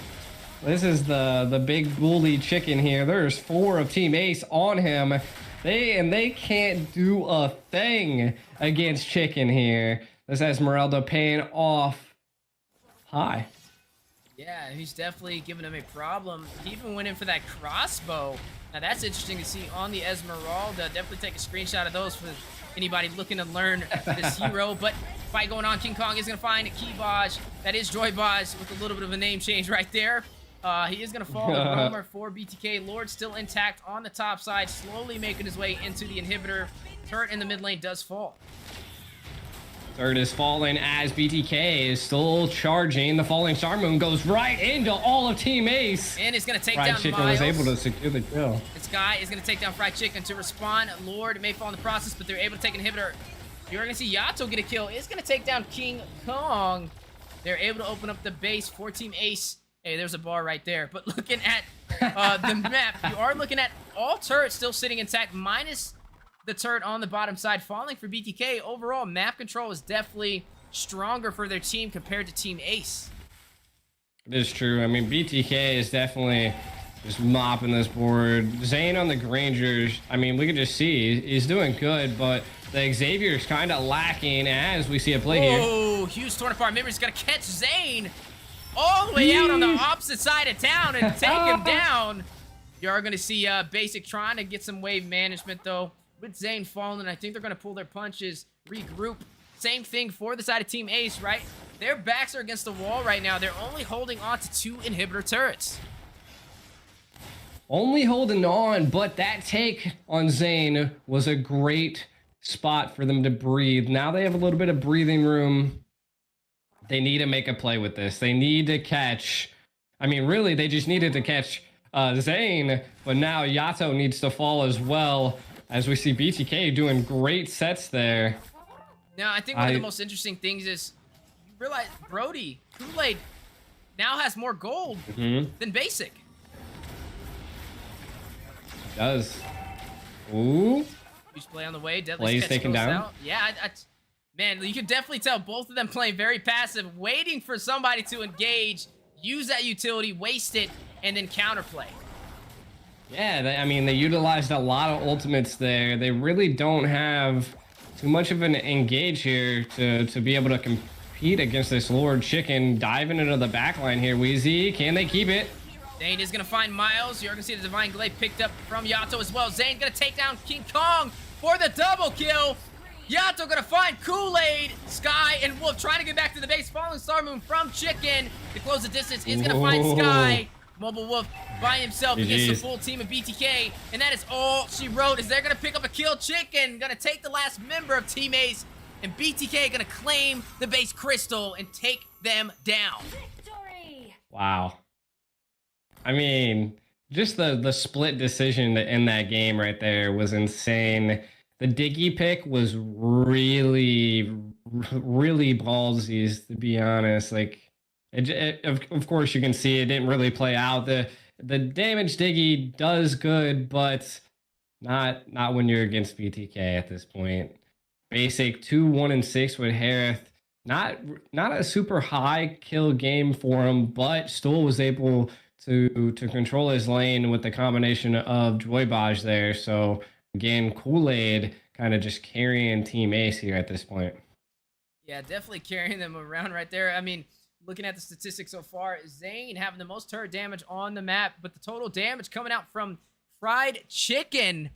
This is the big bully chicken here. There's 4 of Team Ace on him. They can't do a thing against Chicken here. This Esmeralda paying off high. Yeah, he's definitely giving him a problem. He even went in for that crossbow. Now that's interesting to see on the Esmeralda. Definitely take a screenshot of those for anybody looking to learn this hero. But fight going on. King Kong is going to find a Keybaj. That is Joybaj with a little bit of a name change right there. He is going to fall to Roamer for BTK. Lord still intact on the top side, slowly making his way into the inhibitor. Turret in the mid lane does fall. Third is falling as BTK is still charging. The falling star moon goes right into all of Team Ace. And it's going to take Fried down Chicken Miles. was able to secure the kill. This guy is going to take down Fried Chicken to respond. Lord may fall in the process, but they're able to take an inhibitor. You're going to see Yato get a kill. It's going to take down King Kong. They're able to open up the base for Team Ace. Hey, there's a bar right there. But looking at the map, you are looking at all turrets still sitting intact, minus the turret on the bottom side falling for BTK. Overall, map control is definitely stronger for their team compared to Team Ace. It is true. I mean, BTK is definitely just mopping this board. Zane on the Grangers, I mean, we can just see he's doing good, but the Xavier's kind of lacking as we see a play here. Oh, huge torn apart. Remember, he's going to catch Zane all the way out on the opposite side of town and take him down. You are going to see Basic trying to get some wave management, though. With Zane falling, I think they're going to pull their punches, regroup. Same thing for the side of Team Ace, right? Their backs are against the wall right now. They're only holding on to 2 inhibitor turrets. Only holding on, but that take on Zane was a great spot for them to breathe. Now they have a little bit of breathing room. They need to make a play with this. They need to catch. I mean, really, they just needed to catch Zane, but now Yato needs to fall as well, as we see BTK doing great sets there. Now, I think one of the most interesting things is you realize Brody, Kool-Aid, now has more gold than Basic. Does. Ooh. Huge play on the way. Plays taken down. Out. Yeah, man, you can definitely tell both of them playing very passive, waiting for somebody to engage, use that utility, waste it, and then counterplay. Yeah, I mean, they utilized a lot of ultimates there. They really don't have too much of an engage here to be able to compete against this Lord Chicken. Diving into the backline here, Wheezy. Can they keep it? Zane is going to find Miles. You're going to see the Divine Glaive picked up from Yato as well. Zane's going to take down King Kong for the double kill. Yato going to find Kool-Aid, Sky, and Wolf trying to get back to the base. Falling Star Moon from Chicken to close the distance is going to find Sky. Mobile Wolf by himself against the full team of BTK. And that is all she wrote. Is they're going to pick up a kill. Chicken going to take the last member of Team Ace. And BTK going to claim the base crystal and take them down. Victory! Wow. I mean, just the split decision in that game right there was insane. The Diggy pick was really, really ballsy, to be honest. Like, of course, you can see it didn't really play out. The damage Diggy does good, but not when you're against BTK at this point. Basic 2-1-6 with Harith. Not a super high kill game for him, but still was able to control his lane with the combination of Joybaj there. So again, Kool-Aid kind of just carrying Team Ace here at this point. Yeah, definitely carrying them around right there. I mean, looking at the statistics so far, Zane having the most turret damage on the map, but the total damage coming out from Fried Chicken,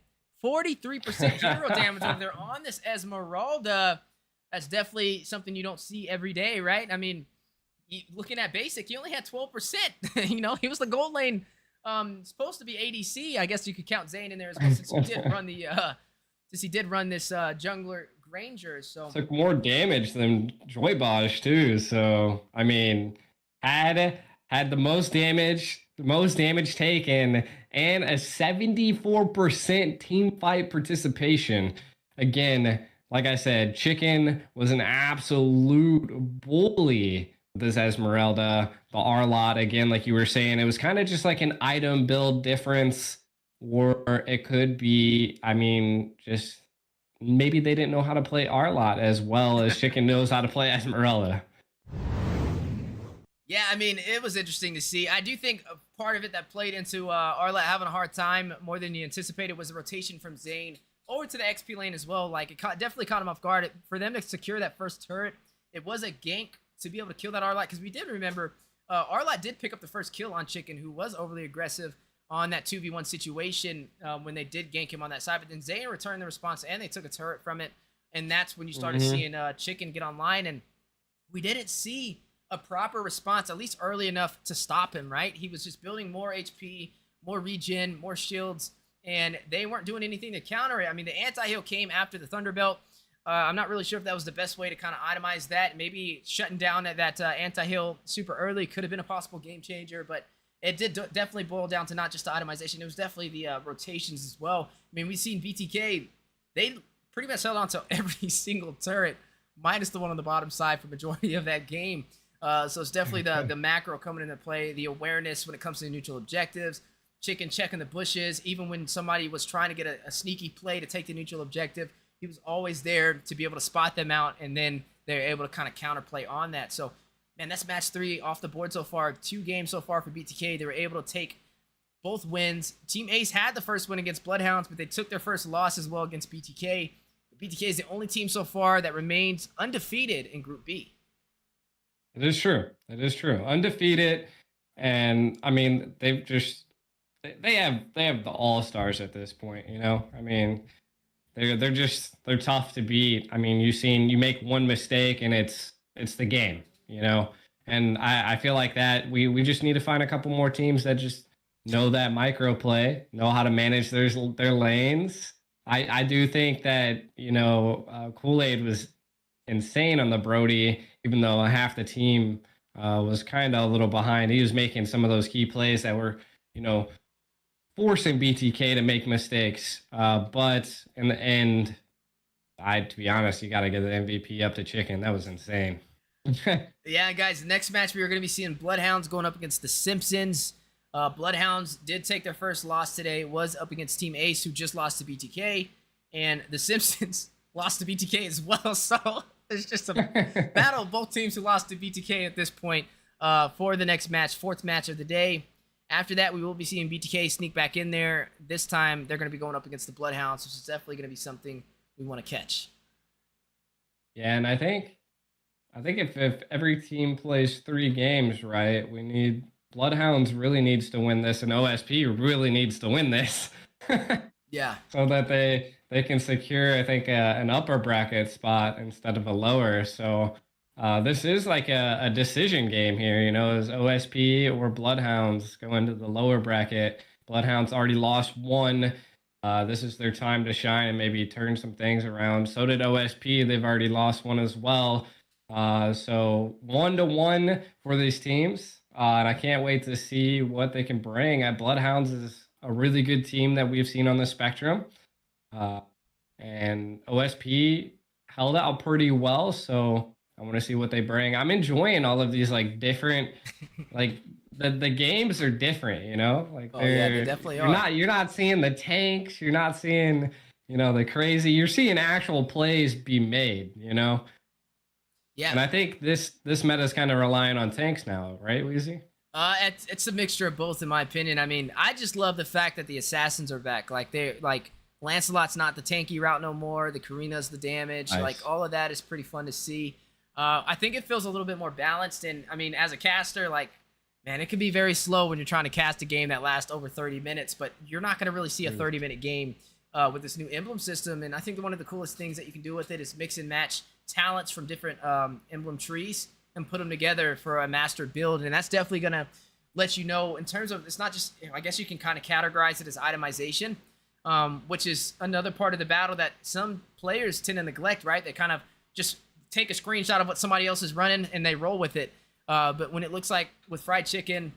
43% hero damage when they're on this Esmeralda. That's definitely something you don't see every day, right? I mean, looking at Basic, he only had 12%. You know, he was the gold lane, supposed to be ADC. I guess you could count Zane in there as well, since he did run the this jungler Granger. So took more damage than Joybaj too. So I mean, had the most damage taken, and a 74% team fight participation. Again, like I said, Chicken was an absolute bully. This Esmeralda, the R-Lot, again, like you were saying, it was kind of just like an item build difference, or it could be, I mean, just maybe they didn't know how to play R-Lot as well as Chicken knows how to play Esmeralda. Yeah, I mean, it was interesting to see. I do think a part of it that played into R-Lot having a hard time more than you anticipated was the rotation from Zane over to the XP lane as well. Like, it definitely caught him off guard. For them to secure that first turret, it was a gank to be able to kill that R-Lot, because we did remember R-Lot did pick up the first kill on Chicken, who was overly aggressive on that 2v1 situation when they did gank him on that side. But then Zane returned the response, and they took a turret from it, and that's when you started seeing Chicken get online, and we didn't see a proper response, at least early enough to stop him, right? He was just building more HP, more regen, more shields, and they weren't doing anything to counter it. I mean, the anti-heal came after the Thunderbelt. I'm not really sure if that was the best way to kind of itemize that. Maybe shutting down that anti-heal super early could have been a possible game changer, but it did definitely boil down to not just the itemization. It was definitely the rotations as well. I mean, we've seen BTK, they pretty much held on to every single turret, minus the one on the bottom side for majority of that game. So it's definitely the macro coming into play, the awareness when it comes to neutral objectives, Chicken checking the bushes, even when somebody was trying to get a sneaky play to take the neutral objective, he was always there to be able to spot them out, and then they're able to kind of counterplay on that. So, man, that's match 3 off the board so far. 2 games so far for BTK. They were able to take both wins. Team Ace had the first win against Bloodhounds, but they took their first loss as well against BTK. BTK is the only team so far that remains undefeated in Group B. It is true. It is true. Undefeated, and I mean they have the all-stars at this point. You know, I mean they're tough to beat. I mean you make one mistake and it's the game. You know, and I feel like that we just need to find a couple more teams that just know that micro play, know how to manage their lanes. I do think that, you know, Kool-Aid was insane on the Brody, even though half the team was kind of a little behind. He was making some of those key plays that were, you know, forcing BTK to make mistakes. But in the end, to be honest, you got to get the MVP up to Chicken. That was insane. Yeah, guys, the next match we are going to be seeing Bloodhounds going up against the Simpsons. Bloodhounds did take their first loss today. It was up against Team Ace, who just lost to BTK. And the Simpsons lost to BTK as well. So it's just a battle of both teams who lost to BTK at this point for the next match, 4th match of the day. After that, we will be seeing BTK sneak back in there. This time, they're going to be going up against the Bloodhounds, which is definitely going to be something we want to catch. Yeah, and I think if every team plays 3 games, right, Bloodhounds really needs to win this, and OSP really needs to win this. Yeah. So that they can secure, I think, an upper bracket spot instead of a lower. So this is like a decision game here, you know, is OSP or Bloodhounds go into the lower bracket. Bloodhounds already lost 1. This is their time to shine and maybe turn some things around. So did OSP. They've already lost 1 as well. So 1-1 for these teams. And I can't wait to see what they can bring. Bloodhounds is a really good team that we've seen on the spectrum. And OSP held out pretty well, so I want to see what they bring. I'm enjoying all of these like different, like the games are different, you know? Like they definitely are. You're not seeing the tanks, you're not seeing, you know, the crazy. You're seeing actual plays be made, you know? Yeah. And I think this meta is kind of relying on tanks now, right, Weezy? It's a mixture of both, in my opinion. I mean, I just love the fact that the assassins are back. Like Lancelot's not the tanky route no more. The Karina's the damage. Nice. Like all of that is pretty fun to see. I think it feels a little bit more balanced. And I mean, as a caster, like, man, it can be very slow when you're trying to cast a game that lasts over 30 minutes. But you're not going to really see a 30-minute game with this new emblem system. And I think one of the coolest things that you can do with it is mix and match talents from different emblem trees and put them together for a mastered build. And that's definitely going to let you know in terms of, it's not just, I guess you can kind of categorize it as itemization, which is another part of the battle that some players tend to neglect, right? They kind of just take a screenshot of what somebody else is running and they roll with it. But when it looks like with Fried Chicken,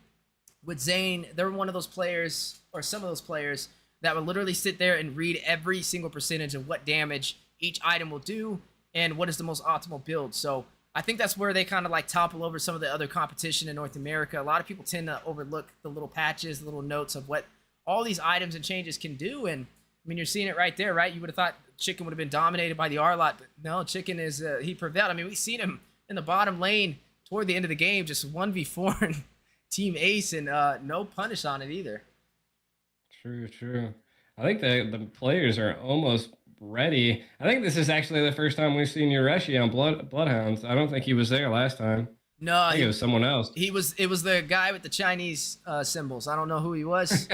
with Zane, they're one of those players, or some of those players, that will literally sit there and read every single percentage of what damage each item will do and what is the most optimal build. So I think that's where they kind of like topple over some of the other competition in North America. A lot of people tend to overlook the little patches, the little notes of what all these items and changes can do. And I mean, you're seeing it right there, right? You would have thought Chicken would have been dominated by the R-Lot, but no, Chicken is, he prevailed. I mean, we've seen him in the bottom lane toward the end of the game, just 1v4 Team Ace, and no punish on it either. True. I think the players are almost ready. I think this is actually the first time we've seen Yureshi on Bloodhounds. I don't think he was there last time. No, I think it was someone else. It was the guy with the Chinese symbols. I don't know who he was.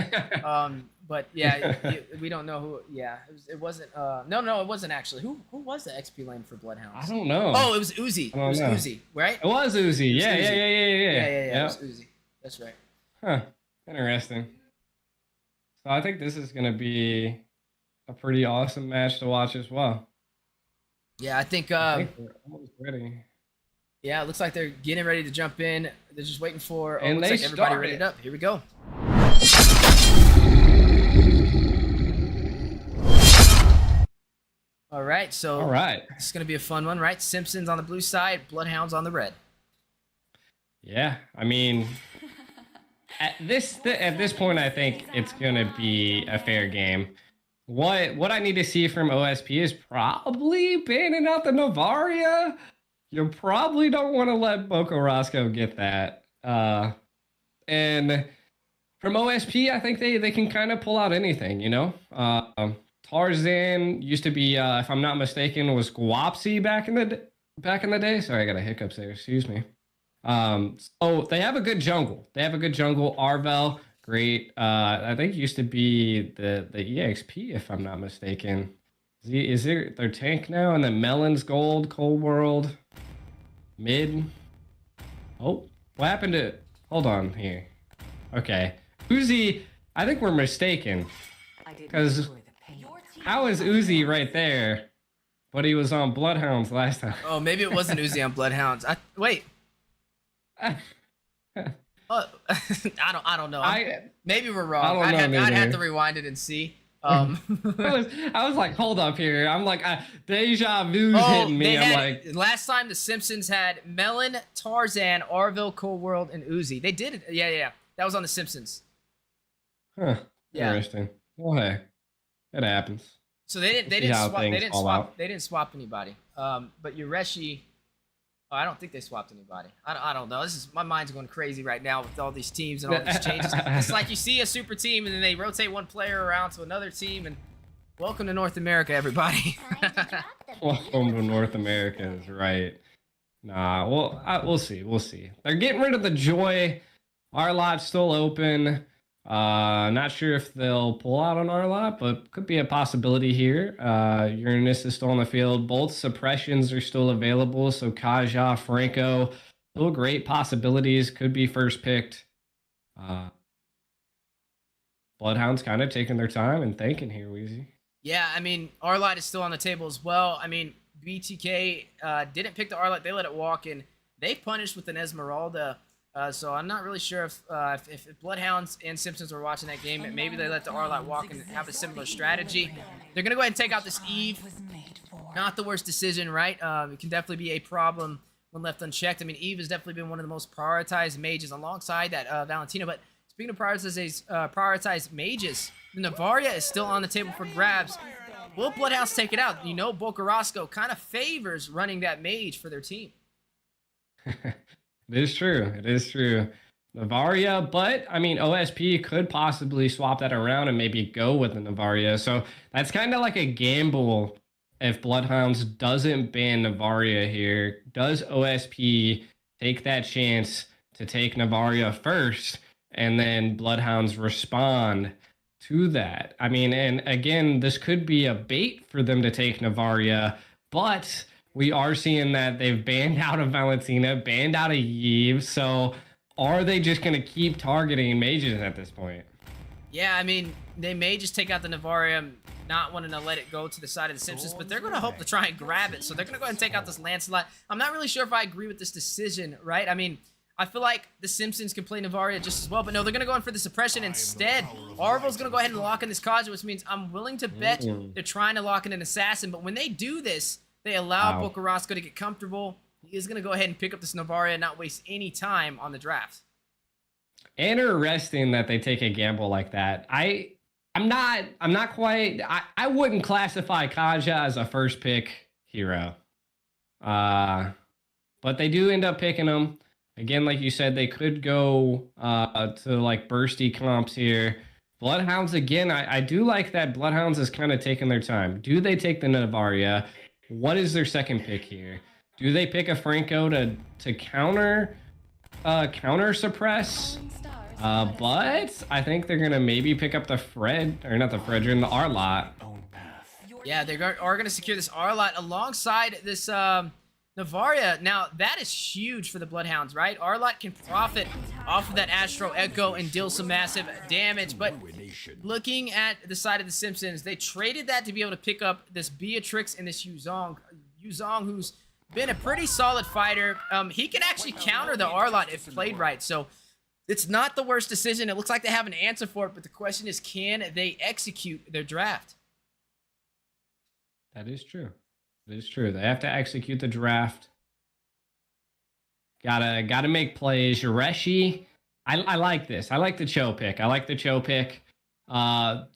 But yeah, we don't know who. Yeah, it wasn't. No, it wasn't actually. Who was the XP lane for Bloodhounds? I don't know. Oh, it was Uzi. It was Uzi, right? It was Uzi. Yeah. Yeah. It was Uzi. That's right. Huh. Interesting. So I think this is going to be a pretty awesome match to watch as well. Yeah, I think we're almost ready. Yeah, it looks like they're getting ready to jump in. They're just waiting for. And looks they like everybody started. ready up. Here we go. All right, so All right. it's going to be a fun one, right? Simpsons on the blue side, Bloodhounds on the red. Yeah, I mean, at this point, I think it's gonna be a fair game. What I need to see from OSP is probably banning out the Navaria. You probably don't want to let Boko Roscoe get that. And from OSP, I think they can kind of pull out anything, you know. Tarzan used to be, if I'm not mistaken, was Guapsi back in the day. Sorry, I got a hiccups there. Excuse me. So they have a good jungle. Arvel, great. I think used to be the EXP, if I'm not mistaken. Is it their tank now? And then Melon's gold, Cold World, mid. Oh, what happened to? Hold on here. Okay, Uzi. I think we're mistaken. Because how is Uzi right there? But he was on Bloodhounds last time. Oh, maybe it wasn't Uzi on Bloodhounds. Wait. I don't know. Maybe we're wrong. I'd have to rewind it and see. I was like, hold up here. I'm like, deja vu's hitting me. I'm like, last time the Simpsons had Melon, Tarzan, Arville, Cold World, and Uzi. They did it. Yeah. That was on the Simpsons. Huh. Yeah. Interesting. Well, hey, it happens. So they didn't swap anybody. But Yureshi. Oh, I don't think they swapped anybody. I don't know. My mind's going crazy right now with all these teams and all these changes. It's like you see a super team and then they rotate one player around to another team. And welcome to North America, everybody. Welcome to North America is right. Nah, well, we'll see. We'll see. They're getting rid of the Joy. Our lot's still open. Not sure if they'll pull out on our lot, but could be a possibility here. Uranus is still on the field. Both suppressions are still available. So Kaja, Franco, still great possibilities. Could be first picked. Bloodhounds kind of taking their time and thinking here, Weezy. Yeah, I mean, our lot is still on the table as well. I mean, BTK didn't pick the R lot. They let it walk, and they punished with an Esmeralda. So I'm not really sure if Bloodhounds and Simpsons were watching that game, maybe they let the R-Lot walk and have a similar strategy. They're going to go ahead and take out this Eve. Not the worst decision, right? It can definitely be a problem when left unchecked. I mean, Eve has definitely been one of the most prioritized mages alongside that Valentina. But speaking of prioritized mages, the Navaria is still on the table for grabs. Will Bloodhounds take it out? You know, Boca Roscoe kind of favors running that mage for their team. It is true. Navaria, but I mean, OSP could possibly swap that around and maybe go with the Navaria. So that's kind of like a gamble if Bloodhounds doesn't ban Navaria here. Does OSP take that chance to take Navaria first and then Bloodhounds respond to that? I mean, and again, this could be a bait for them to take Navaria, but we are seeing that they've banned out of Valentina, banned out of Yves. So are they just going to keep targeting mages at this point? Yeah, I mean, they may just take out the Navaria, not wanting to let it go to the side of the Simpsons, but they're going to hope to try and grab it. So they're going to go ahead and take out this Lancelot. I'm not really sure if I agree with this decision, right? I mean, I feel like the Simpsons can play Navaria just as well, but no, they're going to go in for the suppression instead. Arvel's going to go ahead and lock in this Kaja, which means I'm willing to bet they're trying to lock in an assassin. But when they do this, they allow Boca Roscoe to get comfortable. He is going to go ahead and pick up this Navaria and not waste any time on the draft. Interesting that they take a gamble like that. I'm not quite. I wouldn't classify Kaja as a first pick hero. But they do end up picking him. Again, like you said, they could go to like bursty comps here. Bloodhounds, again, I do like that Bloodhounds is kind of taking their time. Do they take the Navaria? What is their second pick here? Do they pick a Franco to counter suppress? But I think they're gonna maybe pick up the the R lot. Yeah, they are gonna secure this R lot alongside this Navaria. Now that is huge for the Bloodhounds, right? R lot can profit off of that Astro Echo and deal some massive damage. But looking at the side of the Simpsons, they traded that to be able to pick up this Beatrix and this Yuzong. Yuzong, who's been a pretty solid fighter. He can actually counter the R lot if played right. So it's not the worst decision. It looks like they have an answer for it, but the question is, can they execute their draft? That is true. It is true. They have to execute the draft. Gotta make plays. Yureshi, I like this. I like the Cho pick.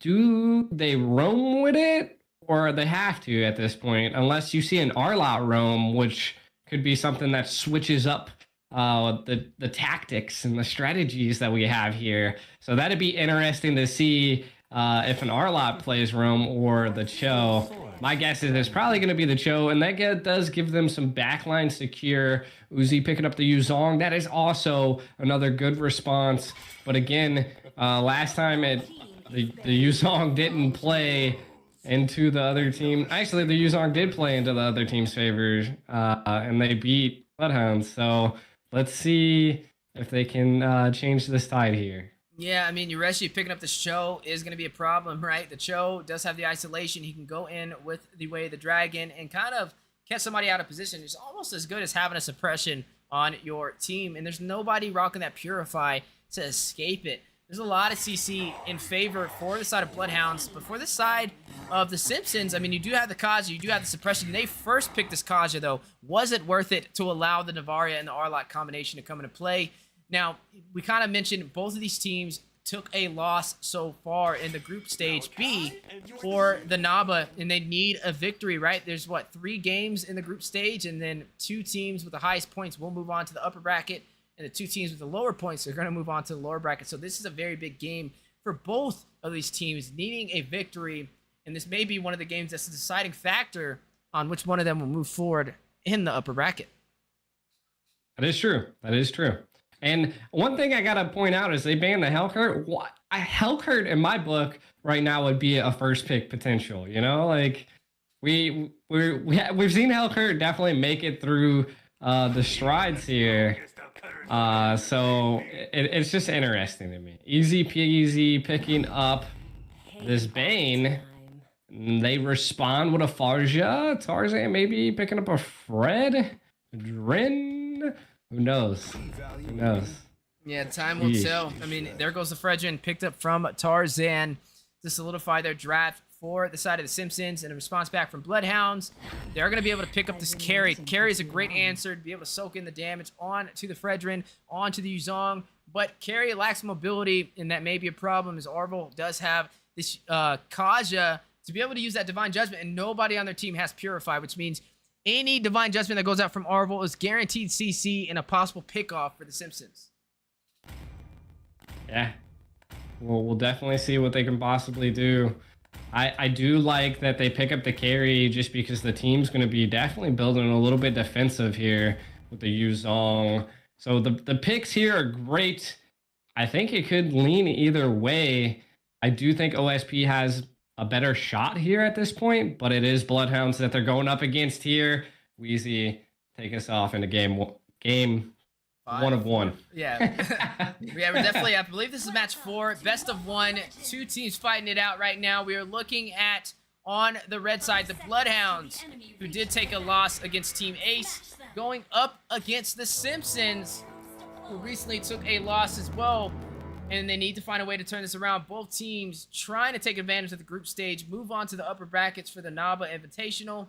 Do they roam with it, or they have to at this point? Unless you see an Arlot roam, which could be something that switches up the tactics and the strategies that we have here. So that'd be interesting to see if an Arlot plays roam or the Cho. My guess is it's probably going to be the Cho, and that does give them some backline secure. Uzi picking up the Yuzong. That is also another good response. But again, last time the Yuzong didn't play into the other team. Actually, the Yuzong did play into the other team's favor, and they beat Bloodhounds. So let's see if they can change this tide here. Yeah, I mean, Yureshi picking up the Cho is going to be a problem, right? The Cho does have the isolation. He can go in with the Way of the Dragon and kind of catch somebody out of position. It's almost as good as having a suppression on your team, and there's nobody rocking that Purify to escape it. There's a lot of CC in favor for the side of Bloodhounds, but for the side of the Simpsons, I mean, you do have the Kaja, you do have the suppression. They first picked this Kaja, though. Was it worth it to allow the Navaria and the Arlot combination to come into play? Now, we kind of mentioned both of these teams took a loss so far in the group stage B for the Naba, and they need a victory, right? There's, 3 games in the group stage, and then 2 teams with the highest points will move on to the upper bracket, and the 2 teams with the lower points are going to move on to the lower bracket. So this is a very big game for both of these teams needing a victory, and this may be one of the games that's a deciding factor on which one of them will move forward in the upper bracket. That is true. And one thing I gotta point out is they banned the Hellcurt. What? A Hellcurt in my book right now would be a first pick potential. You know, like we've seen Hellcurt definitely make it through the strides here. So it's just interesting to me. Easy peasy picking up this Bane. They respond with a Farja. Tarzan maybe picking up a Fred. Drin. Who knows? Yeah, time will tell. I mean, there goes the Fredrin picked up from Tarzan to solidify their draft for the side of the Simpsons, and a response back from Bloodhounds. They're going to be able to pick up this carry. Carry is a great answer to be able to soak in the damage on to the Fredrin, on to the Yuzong, but carry lacks mobility, and that may be a problem as Arvel does have this Kaja to be able to use that Divine Judgment, and nobody on their team has Purify, which means any Divine Judgment that goes out from Arvel is guaranteed CC and a possible pickoff for the Simpsons. Yeah. Well, we'll definitely see what they can possibly do. I do like that they pick up the carry just because the team's going to be definitely building a little bit defensive here with the Yuzong. So the picks here are great. I think it could lean either way. I do think OSP has a better shot here at this point, but it is Bloodhounds that they're going up against here. Weezy, take us off into game 1 of 1. Yeah. Yeah, we're definitely, I believe this is match 4, best of 1, 2 teams fighting it out right now. We are looking at, on the red side, the Bloodhounds, who did take a loss against Team Ace, going up against the Simpsons, who recently took a loss as well. And they need to find a way to turn this around. Both teams trying to take advantage of the group stage, move on to the upper brackets for the Naba Invitational.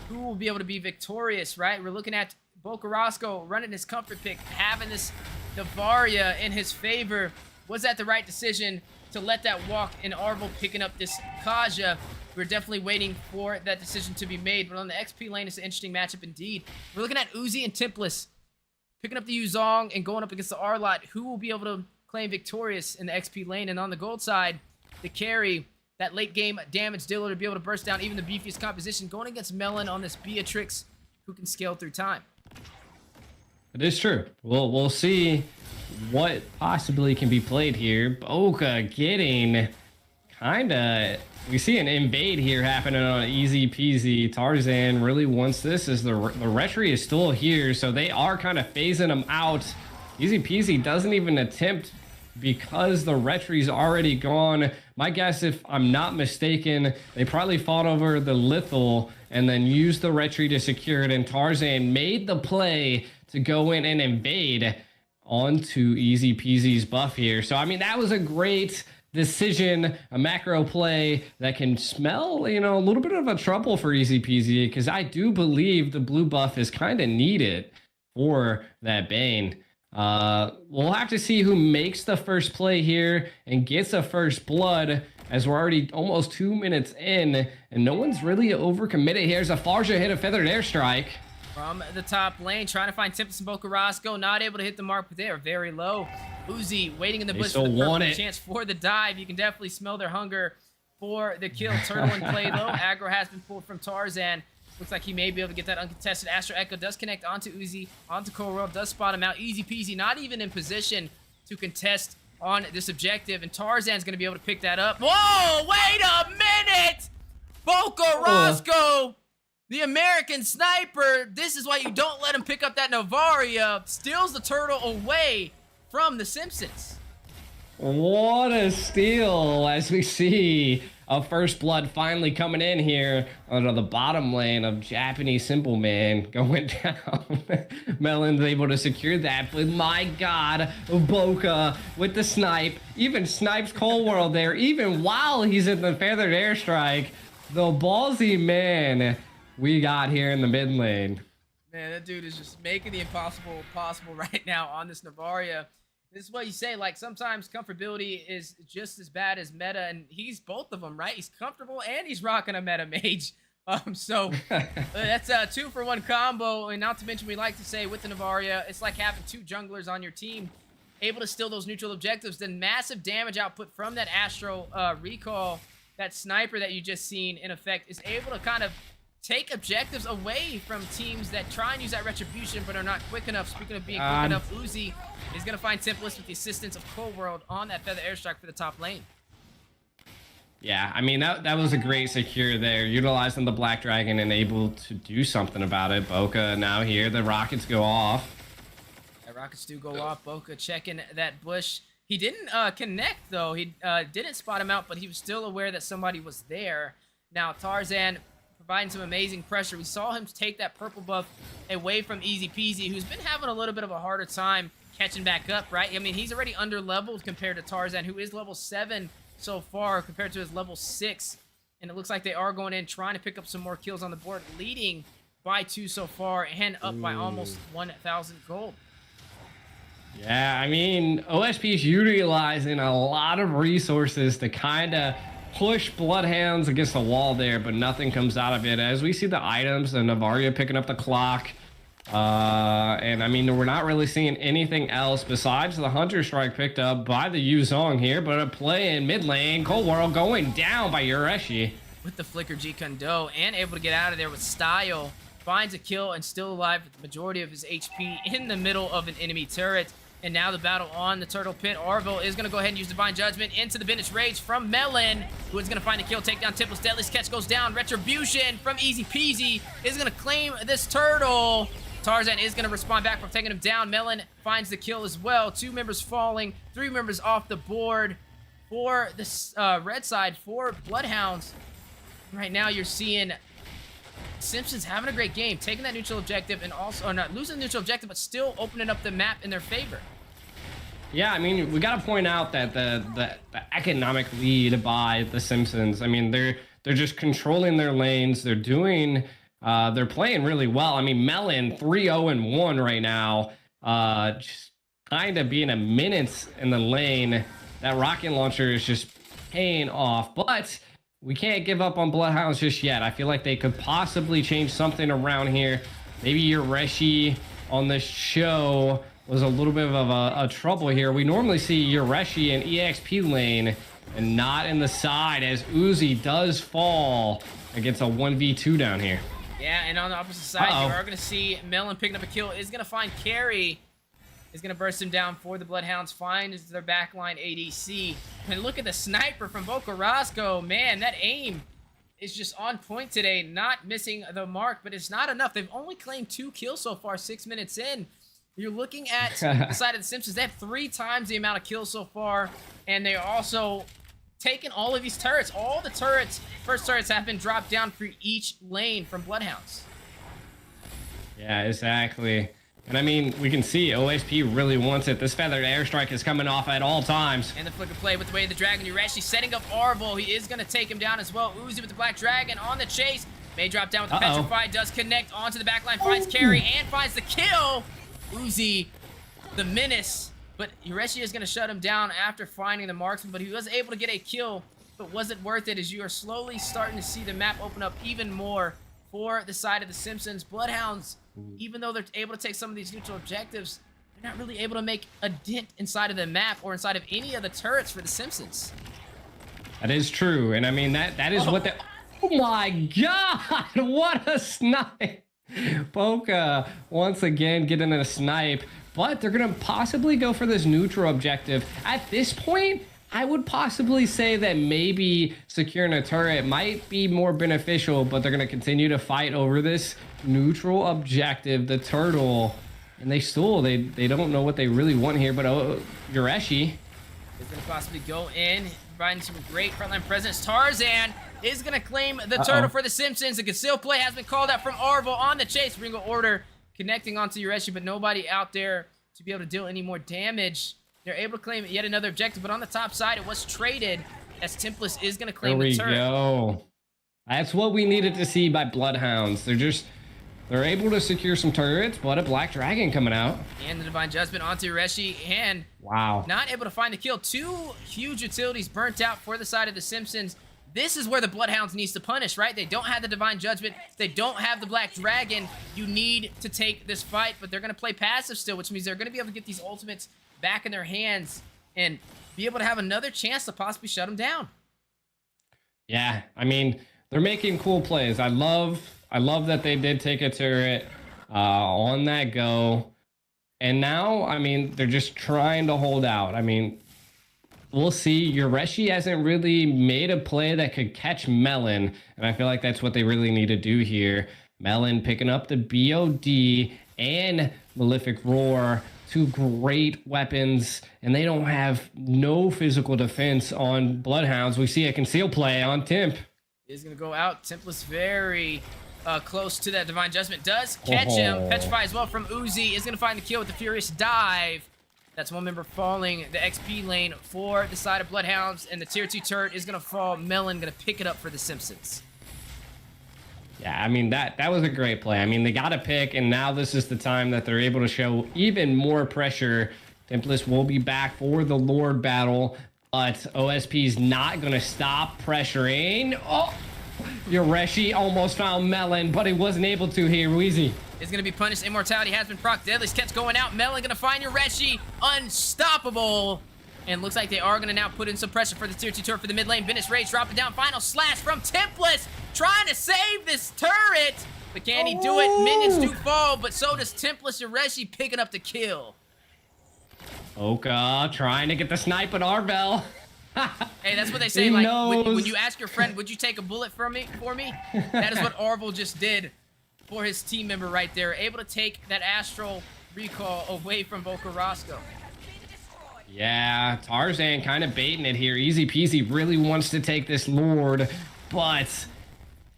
Who will be able to be victorious, right? We're looking at Bocarasco running his comfort pick, having this Navaria in his favor. Was that the right decision to let that walk, and Arvel picking up this Kaja? We're definitely waiting for that decision to be made. But on the XP lane, it's an interesting matchup indeed. We're looking at Uzi and Templis picking up the Yuzong and going up against the Arlot. Who will be able to claim victorious in the XP lane? And on the gold side, the carry, that late game damage dealer to be able to burst down even the beefiest composition, going against Melon on this Beatrix, who can scale through time. It is true. We'll see what possibly can be played here. Boca getting kinda, we see an invade here happening on easy peasy. Tarzan really wants this as the Retry is still here, so they are kind of phasing him out. Easy peasy doesn't even attempt because the Retry's already gone. My guess, if I'm not mistaken, they probably fought over the Lethal and then used the Retry to secure it, and Tarzan made the play to go in and invade onto Easy Peasy's buff here. So, I mean, that was a great decision, a macro play that can smell, you know, a little bit of a trouble for Easy Peasy, because I do believe the blue buff is kind of needed for that Bane. We'll have to see who makes the first play here and gets a first blood, as we're already almost 2 minutes in, and no one's really overcommitted. Here's a Farja hit a feathered airstrike. From the top lane, trying to find Tempest and Boca Roscoe, not able to hit the mark, but they are very low. Uzi waiting in the bush for the perfect chance for the dive. You can definitely smell their hunger for the kill. Turtle in play low. Aggro has been pulled from Tarzan. Looks like he may be able to get that uncontested. Astro Echo does connect onto Uzi, onto Coral World, does spot him out. Easy peasy, not even in position to contest on this objective, and Tarzan's going to be able to pick that up. Whoa, wait a minute! Boca Roscoe, the American sniper, this is why you don't let him pick up that Navaria, steals the turtle away from the Simpsons. What a steal, as we see a first blood finally coming in here onto the bottom lane of Japanese Simple Man going down. Melon's able to secure that, but my God, Boca with the snipe, even snipes Cold World there, even while he's in the feathered airstrike. The ballsy man we got here in the mid lane. Man, that dude is just making the impossible possible right now on this Navaria. This is what you say, like, sometimes comfortability is just as bad as meta, and he's both of them, right? He's comfortable and he's rocking a meta mage. So that's a 2-for-1 combo, and not to mention, we like to say with the Navaria, it's like having 2 junglers on your team, able to steal those neutral objectives. Then massive damage output from that Astro recall, that sniper that you just seen in effect, is able to kind of take objectives away from teams that try and use that retribution but are not quick enough. Speaking of being quick enough, Uzi is going to find Tempest with the assistance of Cold World on that feather airstrike for the top lane. Yeah, I mean, that was a great secure there, utilizing the Black Dragon and able to do something about it. Boca now here, the rockets go off. The rockets do go off. Boca checking that bush. He didn't connect, though. He didn't spot him out, but he was still aware that somebody was there. Now, Tarzan providing some amazing pressure. We saw him take that purple buff away from Easy Peasy, who's been having a little bit of a harder time catching back up, right? I mean, he's already under-leveled compared to Tarzan, who is level 7 so far compared to his level 6. And it looks like they are going in, trying to pick up some more kills on the board, leading by 2 so far, and up by almost 1,000 gold. Yeah, I mean, OSP is utilizing a lot of resources to kind of push Bloodhounds against the wall there, but nothing comes out of it. As we see the items, the Navaria picking up the clock. And I mean, we're not really seeing anything else besides the Hunter Strike picked up by the Yuzong here, but a play in mid lane. Cold World going down by Yureshi. With the Flicker G Kondo, and able to get out of there with style. Finds a kill and still alive with the majority of his HP in the middle of an enemy turret. And now the battle on the Turtle Pit. Arvel is going to go ahead and use Divine Judgment into the Vintage Rage from Melon, who is going to find the kill, take down Temple's Deadly Catch goes down. Retribution from Easy Peasy is going to claim this turtle. Tarzan is going to respond back from taking him down. Melon finds the kill as well. 2 members falling, 3 members off the board for the red side for Bloodhounds. Right now you're seeing Simpsons having a great game, taking that neutral objective and also, or not losing the neutral objective, but still opening up the map in their favor. Yeah, I mean, we got to point out that the economic lead by the Simpsons, I mean, they're just controlling their lanes. They're doing, they're playing really well. I mean, Melon 3-0-1 right now, just kind of being a menace in the lane. That rocket launcher is just paying off, but we can't give up on Bloodhounds just yet. I feel like they could possibly change something around here. Maybe Yureshi on this show was a little bit of a trouble here. We normally see Yureshi in EXP lane and not in the side, as Uzi does fall against a 1v2 down here. Yeah, and on the opposite side, you are going to see Melon picking up a kill. Is going to find Carry. Is going to burst him down for the Bloodhounds. Finds their backline ADC. And look at the sniper from Boca Roscoe. Man, that aim is just on point today. Not missing the mark, but it's not enough. They've only claimed 2 kills so far, 6 minutes in. You're looking at the side of the Simpsons. They have 3 times the amount of kills so far. And they're also taking all of these turrets. All the turrets, first turrets, have been dropped down for each lane from Bloodhounds. Yeah, exactly. And I mean, we can see OSP really wants it. This feathered airstrike is coming off at all times. And the flicker play with the way of the dragon. You're actually setting up Arvel. He is going to take him down as well. Uzi with the black dragon on the chase. May drop down with the petrify. Does connect onto the backline. Finds Carry and finds the kill. Uzi, the menace. But Yureshi is going to shut him down after finding the marksman, but he was able to get a kill, but wasn't worth it as you are slowly starting to see the map open up even more for the side of the Simpsons. Bloodhounds, even though they're able to take some of these neutral objectives, they're not really able to make a dent inside of the map or inside of any of the turrets for the Simpsons. That is true, and I mean that is what the. Oh my God! What a snipe! Poca once again getting a snipe, but they're gonna possibly go for this neutral objective. At this point, I would possibly say that maybe securing a turret might be more beneficial, but they're gonna continue to fight over this neutral objective, the turtle, and they don't know what they really want here. But Yureshi is gonna possibly go in, providing some great frontline presence. Tarzan is going to claim the turtle for the Simpsons. The concealed play has been called out from Arvel on the chase. Ringo Order connecting onto Yureshi, but nobody out there to be able to deal any more damage. They're able to claim yet another objective, but on the top side, it was traded as Templess is going to claim the turret. There we go. That's what we needed to see by Bloodhounds. They're able to secure some turrets, but a Black Dragon coming out. And the Divine Judgment onto Yureshi, and wow, not able to find the kill. 2 huge utilities burnt out for the side of the Simpsons. This is where the Bloodhounds needs to punish, right? They don't have the Divine Judgment. They don't have the Black Dragon. You need to take this fight, but they're going to play passive still, which means they're going to be able to get these ultimates back in their hands and be able to have another chance to possibly shut them down. Yeah, I mean, they're making cool plays. I love that they did take a turret on that go. And now, I mean, they're just trying to hold out. I mean, we'll see. Yureshi hasn't really made a play that could catch Melon, and I feel like that's what they really need to do here. Melon picking up the BOD and Malefic Roar, 2 great weapons, and they don't have no physical defense on Bloodhounds. We see a conceal play on Temp. Is going to go out. Templess very close to that Divine Judgment. Does catch him. Petrify as well from Uzi. Is going to find the kill with the Furious Dive. That's one member falling. The XP lane for the side of Bloodhounds, and the tier 2 turret is going to fall. Melon going to pick it up for the Simpsons. Yeah, I mean, that was a great play. I mean, they got to pick, and now this is the time that they're able to show even more pressure. Templess will be back for the Lord battle, but OSP's not going to stop pressuring. Oh, Yureshi almost found Melon, but he wasn't able to here. Wheezy is going to be punished. Immortality has been proc. Deadly Sketch going out. Melon going to find Yureshi. Unstoppable. And looks like they are going to now put in some pressure for the tier 2 turret for the mid lane. Venice Rage dropping down. Final slash from Templess. Trying to save this turret. But can he do it? Minions do fall, but so does Templess. Yureshi picking up the kill. Oka trying to get the snipe at Arvel. Hey, that's what they say. Like when you ask your friend, would you take a bullet for me? That is what Arvel just did for his team member right there. Able to take that Astral Recall away from Boca Roscoe. Yeah, Tarzan kind of baiting it here. Easy Peasy really wants to take this Lord, but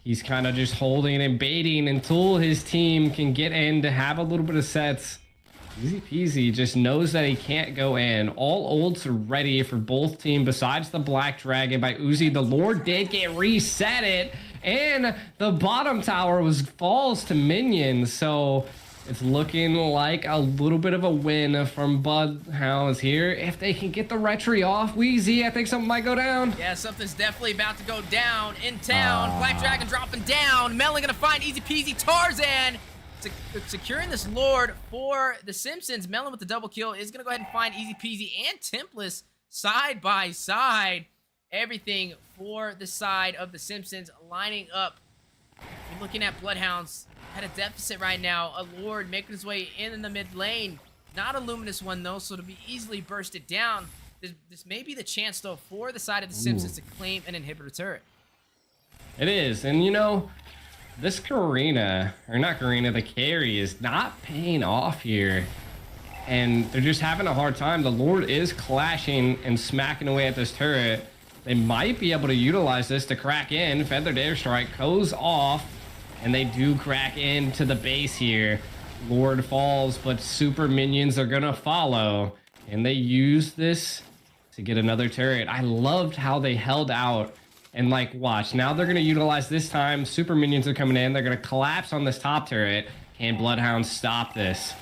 he's kind of just holding and baiting until his team can get in to have a little bit of sets. Easy Peasy just knows that he can't go in. All ults are ready for both teams besides the Black Dragon by Uzi. The Lord did get reset it, and the bottom tower falls to minions, so it's looking like a little bit of a win from Bloodhounds here. If they can get the retry off, Wheezy, I think something might go down. Yeah, something's definitely about to go down in town. Black Dragon dropping down. Melon gonna find Easy Peasy. Tarzan securing this Lord for the Simpsons. Melon with the double kill is gonna go ahead and find Easy Peasy and Templess side by side. Everything for the side of the Simpsons lining up. You're looking at Bloodhounds at a deficit right now. A Lord making his way in the mid lane. Not a luminous one though, so to be easily bursted down. This may be the chance though for the side of the Simpsons to claim an inhibitor turret. It is, and you know, this Karina, or not Karina, the carry is not paying off here. And they're just having a hard time. The Lord is clashing and smacking away at this turret. They might be able to utilize this to crack in. Feathered Airstrike goes off, and they do crack into the base here. Lord falls, but super minions are gonna follow. And they use this to get another turret. I loved how they held out. And like, watch, now they're gonna utilize this time. Super minions are coming in. They're gonna collapse on this top turret. Can Bloodhounds stop this?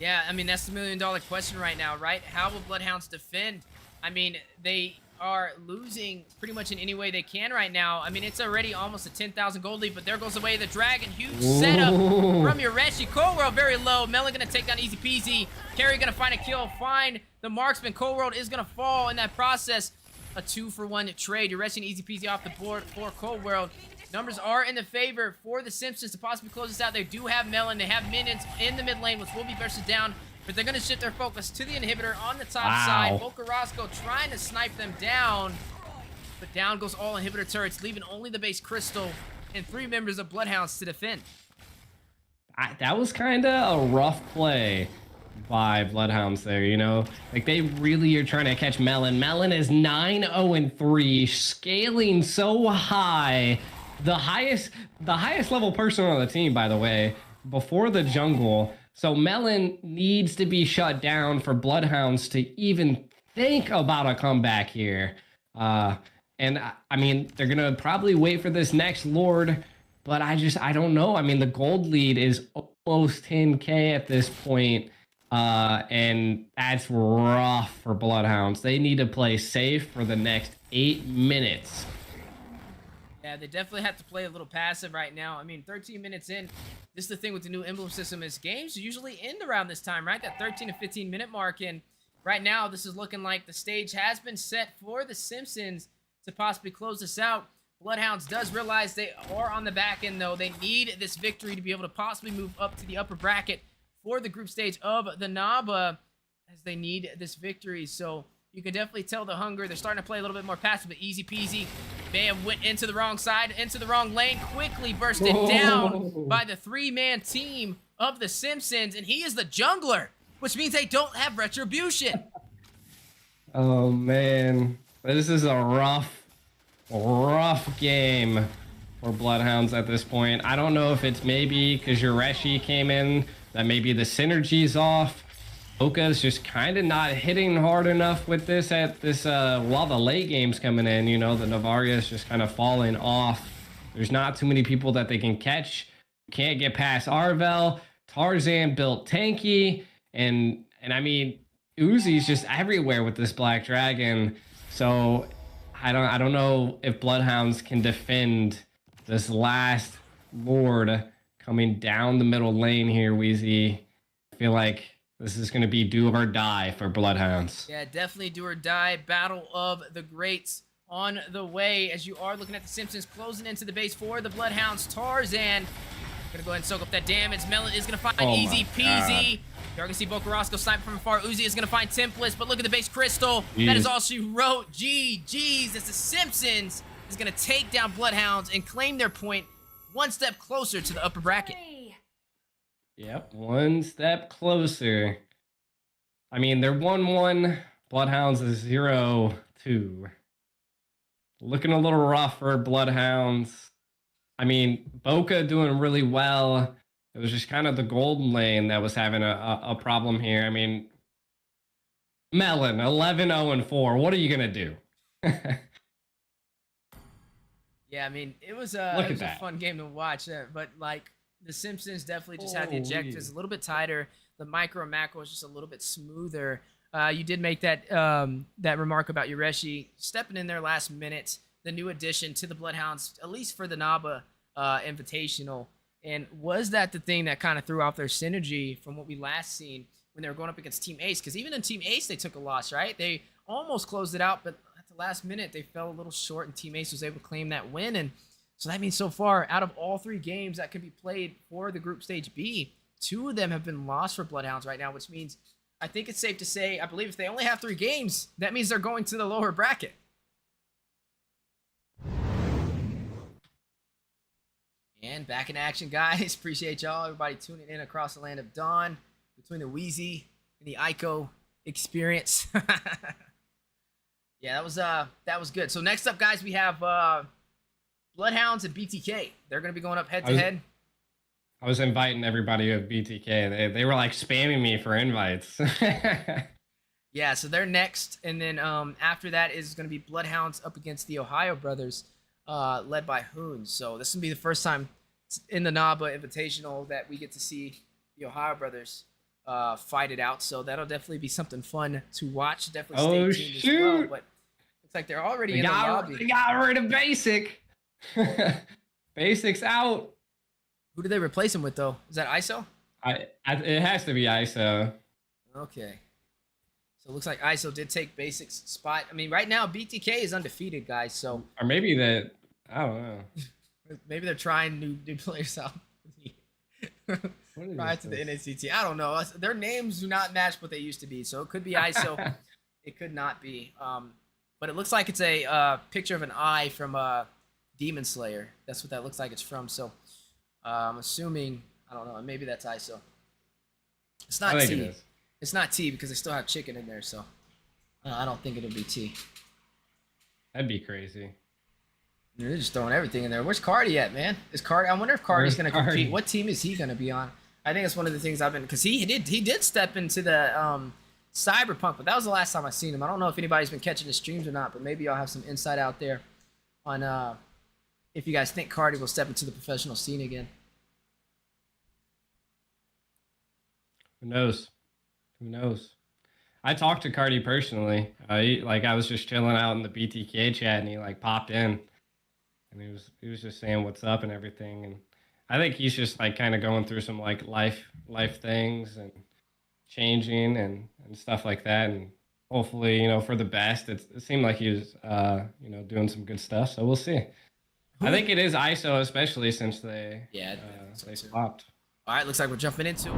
Yeah, I mean, that's the $1,000,000 question right now, right? How will Bloodhounds defend? I mean, they are losing pretty much in any way they can right now. I mean, it's already almost a 10,000 gold lead, but there goes away the Dragon. Huge setup from Yoreshi. Coldworld very low. Melon going to take down easy peasy. Carry going to find a kill, find the marksman. Coldworld is going to fall in that process. A 2-for-1 trade. Yoreshi and easy peasy off the board for Coldworld. Numbers are in the favor for the Simpsons to possibly close this out. They do have Melon. They have minions in the mid lane, which will be bursted down. But they're going to shift their focus to the inhibitor on the top side. Bokarosco trying to snipe them down. But down goes all inhibitor turrets, leaving only the base Crystal and 3 members of Bloodhounds to defend. That was kind of a rough play by Bloodhounds there, you know? Like, they really are trying to catch Melon. Melon is 9-0-3, scaling so high. The highest level person on the team, by the way, before the jungle. So Melon needs to be shut down for Bloodhounds to even think about a comeback here. And I mean, they're gonna probably wait for this next Lord, but I don't know. I mean, the gold lead is almost 10K at this point, and that's rough for Bloodhounds. They need to play safe for the next 8 minutes. Yeah, they definitely have to play a little passive right now. I mean, 13 minutes in, this is the thing with the new emblem system is games usually end around this time, right? That 13 to 15 minute mark. And right now, this is looking like the stage has been set for the Simpsons to possibly close this out. Bloodhounds does realize they are on the back end, though. They need this victory to be able to possibly move up to the upper bracket for the group stage of the Naba, as they need this victory. So you can definitely tell the hunger. They're starting to play a little bit more passive, but easy peasy. Bam, went into the wrong side, into the wrong lane, quickly bursted down by the 3-man team of the Simpsons, and he is the jungler, which means they don't have retribution. Oh, man. This is a rough game for Bloodhounds at this point. I don't know if it's maybe because Yoreshi came in, that maybe the synergy's off. Oka's just kind of not hitting hard enough with this at this while the late game's coming in. You know, the Navaria's just kind of falling off. There's not too many people that they can catch. Can't get past Arvel. Tarzan built tanky, and I mean, Uzi's just everywhere with this Black Dragon. So I don't know if Bloodhounds can defend this last Lord coming down the middle lane here, Wheezy. I feel like this is going to be do or die for Bloodhounds. Yeah, definitely do or die. Battle of the Greats on the way, as you are looking at the Simpsons closing into the base for the Bloodhounds. Tarzan gonna go ahead and soak up that damage. Melon is gonna find easy peasy. You're gonna see Bokarosco snipe from afar. Uzi is gonna find Templest, but look at the base Crystal. Jeez. That is all she wrote. GG's as the Simpsons is gonna take down Bloodhounds and claim their point one step closer to the upper bracket. Yep, one step closer. I mean, they're 1-1. Bloodhounds is 0-2. Looking a little rough for Bloodhounds. I mean, Boka doing really well. It was just kind of the golden lane that was having a problem here. I mean, Melon, 11-0-4. What are you going to do? Yeah, I mean, it was a fun game to watch, but like the Simpsons definitely just had the objectives a little bit tighter. The micro and macro was just a little bit smoother. You did make that that remark about Yoreshi stepping in there last minute, the new addition to the Bloodhounds, at least for the Naba Invitational. And was that the thing that kind of threw off their synergy from what we last seen when they were going up against Team Ace? Because even in Team Ace, they took a loss, right? They almost closed it out, but at the last minute, they fell a little short, and Team Ace was able to claim that win. And so that means so far, out of all 3 games that can be played for the Group Stage B, 2 of them have been lost for Bloodhounds right now, which means I think it's safe to say, I believe if they only have 3 games, that means they're going to the lower bracket. And back in action, guys. Appreciate y'all, everybody tuning in across the land of Dawn, between the Wheezy and the Ico experience. Yeah, that was good. So next up, guys, we have Bloodhounds and BTK. They're going to be going up head-to-head. I was inviting everybody at BTK. They were like spamming me for invites. Yeah, so they're next. And then after that is going to be Bloodhounds up against the Ohio Brothers, led by Hoon. So this will be the first time in the Naba Invitational that we get to see the Ohio Brothers fight it out. So that'll definitely be something fun to watch. Definitely Oh, stay tuned as well. shoot. But looks like they're already They in the got, lobby. they got rid of Basic. Basic's out. Who do they replace him with though? Is that ISO? It has to be ISO. Okay. So it looks like ISO did take Basic's spot. I mean, right now BTK is undefeated, guys. So Or maybe that, I don't know. maybe they're trying new players out. What is Prior to the this? NACT. I don't know. Their names do not match what they used to be. So it could be ISO. It could not be. But it looks like it's a picture of an eye from Demon Slayer. That's what that looks like it's from. So I'm assuming, I don't know, maybe that's ISO. It's not I think T. it is. It's not T because they still have chicken in there. So I don't think it'll be T. That'd be crazy. They're just throwing everything in there. Where's Cardi at, man? Is Cardi? I wonder if Cardi's Where's going to compete. Cardi? What team is he going to be on? I think it's one of the things I've been, because he did step into the Cyberpunk, but that was the last time I seen him. I don't know if anybody's been catching his streams or not, but maybe y'all have some insight out there on if you guys think Cardi will step into the professional scene again. Who knows? Who knows? I talked to Cardi personally. I was just chilling out in the BTK chat, and he like popped in, and he was just saying what's up and everything. And I think he's just like kind of going through some like life things and changing and stuff like that. And hopefully, for the best. It seemed like he was doing some good stuff. So we'll see. I think it is ISO, especially since they they swapped. All right, looks like we're jumping into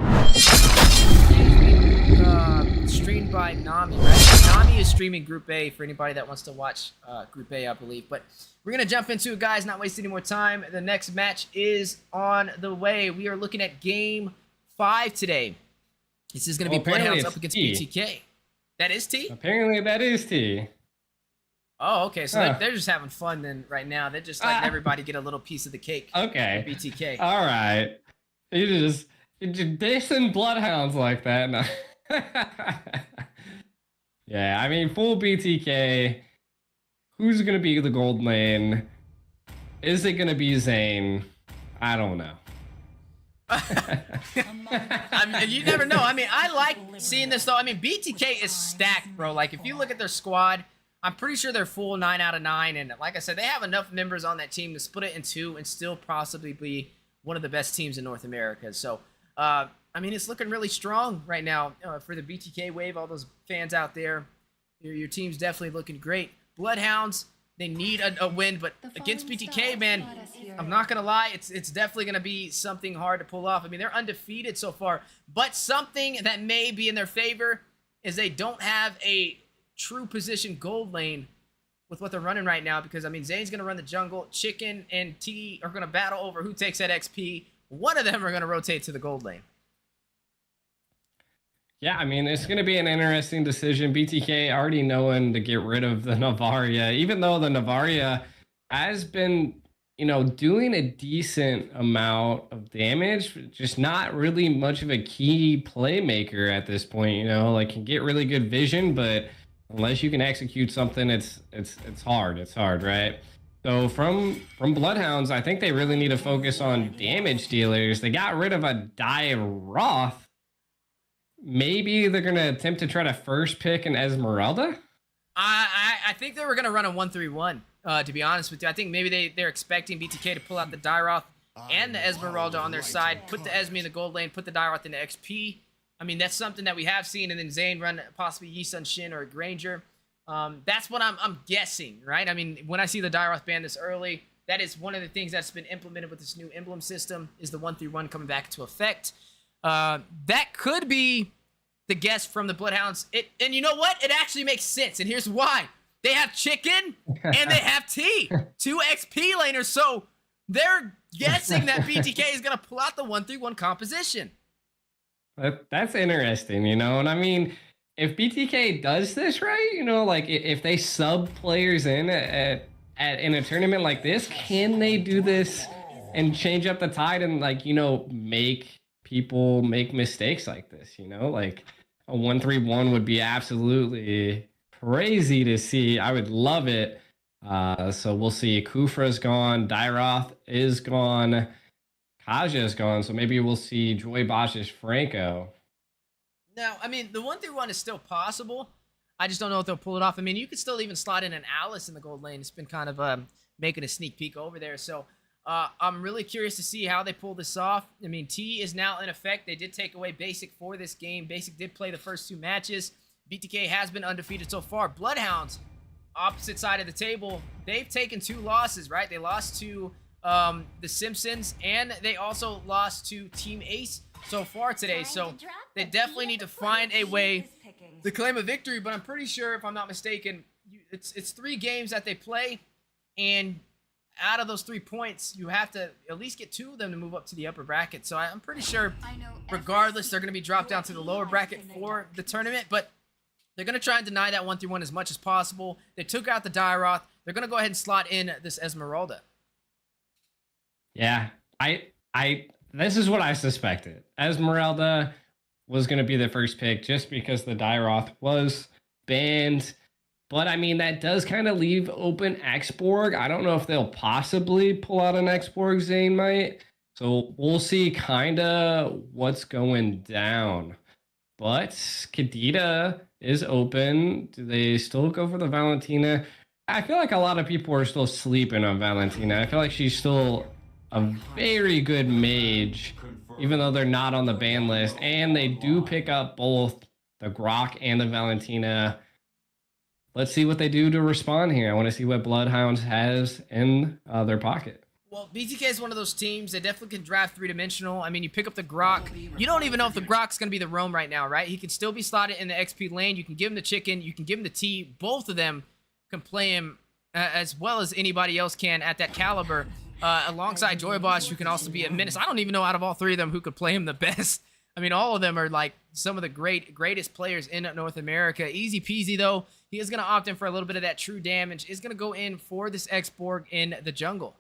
streamed by Nami, right? Nami is streaming Group A for anybody that wants to watch Group A, I believe. But we're going to jump into it, guys, not waste any more time. The next match is on the way. We are looking at Game 5 today. This is going to be Bloodhounds up against T. BTK. That is T? Apparently that is T. Oh, okay. So they're just having fun then right now. They're just letting everybody get a little piece of the cake. Okay. BTK. All right. You just dissing Bloodhounds like that. No. Yeah, I mean, full BTK. Who's going to be the gold lane? Is it going to be Zane? I don't know. I mean, you never know. I mean, I like seeing this, though. I mean, BTK is stacked, bro. Like, if you look at their squad, I'm pretty sure they're full 9 out of 9. And like I said, they have enough members on that team to split it in two and still possibly be one of the best teams in North America. So, I mean, it's looking really strong right now for the BTK wave. All those fans out there, your team's definitely looking great. Bloodhounds, they need a win, but against BTK, man, I'm not going to lie, it's definitely going to be something hard to pull off. I mean, they're undefeated so far, but something that may be in their favor is they don't have a true position gold lane with what they're running right now because, I mean, Zane's going to run the jungle. Chicken and T are going to battle over who takes that XP. One of them are going to rotate to the gold lane. Yeah, I mean, it's going to be an interesting decision. BTK already knowing to get rid of the Navaria, even though the Navaria has been, doing a decent amount of damage, just not really much of a key playmaker at this point, like can get really good vision, but unless you can execute something, it's hard. It's hard, right? So from Bloodhounds, I think they really need to focus on damage dealers. They got rid of a Roth. Maybe they're going to attempt to try to first pick an Esmeralda? I think they were going to run a 1-3-1, to be honest with you. I think maybe they're expecting BTK to pull out the Dyroth and the Esmeralda on their side, put the Esme in the gold lane, put the Dyroth into XP. I mean, that's something that we have seen, and then Zane run possibly Yisun Shin or a Granger. That's what I'm guessing, right? I mean, when I see the Dyroth ban this early, that is one of the things that's been implemented with this new emblem system, is the 1-3-1 coming back into effect. That could be the guess from the Bloodhounds. And you know what? It actually makes sense. And here's why. They have Chicken and they have T. 2 XP laners. So they're guessing that BTK is going to pull out the 1-3-1 composition. That's interesting, And I mean, if BTK does this right, like if they sub players in in a tournament like this, can they do this and change up the tide and make people make mistakes like this, like a 1-3-1 would be absolutely crazy to see. I would love it. So we'll see. Kufra's gone. Dyroth is gone. Kaja is gone. So maybe we'll see Joy Bosch's Franco. Now, I mean, the 1-3-1 is still possible. I just don't know if they'll pull it off. I mean, you could still even slot in an Alice in the gold lane. It's been kind of making a sneak peek over there. So I'm really curious to see how they pull this off. I mean, T is now in effect. They did take away Basic for this game. Basic did play the first 2 matches. BTK has been undefeated so far. Bloodhounds, opposite side of the table, they've taken 2 losses, right? They lost to the Simpsons, and they also lost to Team Ace so far today. So they definitely need to find a way to claim a victory, but I'm pretty sure, if I'm not mistaken, it's 3 games that they play, and out of those 3 points, you have to at least get 2 of them to move up to the upper bracket. So I'm pretty sure, regardless, they're going to be dropped down to the lower bracket for the tournament, but they're going to try and deny that 1-3-1 as much as possible. They took out the Dairoth. They're going to go ahead and slot in this Esmeralda. Yeah, this is what I suspected. Esmeralda was going to be the first pick just because the Dairoth was banned. But, I mean, that does kind of leave open Xborg. I don't know if they'll possibly pull out an Xborg, Zane might. So we'll see kind of what's going down. But Kadita is open. Do they still go for the Valentina? I feel like a lot of people are still sleeping on Valentina. I feel like she's still a very good mage, even though they're not on the ban list. And they do pick up both the Grok and the Valentina. Let's see what they do to respond here. I want to see what Bloodhounds has in their pocket. Well, BTK is one of those teams that definitely can draft 3-dimensional. I mean, you pick up the Grok. You don't even know if the Grok's going to be the roam right now, right? He can still be slotted in the XP lane. You can give him the chicken. You can give him the T. Both of them can play him as well as anybody else can at that caliber. Alongside Joybosh, who can also be a menace. I don't even know out of all 3 of them who could play him the best. I mean, all of them are like some of the greatest players in North America. Easy peasy, though. He is going to opt in for a little bit of that true damage. Is going to go in for this Xborg in the jungle.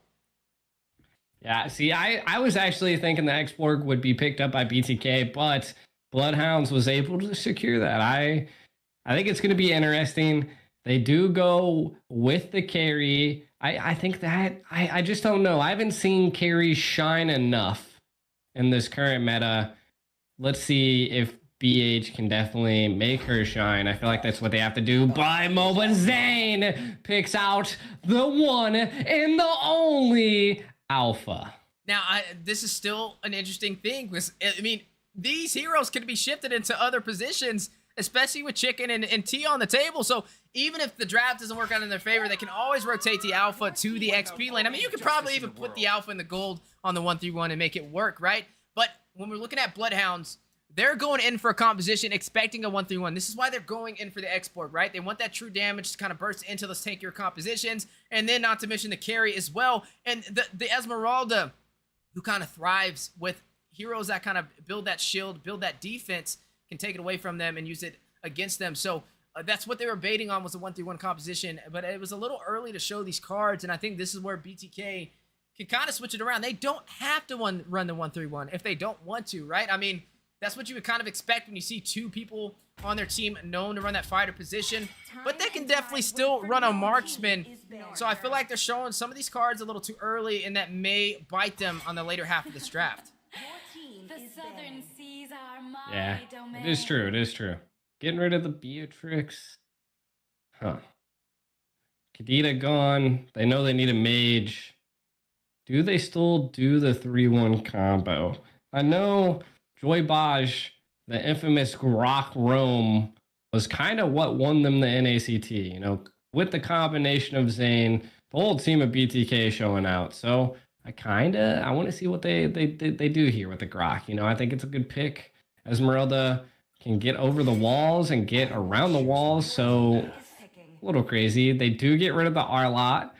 Yeah, see, I was actually thinking the Xborg would be picked up by BTK, but Bloodhounds was able to secure that. I think it's going to be interesting. They do go with the carry. I think that, I just don't know. I haven't seen carry shine enough in this current meta. Let's see if BH can definitely make her shine. I feel like that's what they have to do. By MOBA, Zane picks out the one and the only Alpha. Now, this is still an interesting thing because, I mean, these heroes can be shifted into other positions, especially with Chicken and T on the table. So even if the draft doesn't work out in their favor, they can always rotate the Alpha to the XP lane. I mean, you could probably even put the Alpha and the gold on the 1-3-1 and make it work, right? But when we're looking at Bloodhounds, they're going in for a composition expecting a 1-3-1. This is why they're going in for the Xborg, right? They want that true damage to kind of burst into those tankier compositions, and then not to mention the carry as well. And the Esmeralda, who kind of thrives with heroes that kind of build that shield, build that defense, can take it away from them and use it against them. So that's what they were baiting on, was a 1-3-1 composition. But it was a little early to show these cards, and I think this is where BTK can kind of switch it around. They don't have to run the 1-3-1 if they don't want to, right? I mean, that's what you would kind of expect when you see 2 people on their team known to run that fighter position. But they can definitely still run a marksman. So I feel like they're showing some of these cards a little too early, and that may bite them on the later half of this draft. Yeah, it is true. It is true. Getting rid of the Beatrix. Huh. Kadita gone. They know they need a mage. Do they still do the 3-1 combo? I know Joybaj, the infamous Grok Rome, was kind of what won them the NACT. You know, with the combination of Zane, the whole team of BTK showing out. So I want to see what they do here with the Grok. You know, I think it's a good pick. Esmeralda can get over the walls and get around the walls. So a little crazy. They do get rid of the Arlot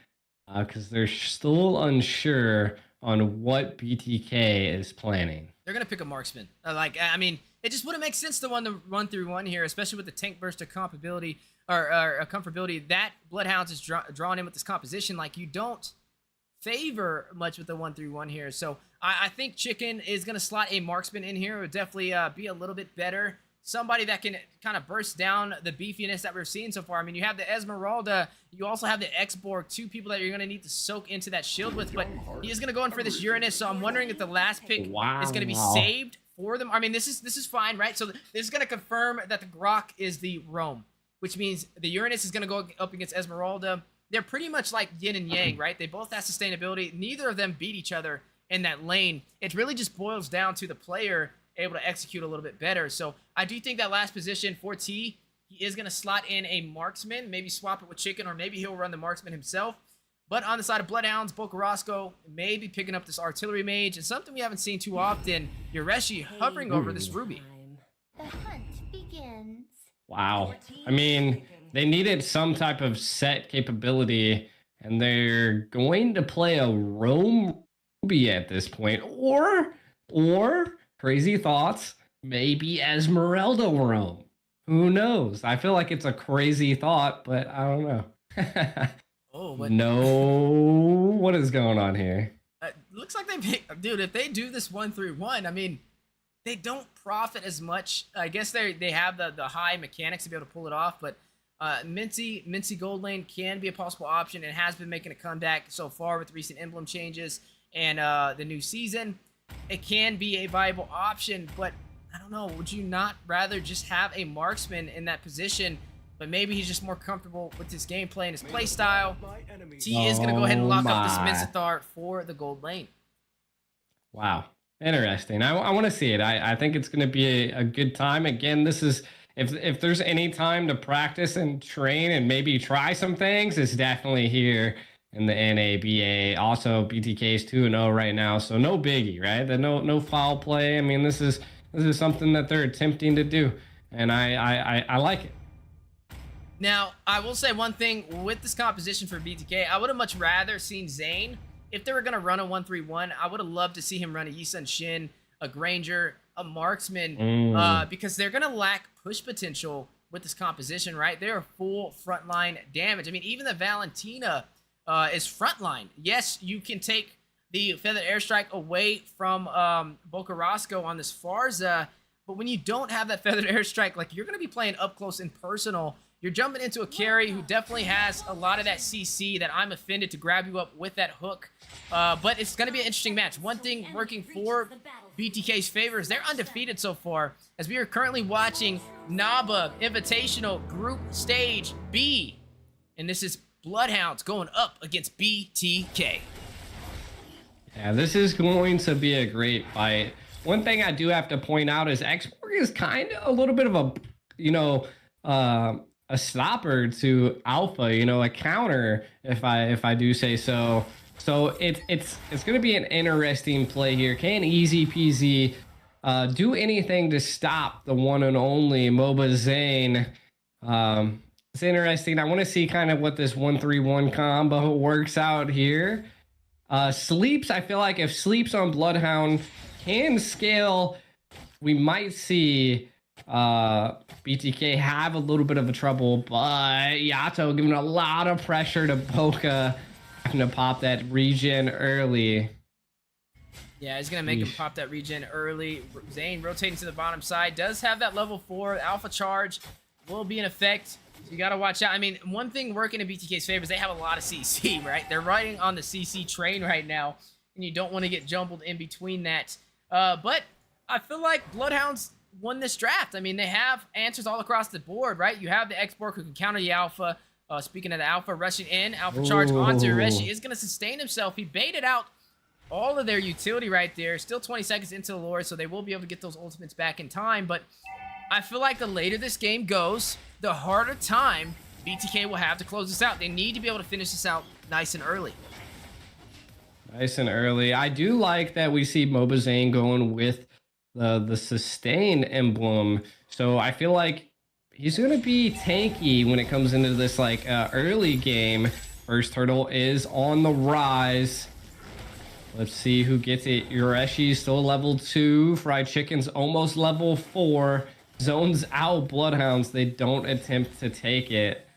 because they're still unsure on what BTK is planning. They're going to pick a marksman. I mean, it just wouldn't make sense to run the 1-3-1 here, especially with the tank burst of comfortability or comfortability that Bloodhounds is drawn in with this composition. Like, you don't favor much with the 1-3-1 here. So I think Chicken is going to slot a marksman in here. It would definitely be a little bit better. Somebody that can kind of burst down the beefiness that we're seeing so far. I mean, you have the Esmeralda. You also have the Xborg, 2 people that you're going to need to soak into that shield with. But he is going to go in for this Uranus. So I'm wondering if the last pick is going to be saved for them. I mean, this is fine, right? So this is going to confirm that the Grok is the Roam, which means the Uranus is going to go up against Esmeralda. They're pretty much like yin and yang, right? They both have sustainability. Neither of them beat each other in that lane. It really just boils down to the player able to execute a little bit better. So I do think that last position for T, he is going to slot in a marksman, maybe swap it with Chicken, or maybe he'll run the marksman himself. But on the side of Bloodhounds, Bokarosco may be picking up this artillery mage, and something we haven't seen too often, Yureshi hovering over this Ruby. The hunt begins. Wow. I mean, they needed some type of set capability, and they're going to play a roam Ruby at this point, or crazy thoughts, maybe Esmeralda roam. Who knows? I feel like it's a crazy thought, but I don't know. What is going on here? Looks like dude, if they do this 1-3-1, I mean, they don't profit as much. I guess they have the high mechanics to be able to pull it off, but Mincy Gold Lane can be a possible option and has been making a comeback so far with recent emblem changes and the new season. It can be a viable option, but I don't know. Would you not rather just have a marksman in that position? But maybe he's just more comfortable with his gameplay and his play style. T is going to go ahead and lock up this Minzathar for the gold lane. Wow. Interesting. I want to see it. I think it's going to be a good time. Again, this is, if there's any time to practice and train and maybe try some things, it's definitely here in the NABA. Also, BTK is 2-0 right now, so no biggie, right? No foul play. I mean, this is something that they're attempting to do, and I like it. Now, I will say one thing with this composition for BTK. I would have much rather seen Zane. If they were going to run a 1-3-1, I would have loved to see him run a Yisun Shin, a Granger, a Marksman, because they're going to lack push potential with this composition, right? They're full frontline damage. I mean, even the Valentina is frontline. Yes, you can take the Feathered Airstrike away from Bokarosco on this Farza, but when you don't have that Feathered Airstrike, like, you're going to be playing up close and personal. You're jumping into a carry who definitely has a lot of that CC that I'm offended to grab you up with that hook. But it's going to be an interesting match. One thing working for BTK's favor is they're undefeated so far, as we are currently watching Naba Invitational Group Stage B. And this is Bloodhounds going up against BTK. Yeah, this is going to be a great fight. One thing I do have to point out is Xborg is kind of a little bit of a stopper to Alpha, a counter, if I do say so. So it's going to be an interesting play here. Can easy peasy do anything to stop the one and only MOBA Zane. It's interesting. I want to see kind of what this 1-3-1 combo works out here. Sleeps, I feel like if Sleeps on Bloodhound can scale, we might see BTK have a little bit of a trouble, but Yato giving a lot of pressure to Boka, having to pop that regen early. Yeah, he's going to make him pop that regen early. Zane rotating to the bottom side. Does have that level 4. Alpha charge will be in effect. So you got to watch out. I mean, one thing working in BTK's favor is they have a lot of CC, right? They're riding on the CC train right now, and you don't want to get jumbled in between that. But I feel like Bloodhounds won this draft. I mean, they have answers all across the board, right? You have the Xborg who can counter the Alpha. Speaking of the Alpha, rushing in. Alpha charge onto Reshi is going to sustain himself. He baited out all of their utility right there. Still 20 seconds into the lore, so they will be able to get those ultimates back in time. But I feel like the later this game goes, the harder time BTK will have to close this out. They need to be able to finish this out nice and early. Nice and early. I do like that we see MOBA Zane going with the sustain emblem. So I feel like he's going to be tanky when it comes into this early game. First turtle is on the rise. Let's see who gets it. Yureshi's still level 2. Fried Chicken's almost level 4. Zones out Bloodhounds. They don't attempt to take it.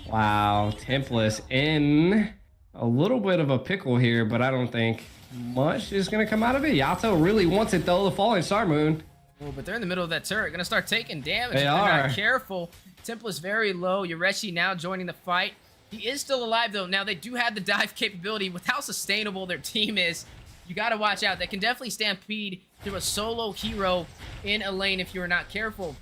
Wow. Templess in a little bit of a pickle here, but I don't think much is going to come out of it. Yato really wants it, though. The Falling Star Moon. Oh, but they're in the middle of that turret. Going to start taking damage. They if they're are. not careful. Templess very low. Yureshi now joining the fight. He is still alive, though. Now, they do have the dive capability. With how sustainable their team is, you got to watch out. They can definitely stampede through a solo hero in a lane if you're not careful.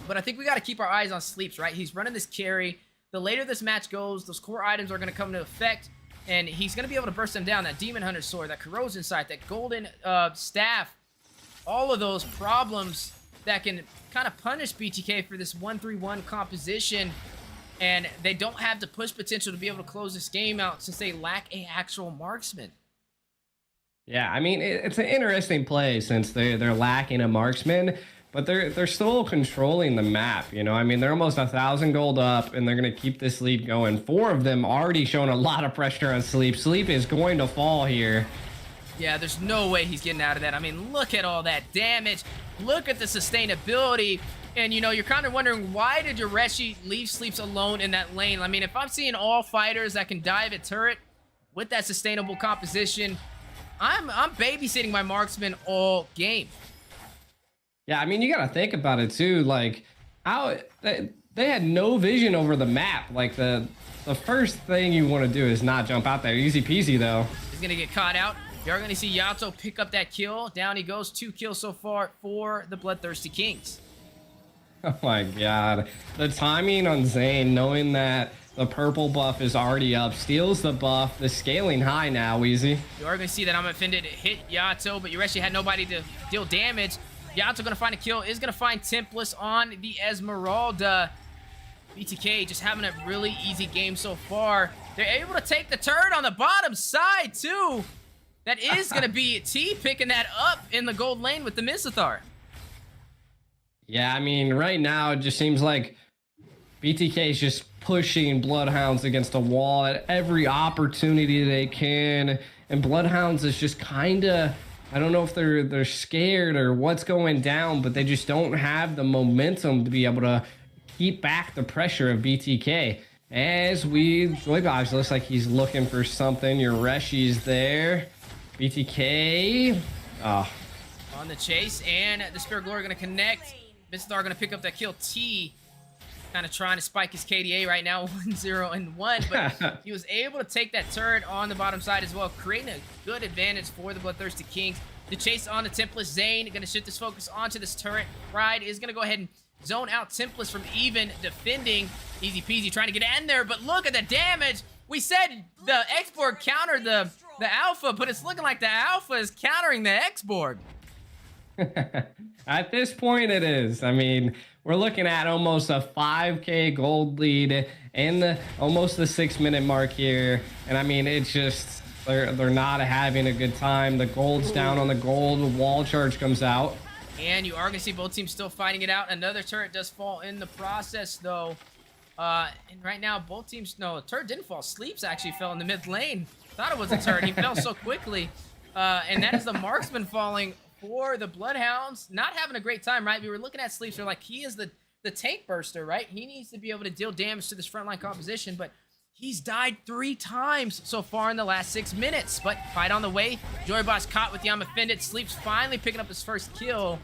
But I think we got to keep our eyes on Sleeps, right? He's running this carry. The later this match goes, those core items are going to come into effect, and he's going to be able to burst them down. That Demon Hunter Sword, that Corrosion Sight, that Golden Staff, all of those problems that can kind of punish BTK for this 1-3-1 composition, and they don't have the push potential to be able to close this game out since they lack a actual marksman. Yeah, I mean, it's an interesting play since they're lacking a marksman, but they're still controlling the map, you know? I mean, they're almost 1,000 gold up, and they're going to keep this lead going. 4 of them already showing a lot of pressure on Sleep. Sleep is going to fall here. Yeah, there's no way he's getting out of that. I mean, look at all that damage. Look at the sustainability. And, you know, you're kind of wondering, why did Yoreshi leave Sleeps alone in that lane? I mean, if I'm seeing all fighters that can dive at turret with that sustainable composition, I'm babysitting my marksman all game. Yeah, I mean, you got to think about it, too. Like, how they had no vision over the map. Like, the first thing you want to do is not jump out there. Easy peasy, though. He's going to get caught out. You're going to see Yato pick up that kill. Down he goes. 2 kills so far for the Bloodthirsty Kings. Oh, my God. The timing on Zane, knowing that the purple buff is already up, steals the buff. The scaling high now, Weezy. You are going to see that I'm offended. It hit Yato, but Yoreshi had nobody to deal damage. Yato going to find a kill, is going to find Templess on the Esmeralda. BTK just having a really easy game so far. They're able to take the turret on the bottom side, too. That is going to be T picking that up in the gold lane with the Mizithar. Yeah, I mean, right now, it just seems like BTK is just pushing Bloodhounds against a wall at every opportunity they can. And Bloodhounds is just kind of... I don't know if they're scared or what's going down, but they just don't have the momentum to be able to keep back the pressure of BTK. As Joy Vibes looks like he's looking for something. Yoreshi's there. BTK. Oh. On the chase, and the Spirit Glory going to connect. Mizithar going to pick up that kill. T kind of trying to spike his KDA right now, 1-0-1, but he was able to take that turret on the bottom side as well, creating a good advantage for the Bloodthirsty Kings. The chase on the Templess. Zane going to shift his focus onto this turret. Pride is going to go ahead and zone out Templess from even defending. Easy peasy trying to get in there, but look at the damage. We said the X-Borg countered the Alpha, but it's looking like the Alpha is countering the X-Borg. At this point, it is. I mean, we're looking at almost a 5K gold lead in almost the 6-minute mark here. And I mean, it's just, they're not having a good time. The gold's down on the gold. The wall charge comes out. And you are going to see both teams still fighting it out. Another turret does fall in the process, though. And right now, both teams... No, turret didn't fall. Sleeps actually fell in the mid lane. Thought it was a turret. He fell so quickly. And that is the marksman falling for the Bloodhounds. Not having a great time, right? We were looking at Sleeps. We're like, he is the tank burster, right? He needs to be able to deal damage to this frontline composition, but he's died 3 times so far in the last 6 minutes. But fight on the way. Joyboss caught with the offended. Sleeps finally picking up his first kill.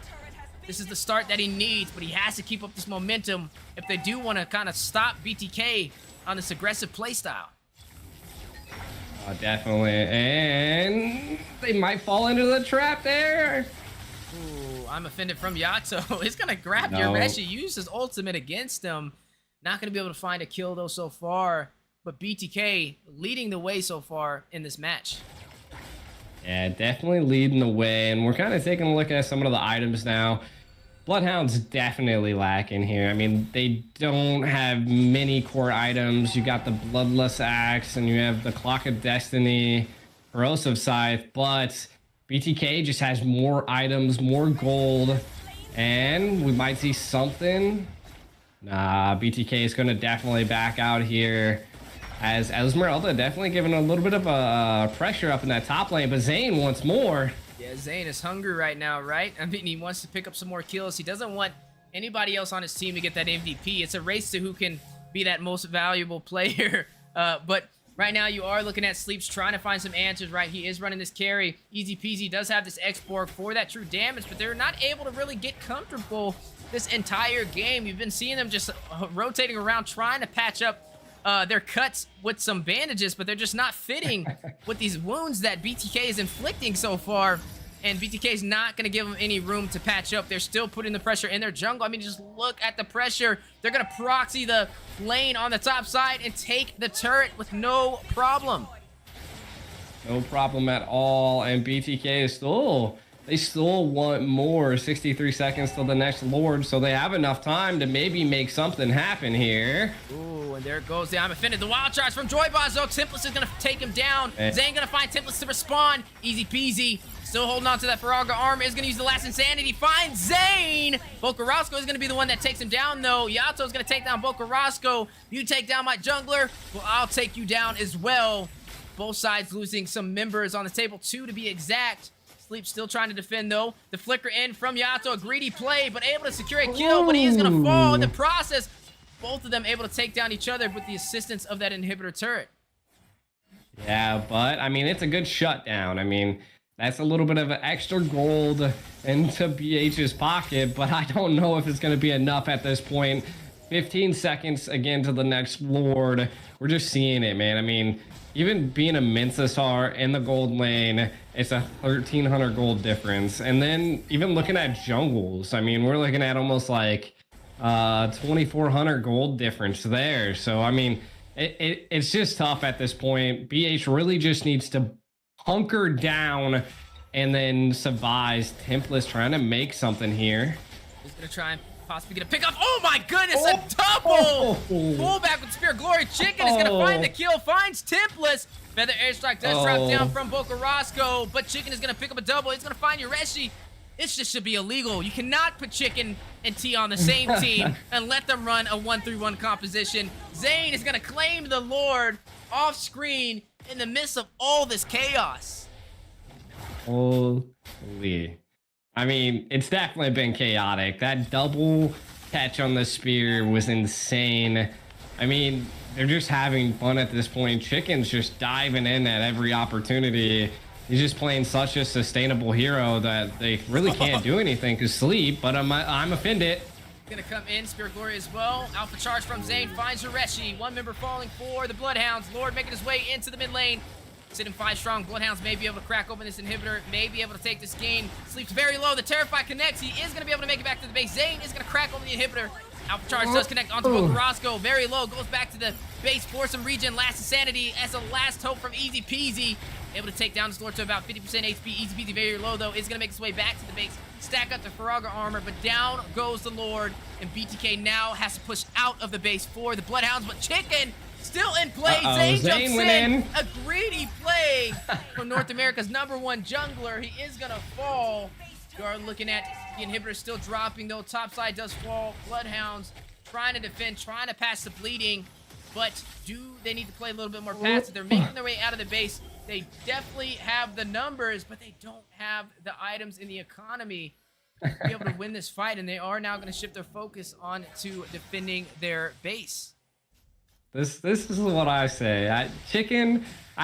This is the start that he needs, but he has to keep up this momentum if they do want to kind of stop BTK on this aggressive playstyle. Definitely. And they might fall into the trap there. Ooh, I'm offended from Yato. He's going to grab Yoreshi, use his ultimate against him. Not going to be able to find a kill, though, so far. But BTK leading the way so far in this match. Yeah, definitely leading the way. And we're kind of taking a look at some of the items now. Bloodhound's definitely lacking here. I mean, they don't have many core items. You got the Bloodless Axe, and you have the Clock of Destiny, Corrosive Scythe, but BTK just has more items, more gold, and we might see something. Nah, BTK is going to definitely back out here, as Esmeralda definitely giving a little bit of pressure up in that top lane, but Zane wants more. Yeah, Zane is hungry right now, right? I mean, he wants to pick up some more kills. He doesn't want anybody else on his team to get that MVP. It's a race to who can be that most valuable player. But right now, you are looking at Sleeps trying to find some answers, right? He is running this carry. Easy peasy does have this X-Borg for that true damage, but they're not able to really get comfortable this entire game. You've been seeing them just rotating around, trying to patch up their cuts with some bandages, but they're just not fitting with these wounds that BTK is inflicting so far. And BTK is not going to give them any room to patch up. They're still putting the pressure in their jungle. I mean, just look at the pressure. They're going to proxy the lane on the top side and take the turret with no problem. No problem at all. And BTK is they still want more. 63 seconds till the next Lord, so they have enough time to maybe make something happen here. Ooh, and there goes the I'm offended. The wild charge from Joyboz, though. Templess is going to take him down. Zane going to find Templess to respond. Easy peasy. Still holding on to that Faraga armor. Is going to use the last insanity. Finds Zane. Bokarasco is going to be the one that takes him down, though. Yato is going to take down Bokarasco. You take down my jungler. Well, I'll take you down as well. Both sides losing some members on the table. 2 to be exact. Sleep still trying to defend, though. The flicker in from Yato. A greedy play, but able to secure a kill. But he is going to fall in the process. Both of them able to take down each other with the assistance of that inhibitor turret. Yeah, but, I mean, it's a good shutdown. I mean, that's a little bit of extra gold into BH's pocket, but I don't know if it's going to be enough at this point. 15 seconds again to the next Lord. We're just seeing it, man. I mean, even being a Mensasar in the gold lane, it's a 1,300 gold difference. And then even looking at jungles, I mean, we're looking at almost like 2,400 gold difference there. So, I mean, it's just tough at this point. BH really just needs to hunker down and then Savai's Templess trying to make something here. He's going to try and possibly get a pick off. Oh my goodness, a double! Pullback with Spear Glory. Chicken is going to find the kill, finds Templess. Feather Airstrike does drop down from Bokarasco, but Chicken is going to pick up a double. He's going to find Yureshi. This just should be illegal. You cannot put Chicken and T on the same team and let them run a 1-3-1 composition. Zane is going to claim the Lord off screen in the midst of all this chaos. Holy. I mean, it's definitely been chaotic. That double catch on the spear was insane. I mean, they're just having fun at this point. Chicken's just diving in at every opportunity. He's just playing such a sustainable hero that they really can't do anything to sleep, but I'm offended. Gonna come in, Spirit Glory as well. Alpha charge from Zane, finds Yureshi. One member falling for the Bloodhounds. Lord making his way into the mid lane. Sitting 5 strong. Bloodhounds may be able to crack open this inhibitor, may be able to take this game. Sleeps very low. The Terrify connects. He is gonna be able to make it back to the base. Zane is gonna crack open the inhibitor. Alpha charge does connect onto Bokarasco. Very low. Goes back to the base for some regen. Last insanity as a last hope from Easy Peasy. Able to take down this Lord to about 50% HP. Easy Peasy very low, though. Is going to make his way back to the base. Stack up the Faraga armor, but down goes the Lord. And BTK now has to push out of the base for the Bloodhounds. But Chicken still in play. Zane jumps in. A greedy play from North America's #1 jungler. He is going to fall. You are looking at the inhibitor still dropping, though. Top side does fall. Bloodhounds trying to defend, trying to pass the bleeding. But do they need to play a little bit more passive? They're making their way out of the base. They definitely have the numbers, but they don't have the items in the economy to be able to win this fight, and they are now going to shift their focus on to defending their base. This is what I say. I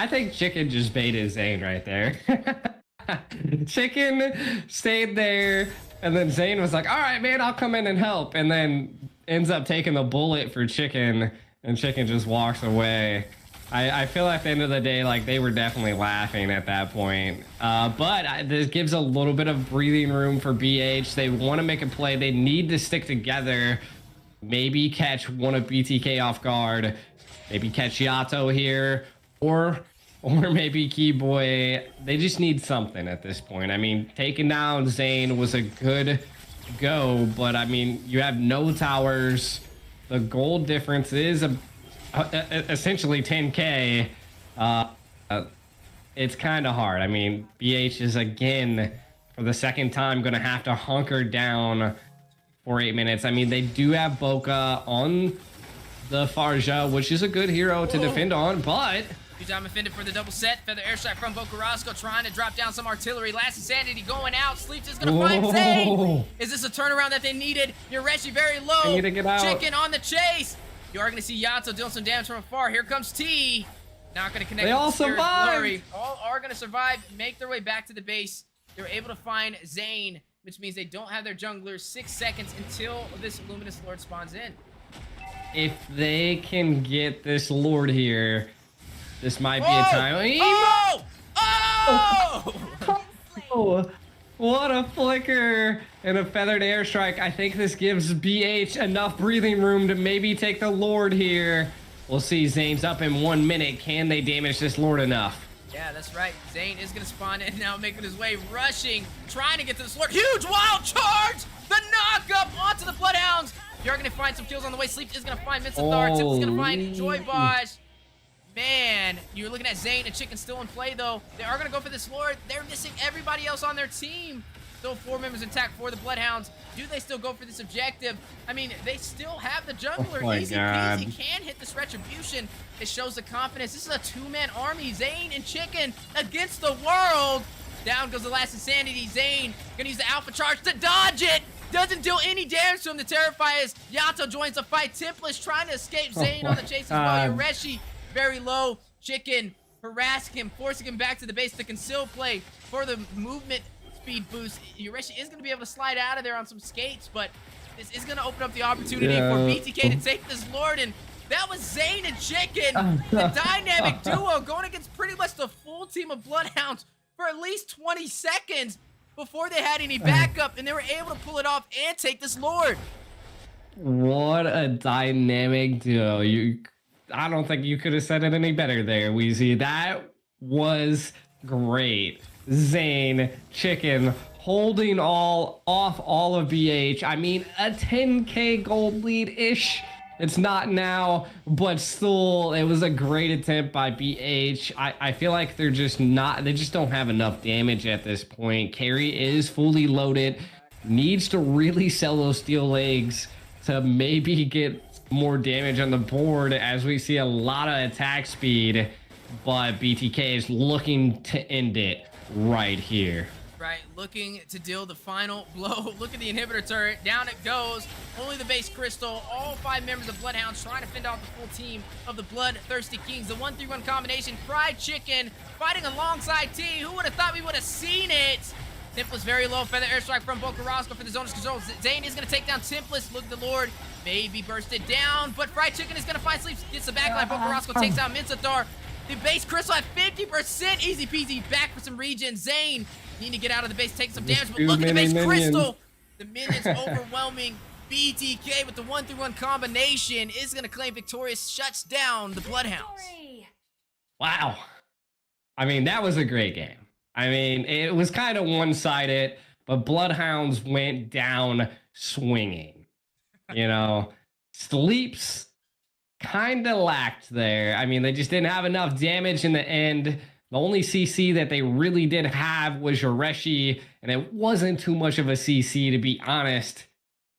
think Chicken just baited Zane right there. Chicken stayed there, and then Zane was like, all right, man, I'll come in and help, and then ends up taking the bullet for Chicken, and Chicken just walks away. I feel like at the end of the day, like, they were definitely laughing at that point. But this gives a little bit of breathing room for BH. They want to make a play. They need to stick together. Maybe catch one of BTK off guard. Maybe catch Yato here. Or maybe Keyboy. They just need something at this point. I mean, taking down Zane was a good go. But, I mean, you have no towers. The gold difference is essentially 10k. It's kind of hard. I mean, BH is again for the second time gonna have to hunker down for 8 minutes. I mean, they do have Boka on the Farja, which is a good hero to defend on, but Two-time offended for the double set. Feather airstrike from Bokarasco trying to drop down some artillery. Last insanity going out. Sleeps is going to find Zane. Is this a turnaround that they needed? Yureshi very low. They need to get out. Chicken on the chase. You are going to see Yato dealing some damage from afar. Here comes T. Not going to connect. They all survived. All are going to survive, make their way back to the base. They're able to find Zane, which means they don't have their junglers. 6 seconds until this Luminous Lord spawns in. if they can get this Lord here, this might be a Oh! time. Oh! Oh! Oh, what a flicker and a feathered airstrike. I think this gives BH enough breathing room to maybe take the Lord here. We'll see. Zane's up in 1 minute. Can they damage this Lord enough? Yeah, that's right. Zane is going to spawn in now, making his way, rushing, trying to get to the Lord. Huge wild charge! The knock-up onto the Bloodhounds. You're going to find some kills on the way. Sleep is going to find Minsathar. Tip is going to find Joy Bosch. Man, you're looking at Zane and Chicken still in play, though. They are going to go for this Lord. They're missing everybody else on their team. Still 4 members intact for the Bloodhounds. Do they still go for this objective? I mean, they still have the jungler. Oh my Easy God. peasy. Can hit this retribution. It shows the confidence. This is a 2-man army. Zane and Chicken against the world. Down goes the last insanity. Zane gonna use the alpha charge to dodge it. Doesn't do any damage to him. The Terrifier is Yato joins the fight. Templess trying to escape Zane on the chase as well. Yoreshi very low. Chicken harassing him, forcing him back to the base to conceal play for the movement speed boost. Yoreshi is going to be able to slide out of there on some skates, but this is going to open up the opportunity for BTK to take this Lord, and that was Zane and Chicken, the dynamic duo going against pretty much the full team of Bloodhounds for at least 20 seconds before they had any backup, and they were able to pull it off and take this Lord. What a dynamic duo. I don't think you could have said it any better there, Weezy. That was great. Zane, Chicken, holding off all of BH. I mean, a 10k gold lead-ish. It's not now, but still, it was a great attempt by BH. I feel like they just don't have enough damage at this point. Carry is fully loaded. Needs to really sell those steel legs to maybe get more damage on the board, as we see a lot of attack speed, but BTK is looking to end it right here. Right, looking to deal the final blow. Look at the inhibitor turret. Down it goes. Only the base crystal. All 5 members of Bloodhounds trying to fend off the full team of the Bloodthirsty Kings. The 1-3-1 combination. Fried Chicken fighting alongside T. Who would have thought we would have seen it? Templess very low. Feather airstrike from Bokarosco for the zone's control. Zane is going to take down Templess. Look at the Lord. Maybe bursted down, but Fried Chicken is going to find Sleep. Gets the backline. Bokarosco takes out Minsathar. The base crystal at 50%. Easy peasy. Back for some regen. Zane need to get out of the base, take some damage, but look at the base crystal. The minions overwhelming. BTK with the 1-3-1 combination is going to claim victorious. Shuts down the Bloodhounds. Wow. I mean, that was a great game. I mean, it was kind of one-sided, but Bloodhounds went down swinging. You know, Sleeps kind of lacked there. I mean, they just didn't have enough damage in the end. The only CC that they really did have was Yoreshi, and it wasn't too much of a CC, to be honest.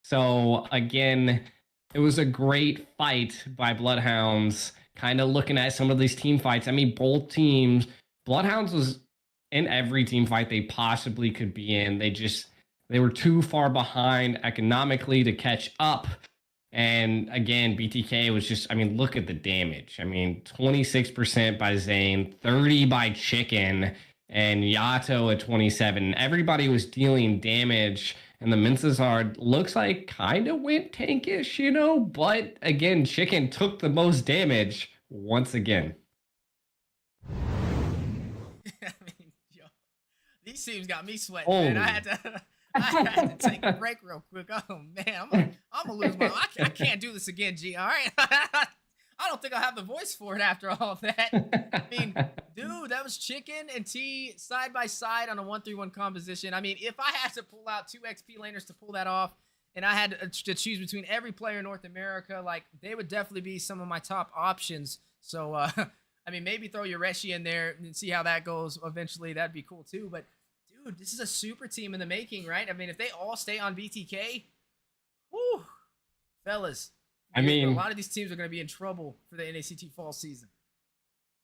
So, again, it was a great fight by Bloodhounds. Kind of looking at some of these team fights. I mean, both teams, Bloodhounds was in every team fight they possibly could be in. They were too far behind economically to catch up. And again, BTK was just, I mean, look at the damage. I mean, 26% by Zane, 30 by Chicken, and Yato at 27. Everybody was dealing damage, and the Minsathar looks like kind of went tankish, you know? But again, Chicken took the most damage once again. I mean, yo, these teams got me sweating, man. I had to take a break real quick. Oh man, I'm gonna lose my. I can't do this again, G. All right, I don't think I'll have the voice for it after all that. I mean, dude, that was Chicken and T side by side on a 1-3-1 composition. I mean, if I had to pull out 2 XP laners to pull that off, and I had to choose between every player in North America, like they would definitely be some of my top options. So, I mean, maybe throw Yoreshi in there and see how that goes. Eventually, that'd be cool too. But dude, this is a super team in the making, right? I mean, if they all stay on BTK, whoo, fellas. I mean, a lot of these teams are going to be in trouble for the NACT fall season.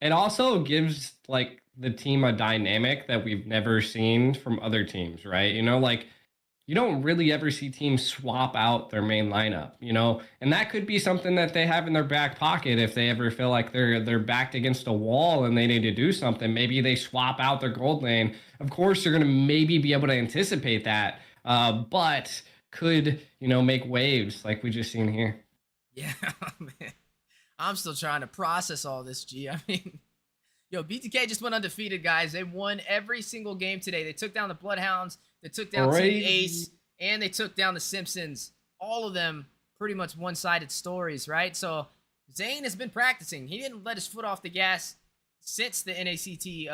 It also gives like the team a dynamic that we've never seen from other teams, right? You know, like you don't really ever see teams swap out their main lineup, you know, and that could be something that they have in their back pocket if they ever feel like they're backed against a wall and they need to do something. Maybe they swap out their gold lane. Of course, they're going to maybe be able to anticipate that, but could, you know, make waves like we just seen here. Yeah, man. I'm still trying to process all this, G. I mean, yo, BTK just went undefeated, guys. They won every single game today. They took down the Bloodhounds, they took down Team Ace, and they took down the Simpsons. All of them pretty much one-sided stories, right? So Zane has been practicing. He didn't let his foot off the gas since the NACT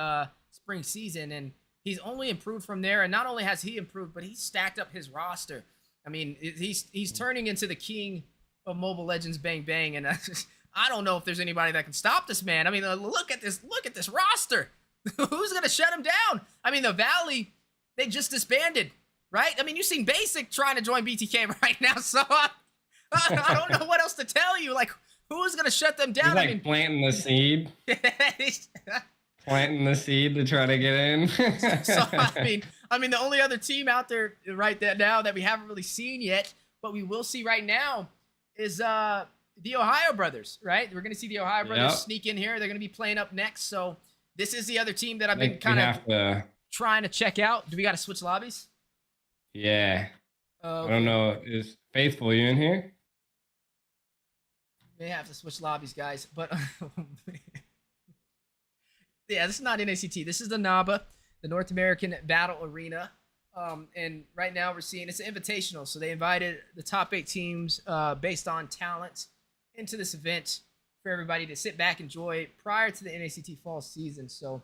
spring season, and he's only improved from there. And not only has he improved, but he's stacked up his roster. I mean, he's turning into the king of Mobile Legends Bang Bang, and I don't know if there's anybody that can stop this man. I mean, look at this roster. Who's gonna shut him down? I mean, the Valley, they just disbanded, right? I mean, you've seen Basic trying to join BTK right now, so I don't know what else to tell you. Like, who's gonna shut them down? He's like I mean, planting the seed. Planting the seed to try to get in. So I mean, the only other team out there right now that we haven't really seen yet, but we will see right now, is the Ohio Brothers, right? We're gonna see the Ohio Brothers sneak in here. They're gonna be playing up next. So this is the other team that I've been kind of trying to check out. Do we got to switch lobbies? Yeah. Okay. I don't know. Is Faithful you in here? May have to switch lobbies, guys. But yeah, this is not NACT. This is the Naba, the North American Battle Arena. And right now we're seeing it's an invitational. So they invited the top 8 teams based on talent into this event for everybody to sit back and enjoy prior to the NACT fall season. So,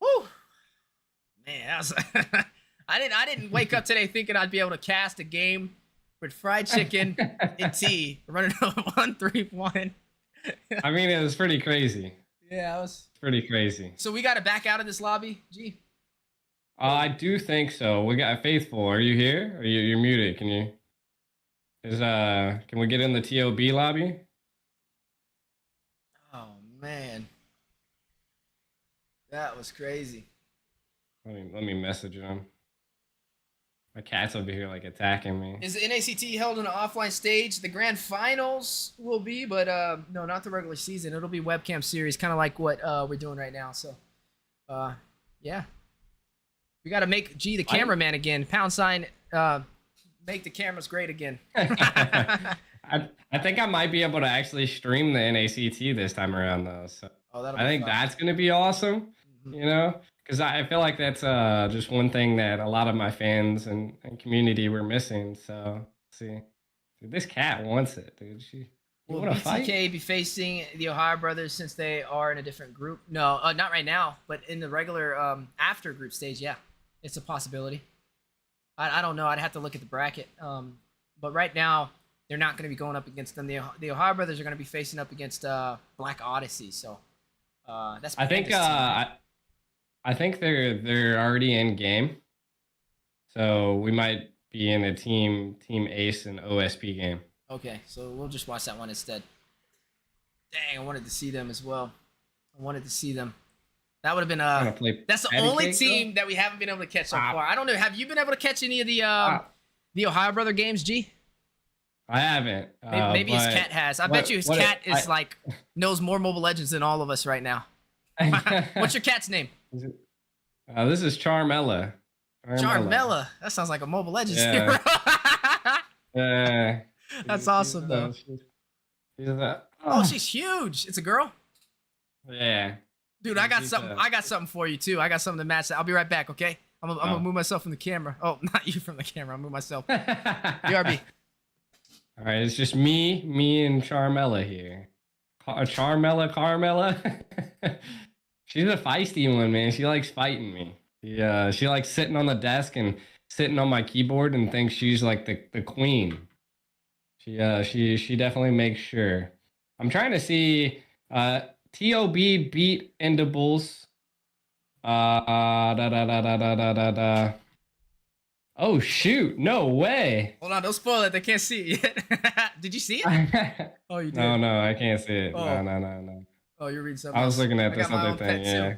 whoo, man, that was I didn't wake up today thinking I'd be able to cast a game with fried chicken and tea, running on 1-3-1. I mean, it was pretty crazy. Yeah, it was pretty crazy. So we got to back out of this lobby, G. I do think so. We got Faithful. Are you here? Are you're muted? Can you? Can we get in the TOB lobby? Oh man, that was crazy. Let me message him. My cat's over here like attacking me. Is the NACT held on an offline stage? The grand finals will be, but no, not the regular season. It'll be webcam series, kind of like what we're doing right now. So, yeah, we got to make G the cameraman again. #, make the cameras great again. I think I might be able to actually stream the NACT this time around though. So I think that's gonna be awesome. You know. Because I feel like that's just one thing that a lot of my fans and community were missing. So, see. Dude, this cat wants it, dude. Will BTK be facing the Ohio Brothers since they are in a different group? No, not right now. But in the regular after group stage, yeah. It's a possibility. I don't know. I'd have to look at the bracket. But right now, they're not going to be going up against them. The Ohio Brothers are going to be facing up against Black Odyssey. So, that's I think they're already in game, so we might be in a Team Ace and OSP game. Okay, so we'll just watch that one instead. Dang, I wanted to see them as well. I wanted to see them. That would have been that's the only team that we haven't been able to catch so far. I don't know. Have you been able to catch any of the Ohio Brother games, G? I haven't. Maybe his cat has. I bet you his cat is like knows more Mobile Legends than all of us right now. What's your cat's name? This is Charmella. Charmella. That sounds like a Mobile Legends hero. That's awesome, though. She's huge. It's a girl? Yeah. Dude, I got something for you, too. I got something to match that. I'll be right back, okay? I'm gonna move myself from the camera. Oh, not you from the camera. I'll move myself. BRB. All right, it's just me and Charmella here. Carmella. She's a feisty one, man. She likes fighting me. Yeah, she likes sitting on the desk and sitting on my keyboard and thinks she's like the queen. She definitely makes sure. I'm trying to see TOB beat Endables. Oh shoot, no way. Hold on, don't spoil it. They can't see it yet. Did you see it? Oh, you did. No, I can't see it. Oh. No. Oh, you're reading something. I was looking at this other thing, yeah.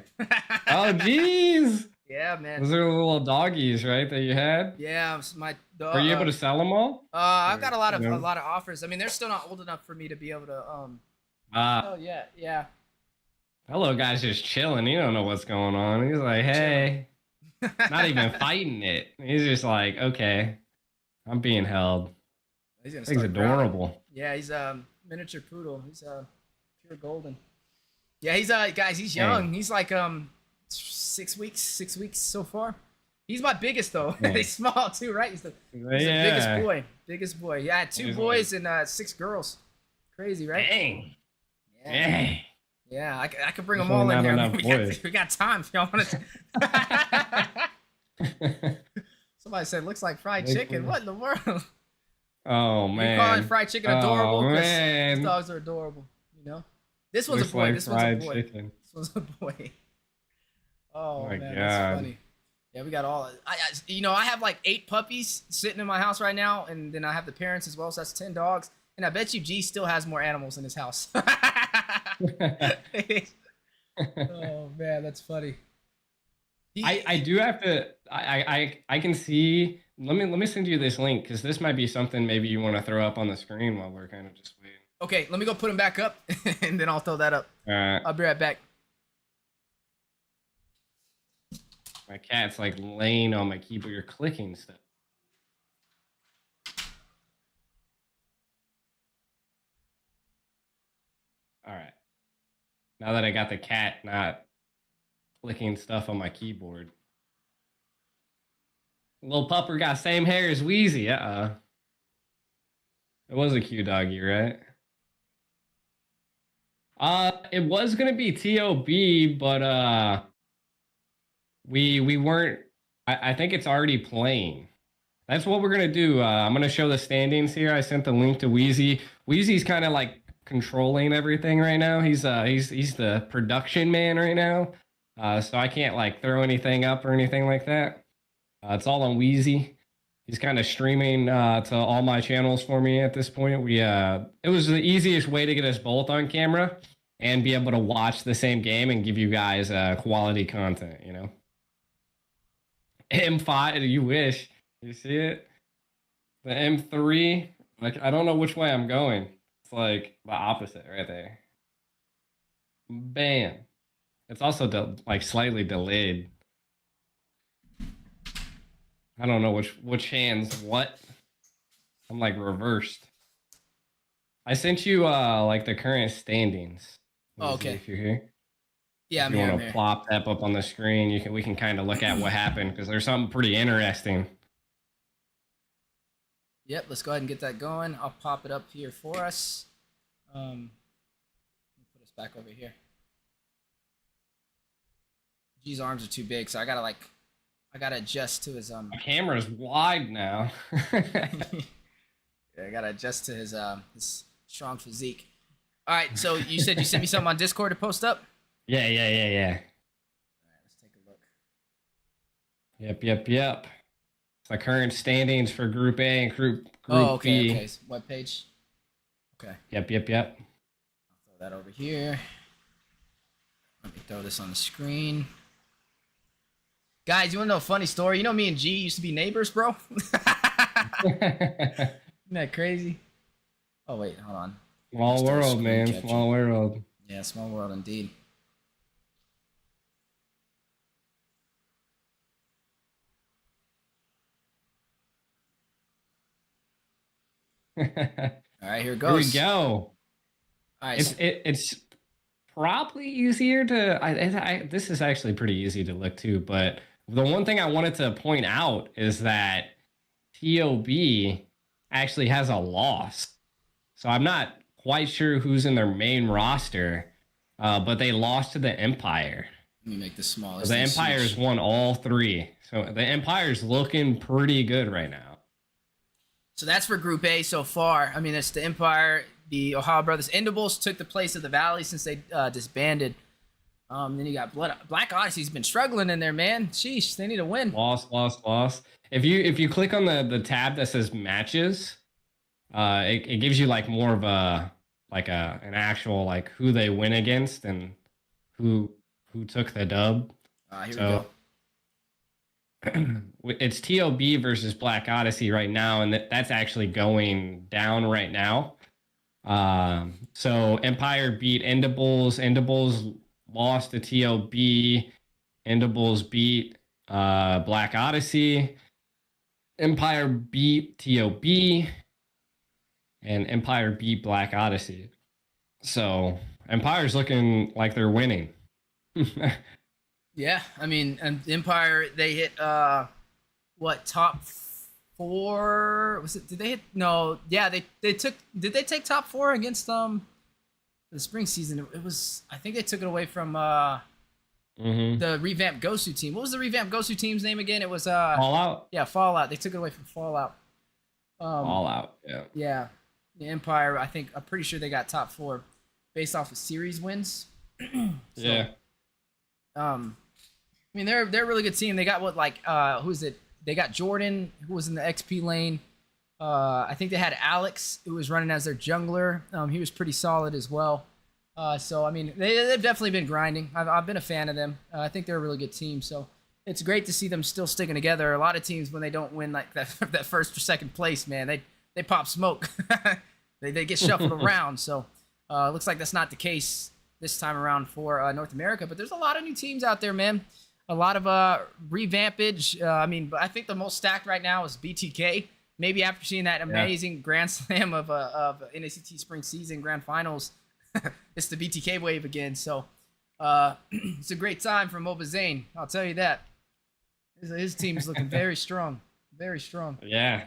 Oh, jeez. Yeah, man. Those are the little doggies, right, that you had? Yeah, my dog. Were you able to sell them all? I've got a lot of offers. I mean, they're still not old enough for me to be able to oh yeah. Hello, guy's just chilling. He don't know what's going on. He's like, hey. Not even fighting it. He's just like, okay, I'm being held. He's gonna Thing's start growling. adorable. Yeah, he's a miniature poodle. He's pure golden. Yeah, he's guys, he's young. He's like 6 weeks so far. He's my biggest though. He's small too, right? He's the biggest boy. Biggest boy. Yeah, I had 2 boys and 6 girls. Crazy, right? Dang. Yeah. Dang. Yeah, I could bring them There's all in not here. enough boys. We got time if y'all want to. Somebody said looks like fried chicken. What in the world? Oh man. You calling fried chicken adorable? Oh 'Cause man. these dogs are adorable. You know. This one's Looks a boy. like This one's a fried boy. chicken. This one's a boy. Oh my man, God. that's funny. Yeah, we got all. I have like 8 puppies sitting in my house right now, and then I have the parents as well, so that's 10 dogs. And I bet you G still has more animals in his house. Oh man, that's funny. I do have to. I can see. Let me send you this link because this might be something maybe you want to throw up on the screen while we're kind of just waiting. Okay, let me go put him back up, and then I'll throw that up. All right. I'll be right back. My cat's like laying on my keyboard. You're clicking stuff. All right. Now that I got the cat not clicking stuff on my keyboard. Little pupper got same hair as Wheezy. It was a cute doggy, right? It was gonna be TOB, but we weren't. I think it's already playing. That's what we're gonna do. I'm gonna show the standings here. I sent the link to Wheezy. Wheezy's kind of like controlling everything right now. He's the production man right now. So I can't like throw anything up or anything like that. It's all on Wheezy. He's kind of streaming to all my channels for me at this point. It was the easiest way to get us both on camera and be able to watch the same game and give you guys quality content, you know. M5, you wish. You see it? The M3, like I don't know which way I'm going. It's like the opposite right there. Bam. It's also like slightly delayed. I don't know which hand's what. I'm like reversed. I sent you like the current standings. Oh, okay. If you're here. Yeah, if you want to plop that up on the screen, we can kind of look at what happened because there's something pretty interesting. Yep, let's go ahead and get that going. I'll pop it up here for us. Let me put us back over here. G's arms are too big, so I gotta adjust to his My camera's wide now. Yeah, I gotta adjust to his strong physique. All right, so you said you sent me something on Discord to post up? Yeah. All right, let's take a look. Yep. It's the current standings for Group A and Group okay, B. okay. So web page. Okay. Yep. I'll throw that over here. Let me throw this on the screen. Guys, you wanna know a funny story? You know me and G used to be neighbors, bro? Isn't that crazy? Oh wait, hold on. Small world, man. Small world. Yeah, small world indeed. All right, here it goes. Here we go. All right. It's probably easier to. This is actually pretty easy to look to, but the one thing I wanted to point out is that TOB actually has a loss. So I'm not quite sure who's in their main roster, but they lost to the Empire. Let me make this smaller. So the Empire's won all 3. So the Empire's looking pretty good right now. So that's for Group A so far. I mean, it's the Empire, the Ohio Brothers. Endables took the place of the Valley since they disbanded. Then you got Black Odyssey's been struggling in there, man. Sheesh, they need to win. Loss. If you click on the tab that says matches, it gives you like more of an actual like who they win against and who took the dub. Here we go. It's TOB versus Black Odyssey right now, and that's actually going down right now. So Empire beat Endables. Endables lost to TOB. Endables beat Black Odyssey. Empire beat TOB. and Empire beat Black Odyssey. So Empire's looking like they're winning. Yeah, I mean, and Empire, they hit what, top 4? Was it? Did they hit? No, yeah, they took. Did they take top 4 against the spring season? It was. I think they took it away from the revamped Gosu team. What was the revamped Gosu team's name again? It was Fallout. Yeah, Fallout. They took it away from Fallout. Fallout. Yeah. Yeah, the Empire. I'm pretty sure they got top 4 based off of series wins. Yeah. I mean, they're a really good team. They got who's it? They got Jordan, who was in the XP lane. I think they had Alex, who was running as their jungler. He was pretty solid as well. So I mean, they've definitely been grinding. I've been a fan of them. I think they're a really good team. So it's great to see them still sticking together. A lot of teams, when they don't win like that that first or second place, man, they pop smoke. they get shuffled around. So it looks like that's not the case this time around for North America. But there's a lot of new teams out there, man. A lot of revampage. I mean, I think the most stacked right now is BTK. Maybe after seeing that amazing Grand Slam of NACT Spring Season Grand Finals, it's the BTK wave again. So it's a great time for Moba Zane. I'll tell you that. His team is looking very strong. Very strong. Yeah.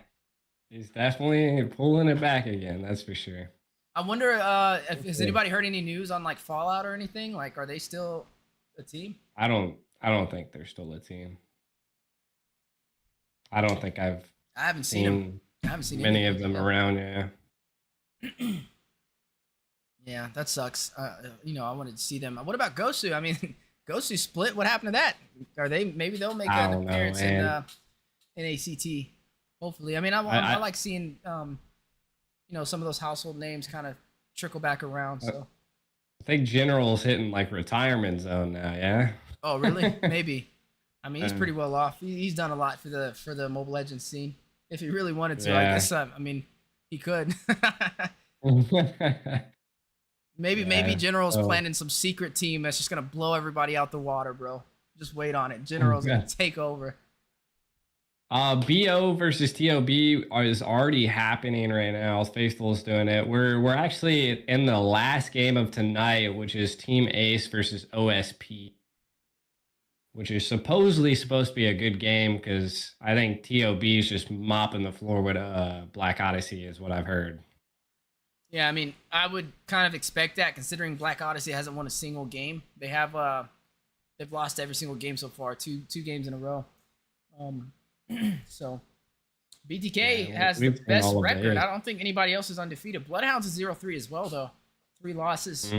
He's definitely pulling it back again. That's for sure. I wonder has anybody heard any news on like Fallout or anything? Like, are they still a team? I don't think they're still a team. I don't think I haven't seen them. I haven't seen many of them around. Yeah. Yeah, that sucks. I wanted to see them. What about Gosu? I mean, Gosu split. What happened to that? Maybe they'll make an appearance in ACT. Hopefully. I mean, I like seeing some of those household names kind of trickle back around. So I think General's hitting like retirement zone now. Yeah. Oh, really? Maybe. I mean, he's pretty well off. He's done a lot for the Mobile Legends scene. If he really wanted to, I guess. I mean, he could. Maybe General's planning some secret team that's just gonna blow everybody out the water, bro. Just wait on it. General's gonna take over. BO versus TOB is already happening right now. Faithful's doing it. We're actually in the last game of tonight, which is Team Ace versus OSP, which is supposedly supposed to be a good game because I think TOB is just mopping the floor with Black Odyssey, is what I've heard. Yeah, I mean, I would kind of expect that considering Black Odyssey hasn't won a single game. They have they've lost every single game so far, two games in a row. So BTK has the best record. I don't think anybody else is undefeated. Bloodhounds is 0-3 as well, though. 3 losses.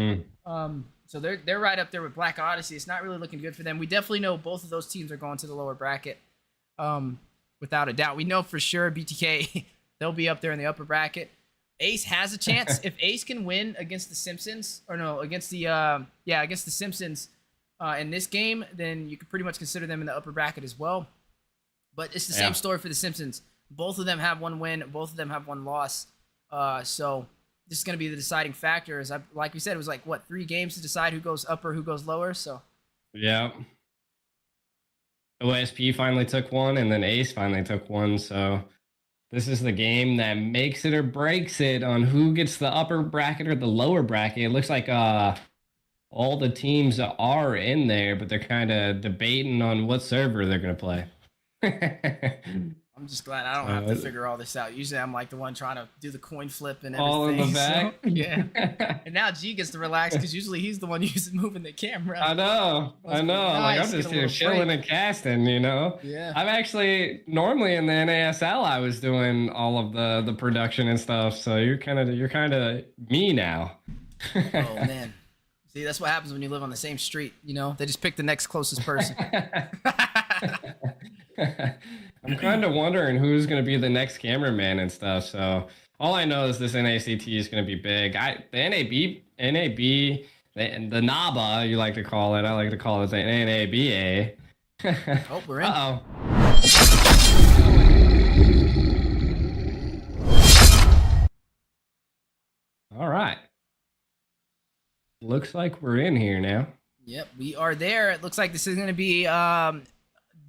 So they're right up there with Black Odyssey. It's not really looking good for them. We definitely know both of those teams are going to the lower bracket, without a doubt. We know for sure BTK, they'll be up there in the upper bracket. Ace has a chance. If Ace can win against the Simpsons, against the Simpsons in this game, then you could pretty much consider them in the upper bracket as well. But it's the same story for the Simpsons. Both of them have 1 win. Both of them have 1 loss. So this is going to be the deciding factor. Like we said, it was like, 3 games to decide who goes upper, who goes lower. So yeah. OSP finally took 1, and then Ace finally took 1. So this is the game that makes it or breaks it on who gets the upper bracket or the lower bracket. It looks like all the teams are in there, but they're kind of debating on what server they're going to play. I'm just glad I don't have to figure all this out. Usually I'm like the one trying to do the coin flip and everything. All in the back. So, yeah. And now G gets to relax because usually he's the one moving the camera. I know. Like, I'm just here chilling and casting, Yeah. I'm actually normally in the NASL. I was doing all of the production and stuff. So you're kind of me now. Oh man. See, that's what happens when you live on the same street. They just pick the next closest person. I'm kind of wondering who's going to be the next cameraman and stuff. So all I know is this NACT is going to be big. The the Naba, you like to call it. I like to call it the NABA. Oh, we're in. Uh-oh. All right. Looks like we're in here now. Yep, we are there. It looks like this is going to be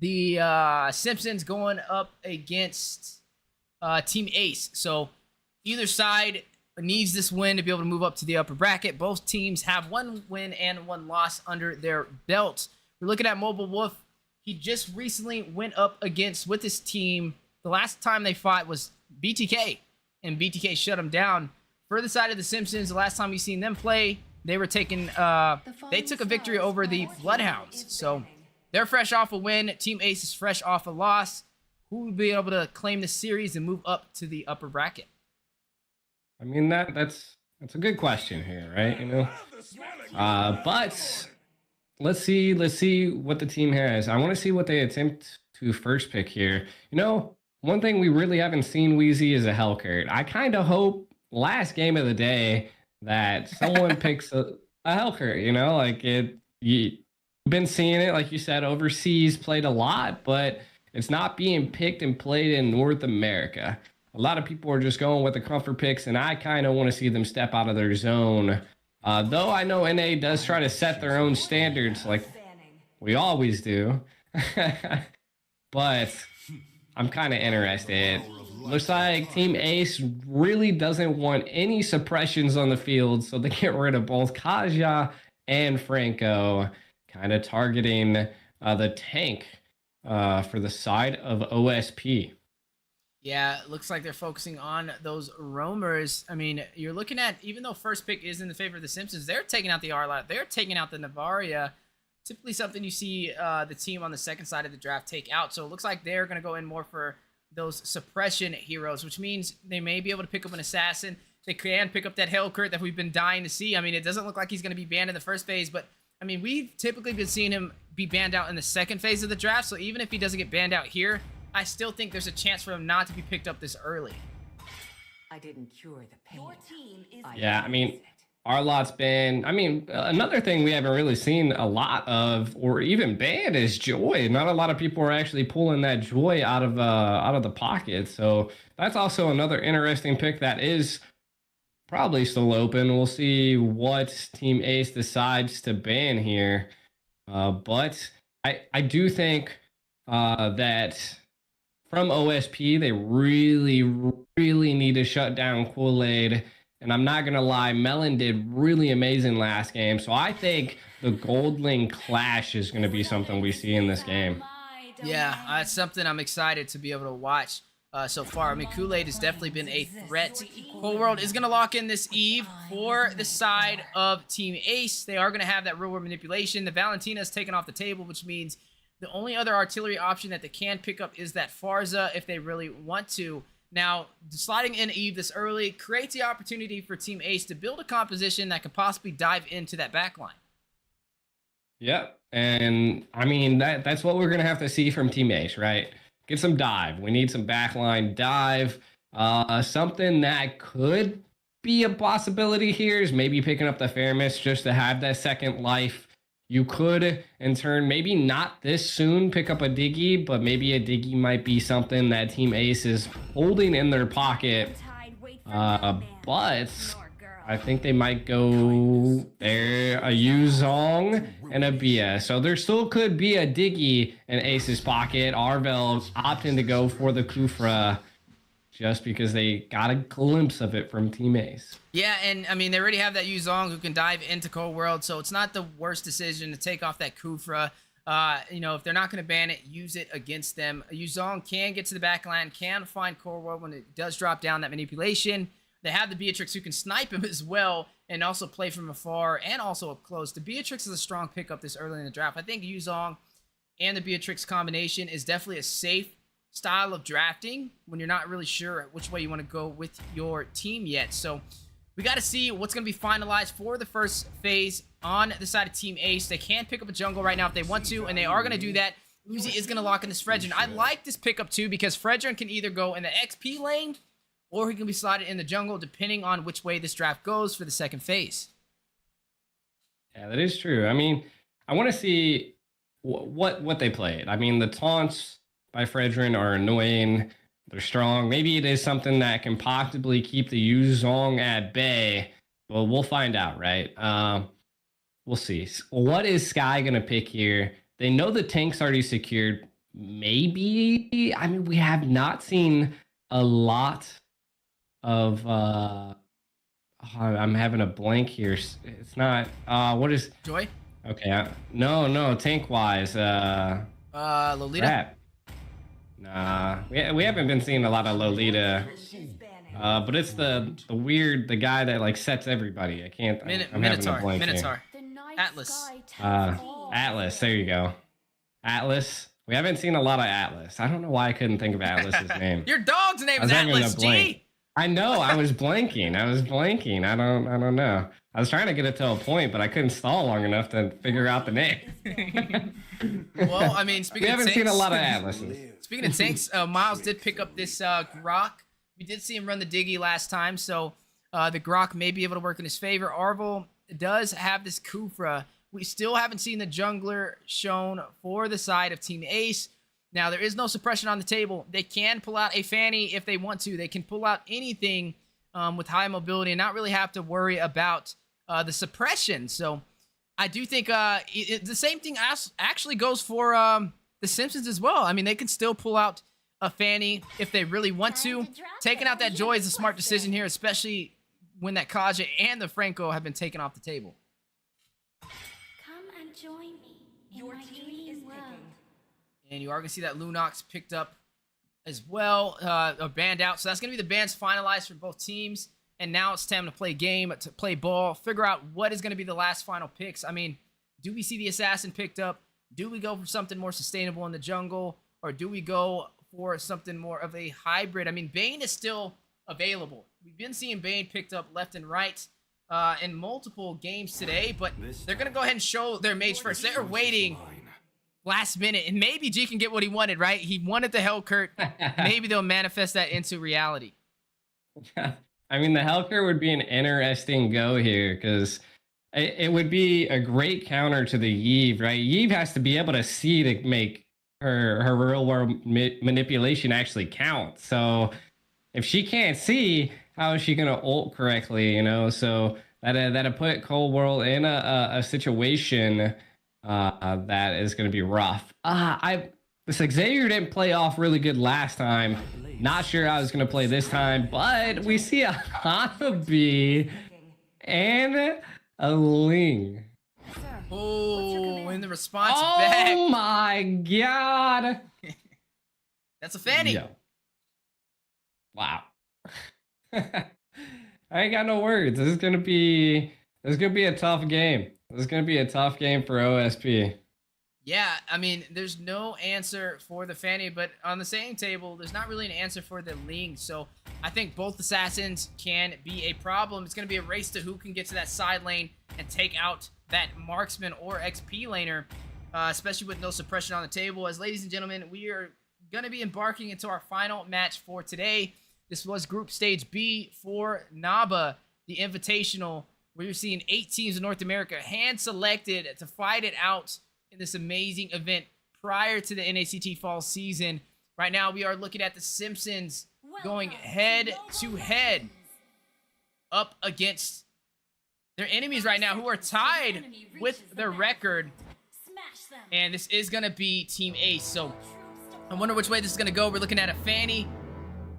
the Simpsons going up against Team Ace. So Either side needs this win to be able to move up to the upper bracket. Both teams have 1 win and 1 loss under their belt. We're looking at Mobile Wolf. He just recently went up against with his team. The last time they fought was BTK, and BTK shut him down. For the side of the Simpsons, the last time we seen them play, they were taking they took a victory over the Bloodhounds. So they're fresh off a win. Team Ace is fresh off a loss. Who will be able to claim the series and move up to the upper bracket? I mean, that's a good question here, right? You know, but let's see what the team has. I want to see what they attempt to first pick here. You know, one thing we really haven't seen, Weezy, is a Hellcurt. I kind of hope last game of the day that someone picks a Hellcurt. You know, like you've been seeing it, like you said, overseas played a lot, but it's not being picked and played in North America. A lot of people are just going with the comfort picks, and I kind of want to see them step out of their zone. Though I know NA does try to set their own standards like we always do. But I'm kind of interested. Looks like Team Ace really doesn't want any suppressions on the field, so they get rid of both Kaja and Franco, kind of targeting the tank for the side of OSP. Yeah, it looks like they're focusing on those roamers. I mean, you're looking at, even though first pick is in the favor of the Simpsons, they're taking out the Arlat. They're taking out the Navaria. Typically something you see the team on the second side of the draft take out. So it looks like they're going to go in more for those suppression heroes, which means they may be able to pick up an assassin. They can pick up that Hellcurt that we've been dying to see. I mean, it doesn't look like he's going to be banned in the first phase, but I mean, we've typically been seeing him be banned out in the second phase of the draft. So even if he doesn't get banned out here, I still think there's a chance for him not to be picked up this early. I didn't cure the pain. Your team is Yeah, I mean, Arlot's been, I mean, another thing we haven't really seen a lot of, or even banned, is Joy. Not a lot of people are actually pulling that Joy out of the pocket. So that's also another interesting pick that is probably still open. We'll see what Team Ace decides to ban here. But I do think that from OSP, they really need to shut down Kool-Aid. And I'm not going to lie, Melon did really amazing last game. So I think the Goldling Clash is going to be something we see in this game. Yeah, that's something I'm excited to be able to watch so far. I mean, Kool-Aid has definitely been a threat. Whole World is going to lock in this Eve for the side of Team Ace. They are going to have that real world manipulation. The Valentina's taken off the table, which means the only other artillery option that they can pick up is that Farza if they really want to. Now, sliding in Eve this early creates the opportunity for Team Ace to build a composition that could possibly dive into that backline. Yep, and I mean, that's what we're going to have to see from Team Ace, right? Get some dive. We need some backline dive. Something that could be a possibility here is maybe picking up the Fairness just to have that second life. You could, in turn, maybe not this soon pick up a Diggy, but maybe a Diggy might be something that Team Ace is holding in their pocket. But I think they might go there, a Yuzong and a Bia. So there still could be a Diggy in Ace's pocket. Arvel opting to go for the Kufra just because they got a glimpse of it from Team Ace. Yeah, and I mean, they already have that Yuzong who can dive into Cold World, so it's not the worst decision to take off that Kufra. You know, if they're not going to ban it, use it against them. Yuzong can get to the back line, can find Cold World when it does drop down that manipulation. They have the Beatrix who can snipe him as well and also play from afar and also up close. The Beatrix is a strong pickup this early in the draft. I think Yuzong and the Beatrix combination is definitely a safe style of drafting when you're not really sure which way you want to go with your team yet. So we got to see what's going to be finalized for the first phase on the side of Team Ace. They can pick up a jungle right now if they want to, and they are going to do that. Uzi is going to lock in this Fredrin. I like this pickup too because Fredrin can either go in the XP lane or he can be slotted in the jungle depending on which way this draft goes for the second phase. Yeah, that is true. I mean, I want to see what they played. I mean, the taunts by Fredrin are annoying. They're strong. Maybe it is something that can possibly keep the Yuzong at bay. Well, we'll find out, right? We'll see. What is Sky going to pick here? They know the tank's already secured. Maybe. I mean, we have not seen a lot of I'm having a blank here. It's not what is Joy? okay, no, tank wise. Lolita? Crap. Nah, we haven't been seeing a lot of Lolita. But it's the guy that like sets everybody. I can't. I'm having a Minotaur. blank here. Minotaur. Atlas. Atlas. There you go. Atlas. We haven't seen a lot of Atlas. I don't know why I couldn't think of Atlas's name. Your dog's name I is was having Atlas, a blank. G. I know. I was blanking. I don't know. I was trying to get it to a point, but I couldn't stall long enough to figure out the name. Well, I mean, speaking We of haven't tanks, seen a lot of Atlases. Speaking of tanks, Miles did pick up this Grok. We did see him run the Diggy last time, so the Grok may be able to work in his favor. Arvel does have this Kufra. We still haven't seen the jungler shown for the side of Team Ace. Now, there is no suppression on the table. They can pull out a Fanny if they want to. They can pull out anything with high mobility and not really have to worry about the suppression. So I do think the same thing actually goes for the Simpsons as well. I mean, they can still pull out a Fanny if they really want to. Taking out that Joy is a smart decision here, especially when that Kaja and the Franco have been taken off the table. Come and join me in Your my team is dream world. picking. And you are going to see that Lunox picked up as well, or banned out. So that's going to be the bans finalized for both teams. And now it's time to play game, to play ball, figure out what is going to be the last final picks. I mean, do we see the Assassin picked up? Do we go for something more sustainable in the jungle? Or do we go for something more of a hybrid? I mean, Bane is still available. We've been seeing Bane picked up left and right in multiple games today, but they're going to go ahead and show their mage first. They're waiting last minute, and maybe G can get what he wanted, right? He wanted the Hellcurt. Maybe they'll manifest that into reality. I mean, the Hellcurt would be an interesting go here because it would be a great counter to the Yve, right? Yve has to be able to see to make her real world manipulation actually count. So if she can't see, how is she going to ult correctly, you know? So that'll put Cold World in a situation that is going to be rough. This Xavier didn't play off really good last time. Not sure how he's going to play this time, but we see a Hanabi and a Ling. Oh, in the response Oh back. my god. That's a Fanny. Yo. Wow. I ain't got no words. This is gonna be a tough game. This is gonna be a tough game for OSP. Yeah, I mean, there's no answer for the Fanny, but on the same table, there's not really an answer for the Ling. So I think both Assassins can be a problem. It's going to be a race to who can get to that side lane and take out that marksman or XP laner, especially with no suppression on the table. As ladies and gentlemen, we are going to be embarking into our final match for today. This was Group Stage B for Naba, the Invitational, where you're seeing 8 teams in North America hand-selected to fight it out in this amazing event prior to the NACT fall season. Right now, we are looking at the Simpsons going head-to-head up against their enemies right now, who are tied with their record. And this is going to be Team Ace. So I wonder which way this is going to go. We're looking at a Fanny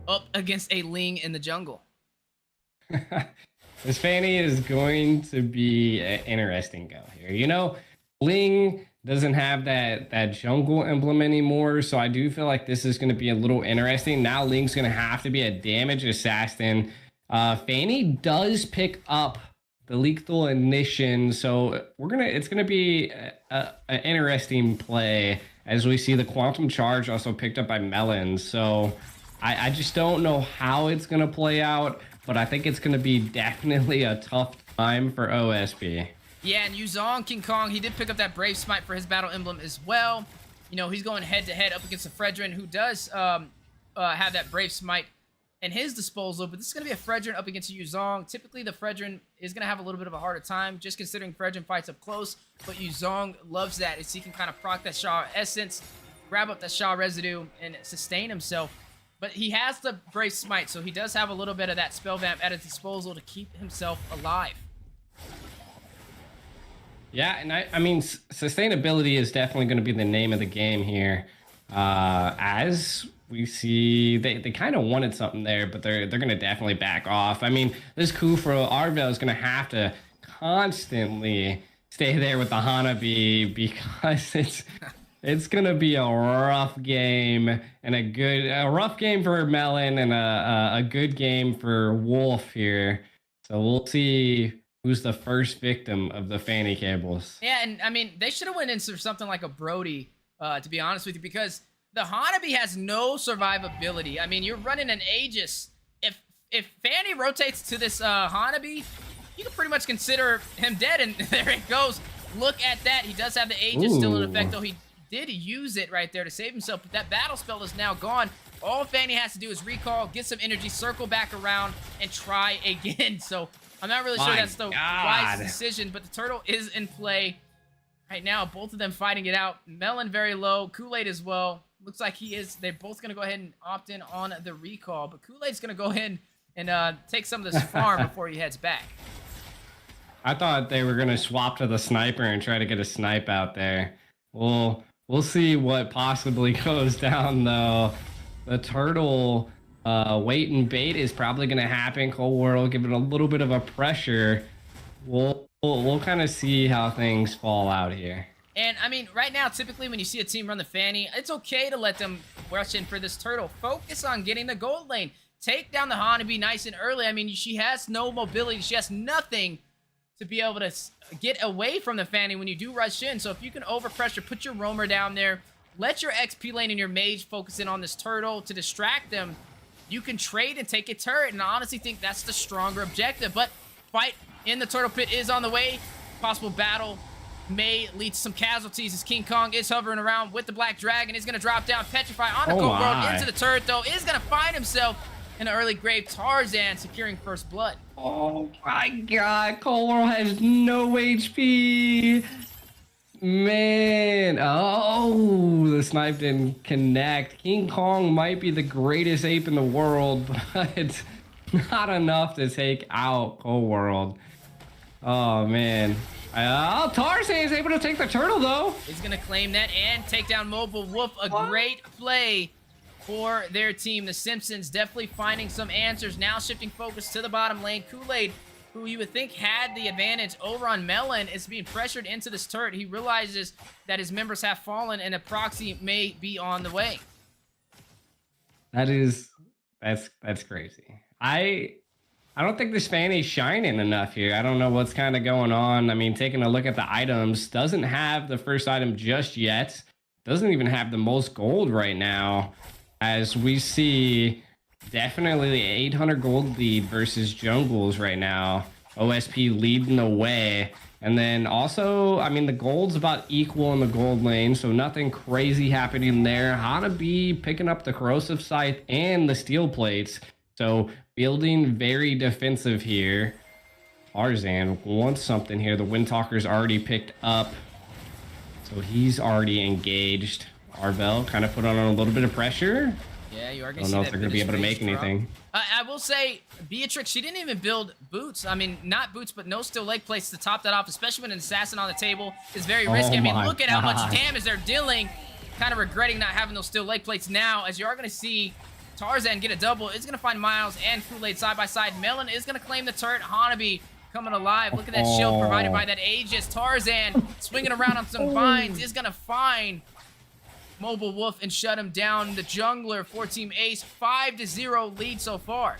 up against a Ling in the jungle. This Fanny is going to be an interesting go here. You know, Ling doesn't have that jungle emblem anymore, so I do feel like this is going to be a little interesting. Now Ling's going to have to be a damage assassin. Fanny does pick up the lethal ignition, so it's gonna be an interesting play as we see the quantum charge also picked up by Melon. So I just don't know how it's gonna play out, but I think it's gonna be definitely a tough time for OSP. Yeah, and Yuzong King Kong, he did pick up that Brave Smite for his battle emblem as well. You know, he's going head-to-head up against a Fredrin, who does have that Brave Smite in his disposal, but this is going to be a Fredrin up against a Yuzong. Typically, the Fredrin is going to have a little bit of a harder time, just considering Fredrin fights up close, but Yuzong loves that, as he can kind of proc that Shaw Essence, grab up that Shaw Residue, and sustain himself. But he has the Brave Smite, so he does have a little bit of that Spell Vamp at his disposal to keep himself alive. Yeah, and I mean, sustainability is definitely going to be the name of the game here. As we see, they kind of wanted something there, but they're gonna definitely back off. I mean, this coup for Arvel is gonna have to constantly stay there with the Hanabi because it's gonna be a rough game and a rough game for Melon and a good game for Wolf here. So we'll see who's the first victim of the fanny cables. Yeah, and I mean, they should have went into something like a Brody, to be honest with you, because the Hanabi has no survivability. I mean, you're running an Aegis. If Fanny rotates to this Hanabi, you can pretty much consider him dead, and there it goes. Look at that. He does have the Aegis still in effect, though he did use it right there to save himself, but that battle spell is now gone. All Fanny has to do is recall, get some energy, circle back around, and try again. So I'm not really sure that's the wise decision, but the turtle is in play right now. Both of them fighting it out. Melon very low, Kool-Aid as well. Looks like they're both going to go ahead and opt in on the recall, but Kool-Aid's going to go ahead and take some of this farm before he heads back. I thought they were going to swap to the sniper and try to get a snipe out there. We'll see what possibly goes down, though. The turtle wait and bait is probably going to happen. Cold War will give it a little bit of a pressure. We'll kind of see how things fall out here. And, I mean, right now, typically when you see a team run the Fanny, it's okay to let them rush in for this turtle. Focus on getting the gold lane. Take down the Hanabi nice and early. I mean, she has no mobility. She has nothing to be able to get away from the Fanny when you do rush in. So if you can overpressure, put your roamer down there, let your XP lane and your mage focus in on this turtle to distract them, you can trade and take a turret, and I honestly think that's the stronger objective. But fight in the turtle pit is on the way. Possible battle may lead to some casualties as King Kong is hovering around with the Black Dragon. He's going to drop down, petrify on the Cold World into the turret, though. Is going to find himself in an early grave. Tarzan securing first blood. Oh my god, Cold World has no HP. Man, oh, the snipe didn't connect. King Kong might be the greatest ape in the world, but it's not enough to take out Cold World. Oh man. Tarzan is able to take the turtle, though. He's going to claim that and take down Mobile Wolf. A great play for their team. The Simpsons definitely finding some answers. Now shifting focus to the bottom lane. Kool-Aid, who you would think had the advantage over on Melon, is being pressured into this turret. He realizes that his members have fallen and a proxy may be on the way. That's crazy. I don't think this Fanny's shining enough here. I don't know what's kind of going on. I mean, taking a look at the items, doesn't have the first item just yet. Doesn't even have the most gold right now. As we see, definitely the 800 gold lead versus Jungles right now. OSP leading the way. And then also, I mean, the gold's about equal in the gold lane, so nothing crazy happening there. Hanabi picking up the corrosive scythe and the steel plates. So building very defensive here. Tarzan wants something here. The Windtalker's already picked up, so he's already engaged. Arvel kind of put on a little bit of pressure. Yeah, you are going to see that. I don't know if they're going to be able to make anything. I will say, Beatrix, she didn't even build boots. I mean, not boots, but no steel leg plates to top that off, especially when an assassin on the table is very risky. I mean, look at how much damage they're dealing. Kind of regretting not having those steel leg plates now, as you are going to see Tarzan get a double. Is going to find Miles and Kool-Aid side by side. Melon is going to claim the turret. Hanabi coming alive. Look at that shield provided by that Aegis. Tarzan swinging around on some vines is going to find Mobile Wolf and shut him down. The jungler for Team Ace, 5-0 lead so far.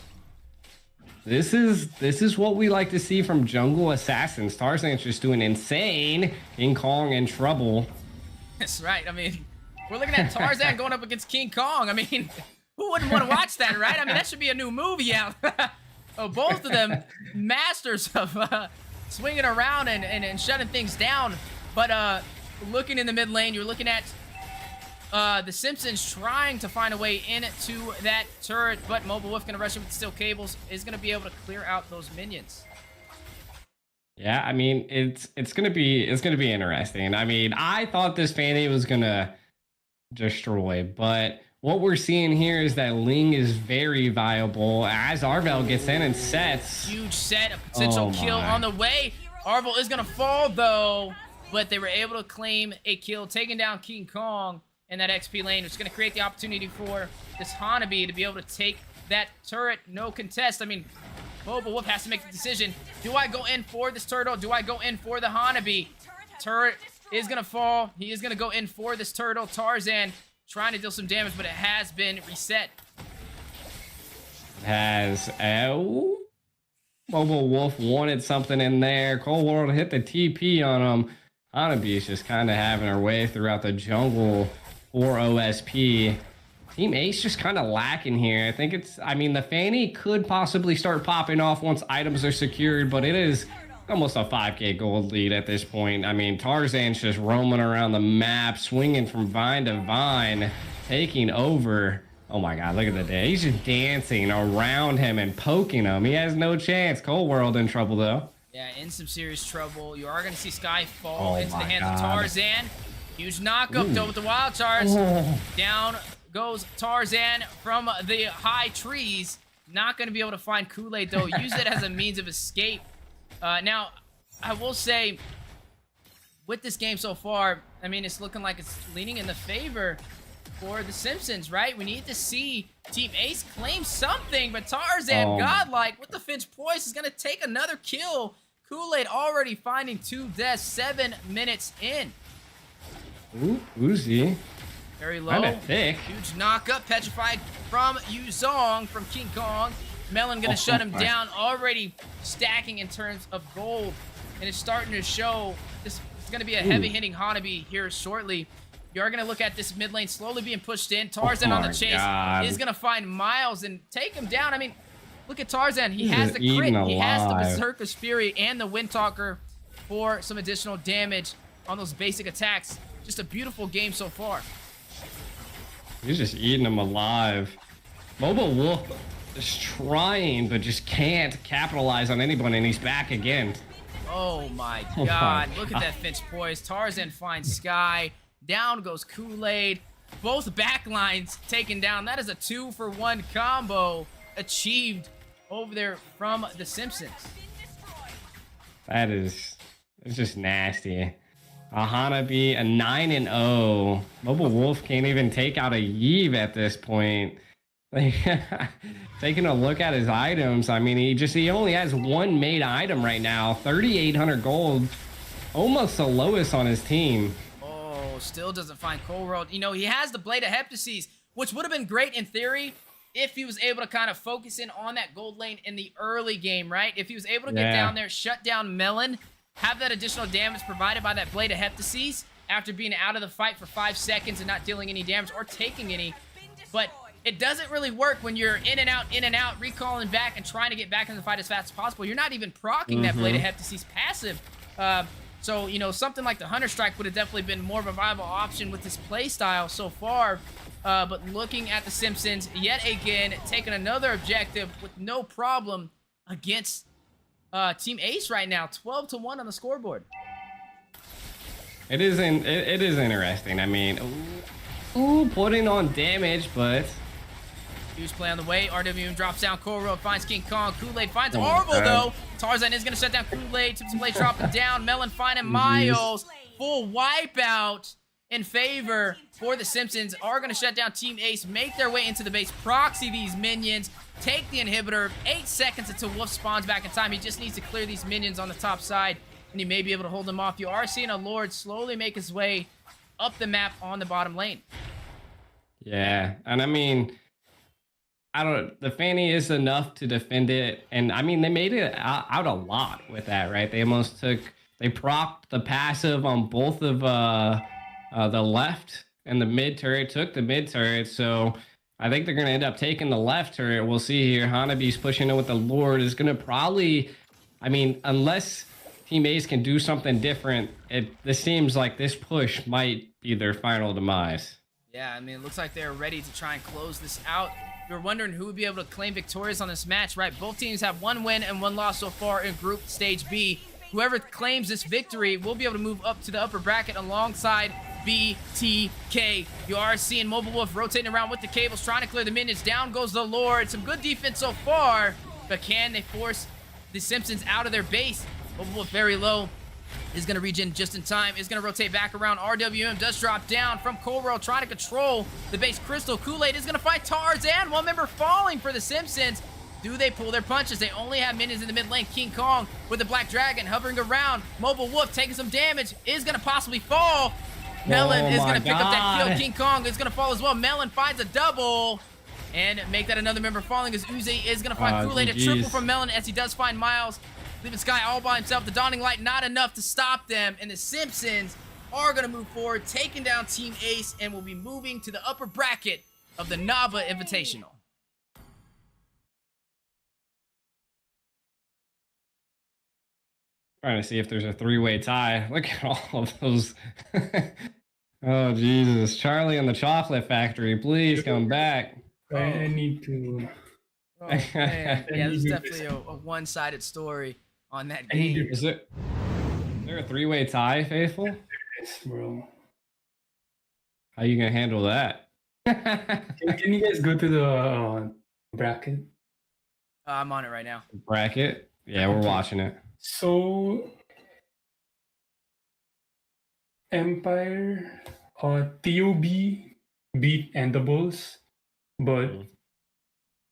This is what we like to see from jungle assassins. Tarzan's just doing insane. King Kong in trouble. That's right. I mean, we're looking at Tarzan going up against King Kong. I mean, who wouldn't want to watch that, right? I mean, that should be a new movie out. Oh, both of them masters of swinging around and shutting things down. But looking in the mid lane, you're looking at the Simpsons trying to find a way into that turret, but Mobile Wolf gonna rush in with the steel cables, is gonna be able to clear out those minions. Yeah, I mean, it's gonna be interesting. I mean, I thought this Fanny was gonna destroy, but what we're seeing here is that Ling is very viable as Arvel gets in and sets. Huge set, a potential kill on the way. Arvel is gonna fall though, but they were able to claim a kill, taking down King Kong. in that XP lane, which is going to create the opportunity for this Hanabi to be able to take that turret. No contest. I mean, Mobile Wolf has to make the decision. Do I go in for this turtle? Do I go in for the Hanabi? Turret is going to fall. He is going to go in for this turtle. Tarzan trying to deal some damage, but it has been reset. Has Mobile Wolf wanted something in there. Cold World hit the TP on him. Hanabi is just kind of having her way throughout the jungle for OSP. Team Ace just kind of lacking here. I think the Fanny could possibly start popping off once items are secured, but it is almost a 5k gold lead at this point. I mean, Tarzan's just roaming around the map, swinging from vine to vine, taking over. Oh my god, look at the day. He's just dancing around him and poking him. He has no chance. Cold World in trouble, though. Yeah, in some serious trouble. You are going to see Sky fall into the hands of Tarzan. Huge knockup, though, with the wild charge. Down goes Tarzan from the high trees. Not going to be able to find Kool-Aid, though. Use it as a means of escape. Now, I will say, with this game so far, I mean, it's looking like it's leaning in the favor for the Simpsons, right? We need to see Team Ace claim something, but Tarzan, godlike, with the Finch poise, is going to take another kill. Kool-Aid already finding 2 deaths 7 minutes in. Ooh, Uzi. Very low. Kinda thick. Huge knockup, petrified from Yuzong, from King Kong. Melon going to shut him down, already stacking in terms of gold. And it's starting to show this is going to be a heavy-hitting Hanabi here shortly. You are going to look at this mid lane slowly being pushed in. Tarzan on the chase is going to find Miles and take him down. I mean, look at Tarzan. He has the crit. He has the Berserker's Fury and the Windtalker for some additional damage on those basic attacks. Just a beautiful game so far. He's just eating him alive. Mobile Wolf is trying, but just can't capitalize on anyone, and he's back again. Oh my god. Look at that Finch poise. Tarzan finds Sky. Down goes Kool-Aid. Both backlines taken down. That is a 2-for-1 combo achieved over there from the Simpsons. It's just nasty. A Hanabi, a 9-0. Mobile Wolf can't even take out a Yeve at this point. Taking a look at his items, I mean, he only has one made item right now. 3,800 gold. Almost the lowest on his team. Still doesn't find Cold World. You know, he has the Blade of Heptases, which would have been great in theory if he was able to kind of focus in on that gold lane in the early game, right? If he was able to get down there, shut down Melon, have that additional damage provided by that Blade of Heptases after being out of the fight for 5 seconds and not dealing any damage or taking any. But it doesn't really work when you're in and out, recalling back and trying to get back in the fight as fast as possible. You're not even proccing that Blade of Heptases passive. So, you know, something like the Hunter Strike would have definitely been more of a viable option with this play style so far. But looking at the Simpsons, yet again, taking another objective with no problem against Team Ace right now. 12-1 on the scoreboard. It is interesting. I mean, putting on damage, but... Huge play on the way. RWM drops down. Cold World finds King Kong. Kool-Aid finds Orville, though. Tarzan is going to shut down Kool-Aid. Simpson Blade dropping down. Melon finding Miles. Full wipeout in favor for the Simpsons. Are going to shut down Team Ace. Make their way into the base. Proxy these minions. Take the inhibitor. 8 seconds until Wolf spawns back in time. He just needs to clear these minions on the top side, and he may be able to hold them off. You are seeing a Lord slowly make his way up the map on the bottom lane. Yeah, and I mean... the Fanny is enough to defend it. And I mean, they made it out a lot with that, right? They propped the passive on both of the left and the mid turret, took the mid turret. So I think they're going to end up taking the left turret. We'll see here. Hanabi's pushing it with the Lord. Is going to probably, I mean, unless Team Ace can do something different, this seems like this push might be their final demise. Yeah, I mean, it looks like they're ready to try and close this out. You're wondering who would be able to claim victorious on this match, right? Both teams have 1 win and 1 loss so far in Group Stage B. Whoever claims this victory will be able to move up to the upper bracket alongside BTK. You are seeing Mobile Wolf rotating around with the cables, trying to clear the minions. Down goes the Lord. Some good defense so far, but can they force the Simpsons out of their base? Mobile Wolf very low. is going to regen just in time. Is going to rotate back around. RWM does drop down from Coral, trying to control the base. Crystal Kool-Aid is going to fight Tarzan. One member falling for the Simpsons. Do they pull their punches? They only have minions in the mid lane. King Kong with the Black Dragon hovering around. Mobile Wolf taking some damage. Is going to possibly fall. Melon is going to pick up that kill. King Kong is going to fall as well. Melon finds a double. And make that another member falling as Uze is going to find Kool-Aid. A triple from Melon as he does find Miles. Leaving Sky all by himself. The Dawning Light not enough to stop them. And the Simpsons are going to move forward, taking down Team Ace, and will be moving to the upper bracket of the Naba Invitational. Trying to see if there's a three-way tie. Look at all of those. Oh, Jesus. Charlie and the Chocolate Factory, please come back. I need to... Oh, man. Yeah, this is definitely a one-sided story on that game. Is there a three-way tie, Faithful? Yes, bro. How you gonna handle that? Can you guys go to the bracket? I'm on it right now. Bracket? Yeah, we're watching it. So, Empire, TOB beat Endables, but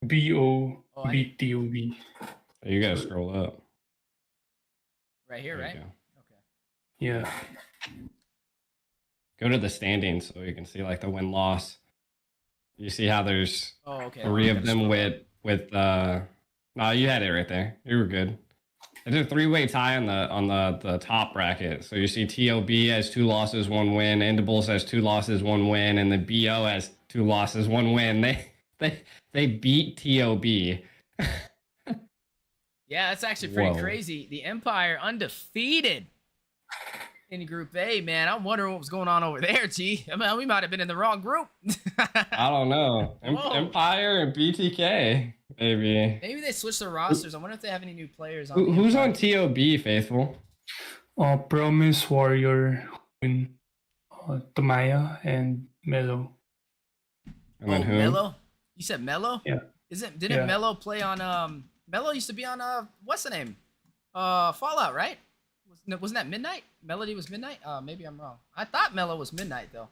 BO beat TOB. You gotta scroll up. Right here, right? Go. Okay. Yeah. Go to the standings so you can see like the win-loss. You see how there's three of them with no, you had it right there. You were good. There's a three-way tie on the top bracket. So you see TOB has 2 losses, 1 win. Endables has 2 losses, 1 win, and the BO has 2 losses, 1 win. They beat TOB. Yeah, that's actually pretty crazy. The Empire undefeated in Group A, man. I'm wondering what was going on over there, G. I mean, we might have been in the wrong group. I don't know. Empire and BTK, maybe. Maybe they switched their rosters. I wonder if they have any new players on. Who's on TOB, Faithful? Promise Warrior, Tamaya, and Mello. And then who? Mello? You said Mello? Yeah. Didn't Mello play on Mello used to be on what's the name? Fallout, right? Wasn't that Midnight? Melody was Midnight? Maybe I'm wrong. I thought Mello was Midnight though.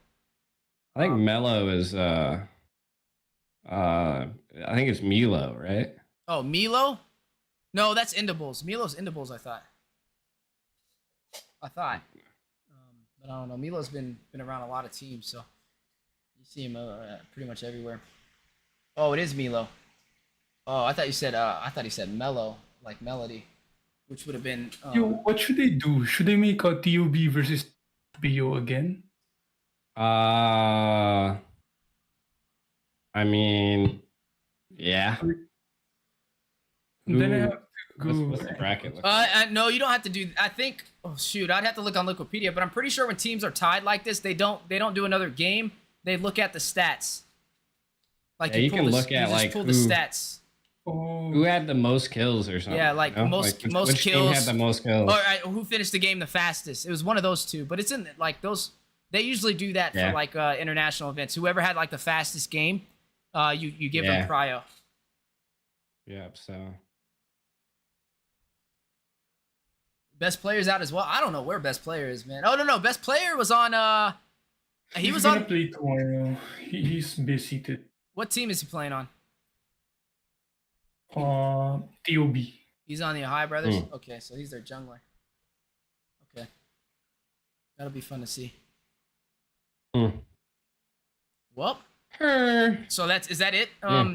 I think Mello is I think it's Milo, right? Oh, Milo? No, that's Endables. Milo's Endables, I thought. But I don't know. Milo's been around a lot of teams, so you see him pretty much everywhere. Oh, it is Milo. Oh, I thought he said Mello, like Melody, which would have been. Yo, what should they do? Should they make a TOB versus BO again? I mean, yeah. Then I have to go. What's the bracket look like? No, you don't have to do. I think. Oh shoot, I'd have to look on Wikipedia, but I'm pretty sure when teams are tied like this, they don't do another game. They look at the stats. Like you can look at like pull the stats. Who had the most kills or something? Yeah, like most which kills. Team had the most kills? All right, who finished the game the fastest? It was one of those two, but it's in like those. They usually do that for like international events. Whoever had like the fastest game, you give them prio. Yep. So best player's out as well. I don't know where best player is, man. Oh no, best player was on. He was gonna on. play tomorrow. He's busy too. What team is he playing on? TOB. He's on the Ohio Brothers? Okay, so he's their jungler. Okay. That'll be fun to see. Well. So is that it,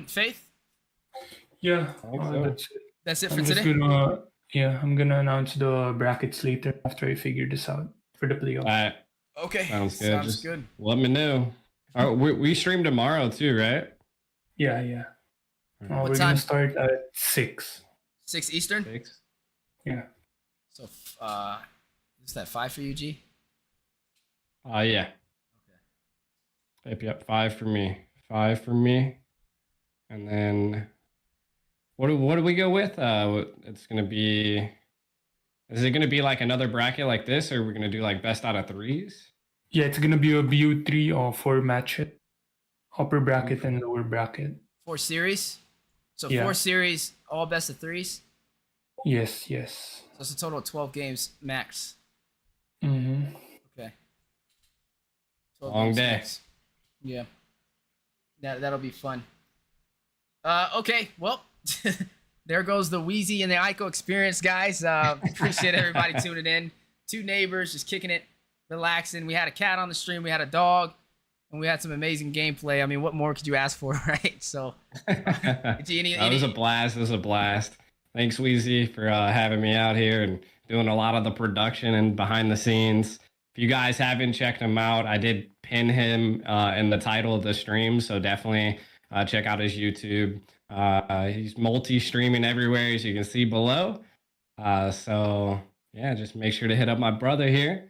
Faith? Yeah, so. That's it for today? I'm gonna announce the brackets later after I figure this out for the playoff. All right. Okay. Sounds good. Sounds good. Let me know. All right, we stream tomorrow too, right? Yeah. What we're time? gonna start at 6. 6 Eastern? 6. Yeah. So is that 5 for you, G? Yeah. Okay. Yep. 5 for me. 5 for me. And then what do we go with? It's gonna be. Is it gonna be like another bracket like this, or are we gonna do like best out of 3s? Yeah, it's gonna be a BO3 or 4 match, upper bracket and lower bracket. 4 series. So 4 series, all best of 3s. Yes. So it's a total of 12 games max. Mm-hmm. Okay. 12 Long games day. next. Yeah. That'll be fun. Okay, well, there goes the Wheezy and the Ico experience, guys. Appreciate everybody tuning in. Two neighbors just kicking it, relaxing. We had a cat on the stream, we had a dog, and we had some amazing gameplay. I mean, what more could you ask for, right? So, It was a blast. It was a blast. Thanks, Wheezy, for having me out here and doing a lot of the production and behind the scenes. If you guys haven't checked him out, I did pin him in the title of the stream, so definitely check out his YouTube. He's multi-streaming everywhere, as you can see below. So, yeah, just make sure to hit up my brother here.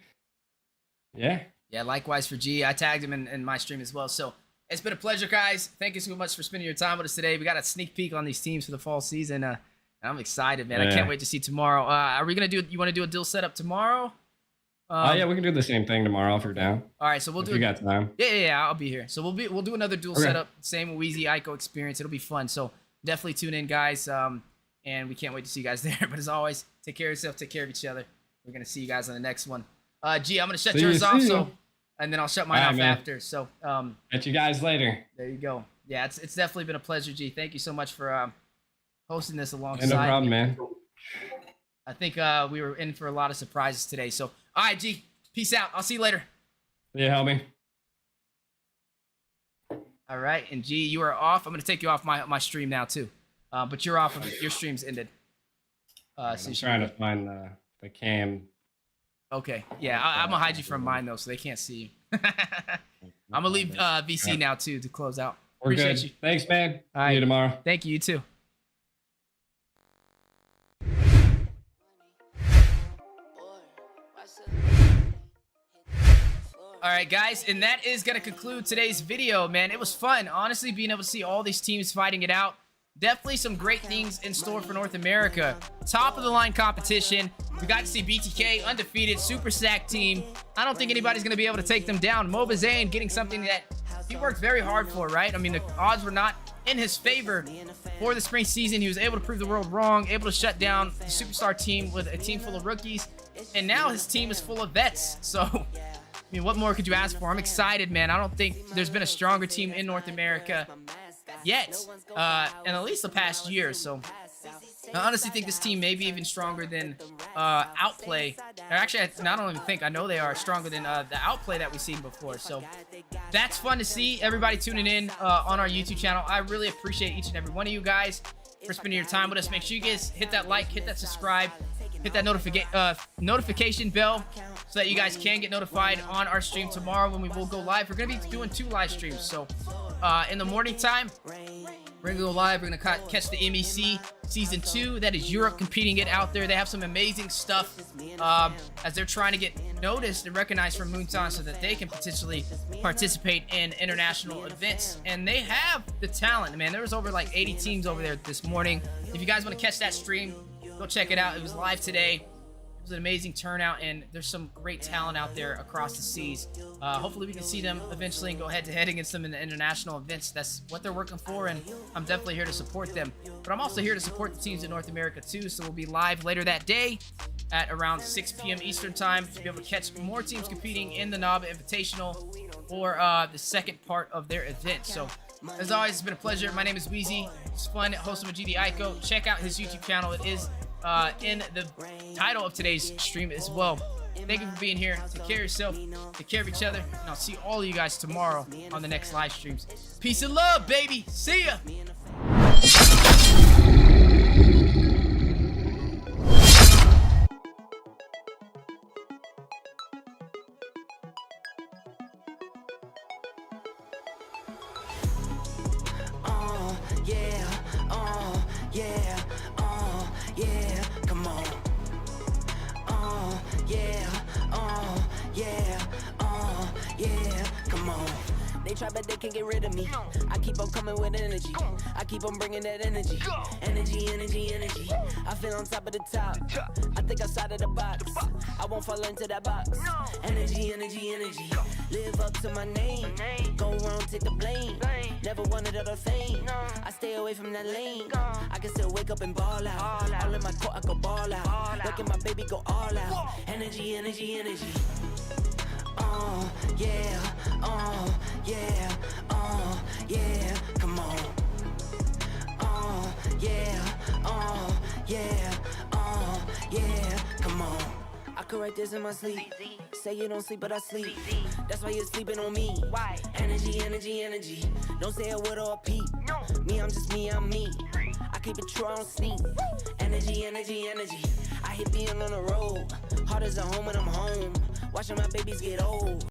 Yeah. Yeah, likewise for G. I tagged him in my stream as well. So, it's been a pleasure, guys. Thank you so much for spending your time with us today. We got a sneak peek on these teams for the fall season. I'm excited, man. Yeah. I can't wait to see tomorrow. Are we going to do, you want to do a dual setup tomorrow? Yeah, we can do the same thing tomorrow if you're down. All right, so we'll if do. you got time. Yeah, I'll be here. So we'll do another dual Okay. setup, same Wheezy Ico experience. It'll be fun. So definitely tune in, guys. And we can't wait to see you guys there. But as always, take care of yourself, take care of each other. We're gonna see you guys on the next one. G, I'm gonna shut See yours you, off. see So, you. and then I'll shut mine All right, off man. after. So Catch you guys later. there you go. Yeah, it's definitely been a pleasure, G. Thank you so much for hosting this alongside. No problem, me. man. I think we were in for a lot of surprises today. So, all right, G, peace out. I'll see you later. See you, homie. All right, and G, you are off. I'm gonna take you off my stream now too, but you're off. Your stream's ended. So I'm you should trying be to find the cam. Okay, yeah, I'm gonna hide you from mine though, so they can't see you. I'm gonna leave VC now too to close out. We're Appreciate good. you. Thanks, man. All See right. you tomorrow. Thank you. You too. All right, guys, and that is going to conclude today's video, man. It was fun, honestly, being able to see all these teams fighting it out. Definitely some great things in store for North America. Top of the line competition. We got to see BTK, undefeated, super stacked team. I don't think anybody's going to be able to take them down. Moba Zayn getting something that he worked very hard for, right? I mean, the odds were not in his favor for the spring season. He was able to prove the world wrong, able to shut down the superstar team with a team full of rookies. And now his team is full of vets. So, I mean, what more could you ask for? I'm excited, man. I don't think there's been a stronger team in North America yet, in at least the past year. So I honestly think this team may be even stronger than Outplay. Actually, I don't even think, I know they are stronger than the Outplay that we've seen before. So that's fun to see. Everybody tuning in on our YouTube channel. I really appreciate each and every one of you guys for spending your time with us. Make sure you guys hit that like, hit that subscribe, hit that notification bell so that you guys can get notified on our stream tomorrow when we will go live. We're going to be doing 2 live streams. So in the morning time, we're going to go live. We're going to catch the MEC Season 2. That is Europe competing it out there. They have some amazing stuff as they're trying to get noticed and recognized from Moonton so that they can potentially participate in international events. And they have the talent, man. There was over like 80 teams over there this morning. If you guys want to catch that stream, go check it out. It was live today. It was an amazing turnout, and there's some great talent out there across the seas. Hopefully we can see them eventually and go head-to-head against them in the international events. That's what they're working for, and I'm definitely here to support them. But I'm also here to support the teams in North America too, so we'll be live later that day at around 6 p.m. Eastern time to be able to catch more teams competing in the Naba Invitational or the second part of their event. So, as always, it's been a pleasure. My name is Wheezy. It's fun hosting with GD Ico. Check out his YouTube channel. It is in the title of today's stream as well. Thank you for being here. Take care of yourself. Take care of each other. And I'll see all of you guys tomorrow on the next live streams. Peace and love, baby. See ya. Yeah, come on. Yeah, come on. They try but they can't get rid of me. I keep on coming with energy. I keep on bringing that energy. Energy, energy, energy. I feel on top of the top. I think outside of the box. I won't fall into that box. Energy, energy, energy. Live up to my name. Go wrong, take the blame. Never wanted other fame. I stay away from that lane. I can still wake up and ball out. All in my court, I go ball out. Look at my baby go all out. Energy, energy, energy. Yeah, yeah, yeah, come on. Yeah, yeah, yeah, come on. I could write this in my sleep. Say you don't sleep, but I sleep. That's why you're sleeping on me. Why? Energy, energy, energy. Don't say a word or a peep. Me, I'm just me, I'm me. I keep it true, I don't sneak. Energy, energy, energy. I hit being on the road. Hard as a home when I'm home. Watching my babies get old.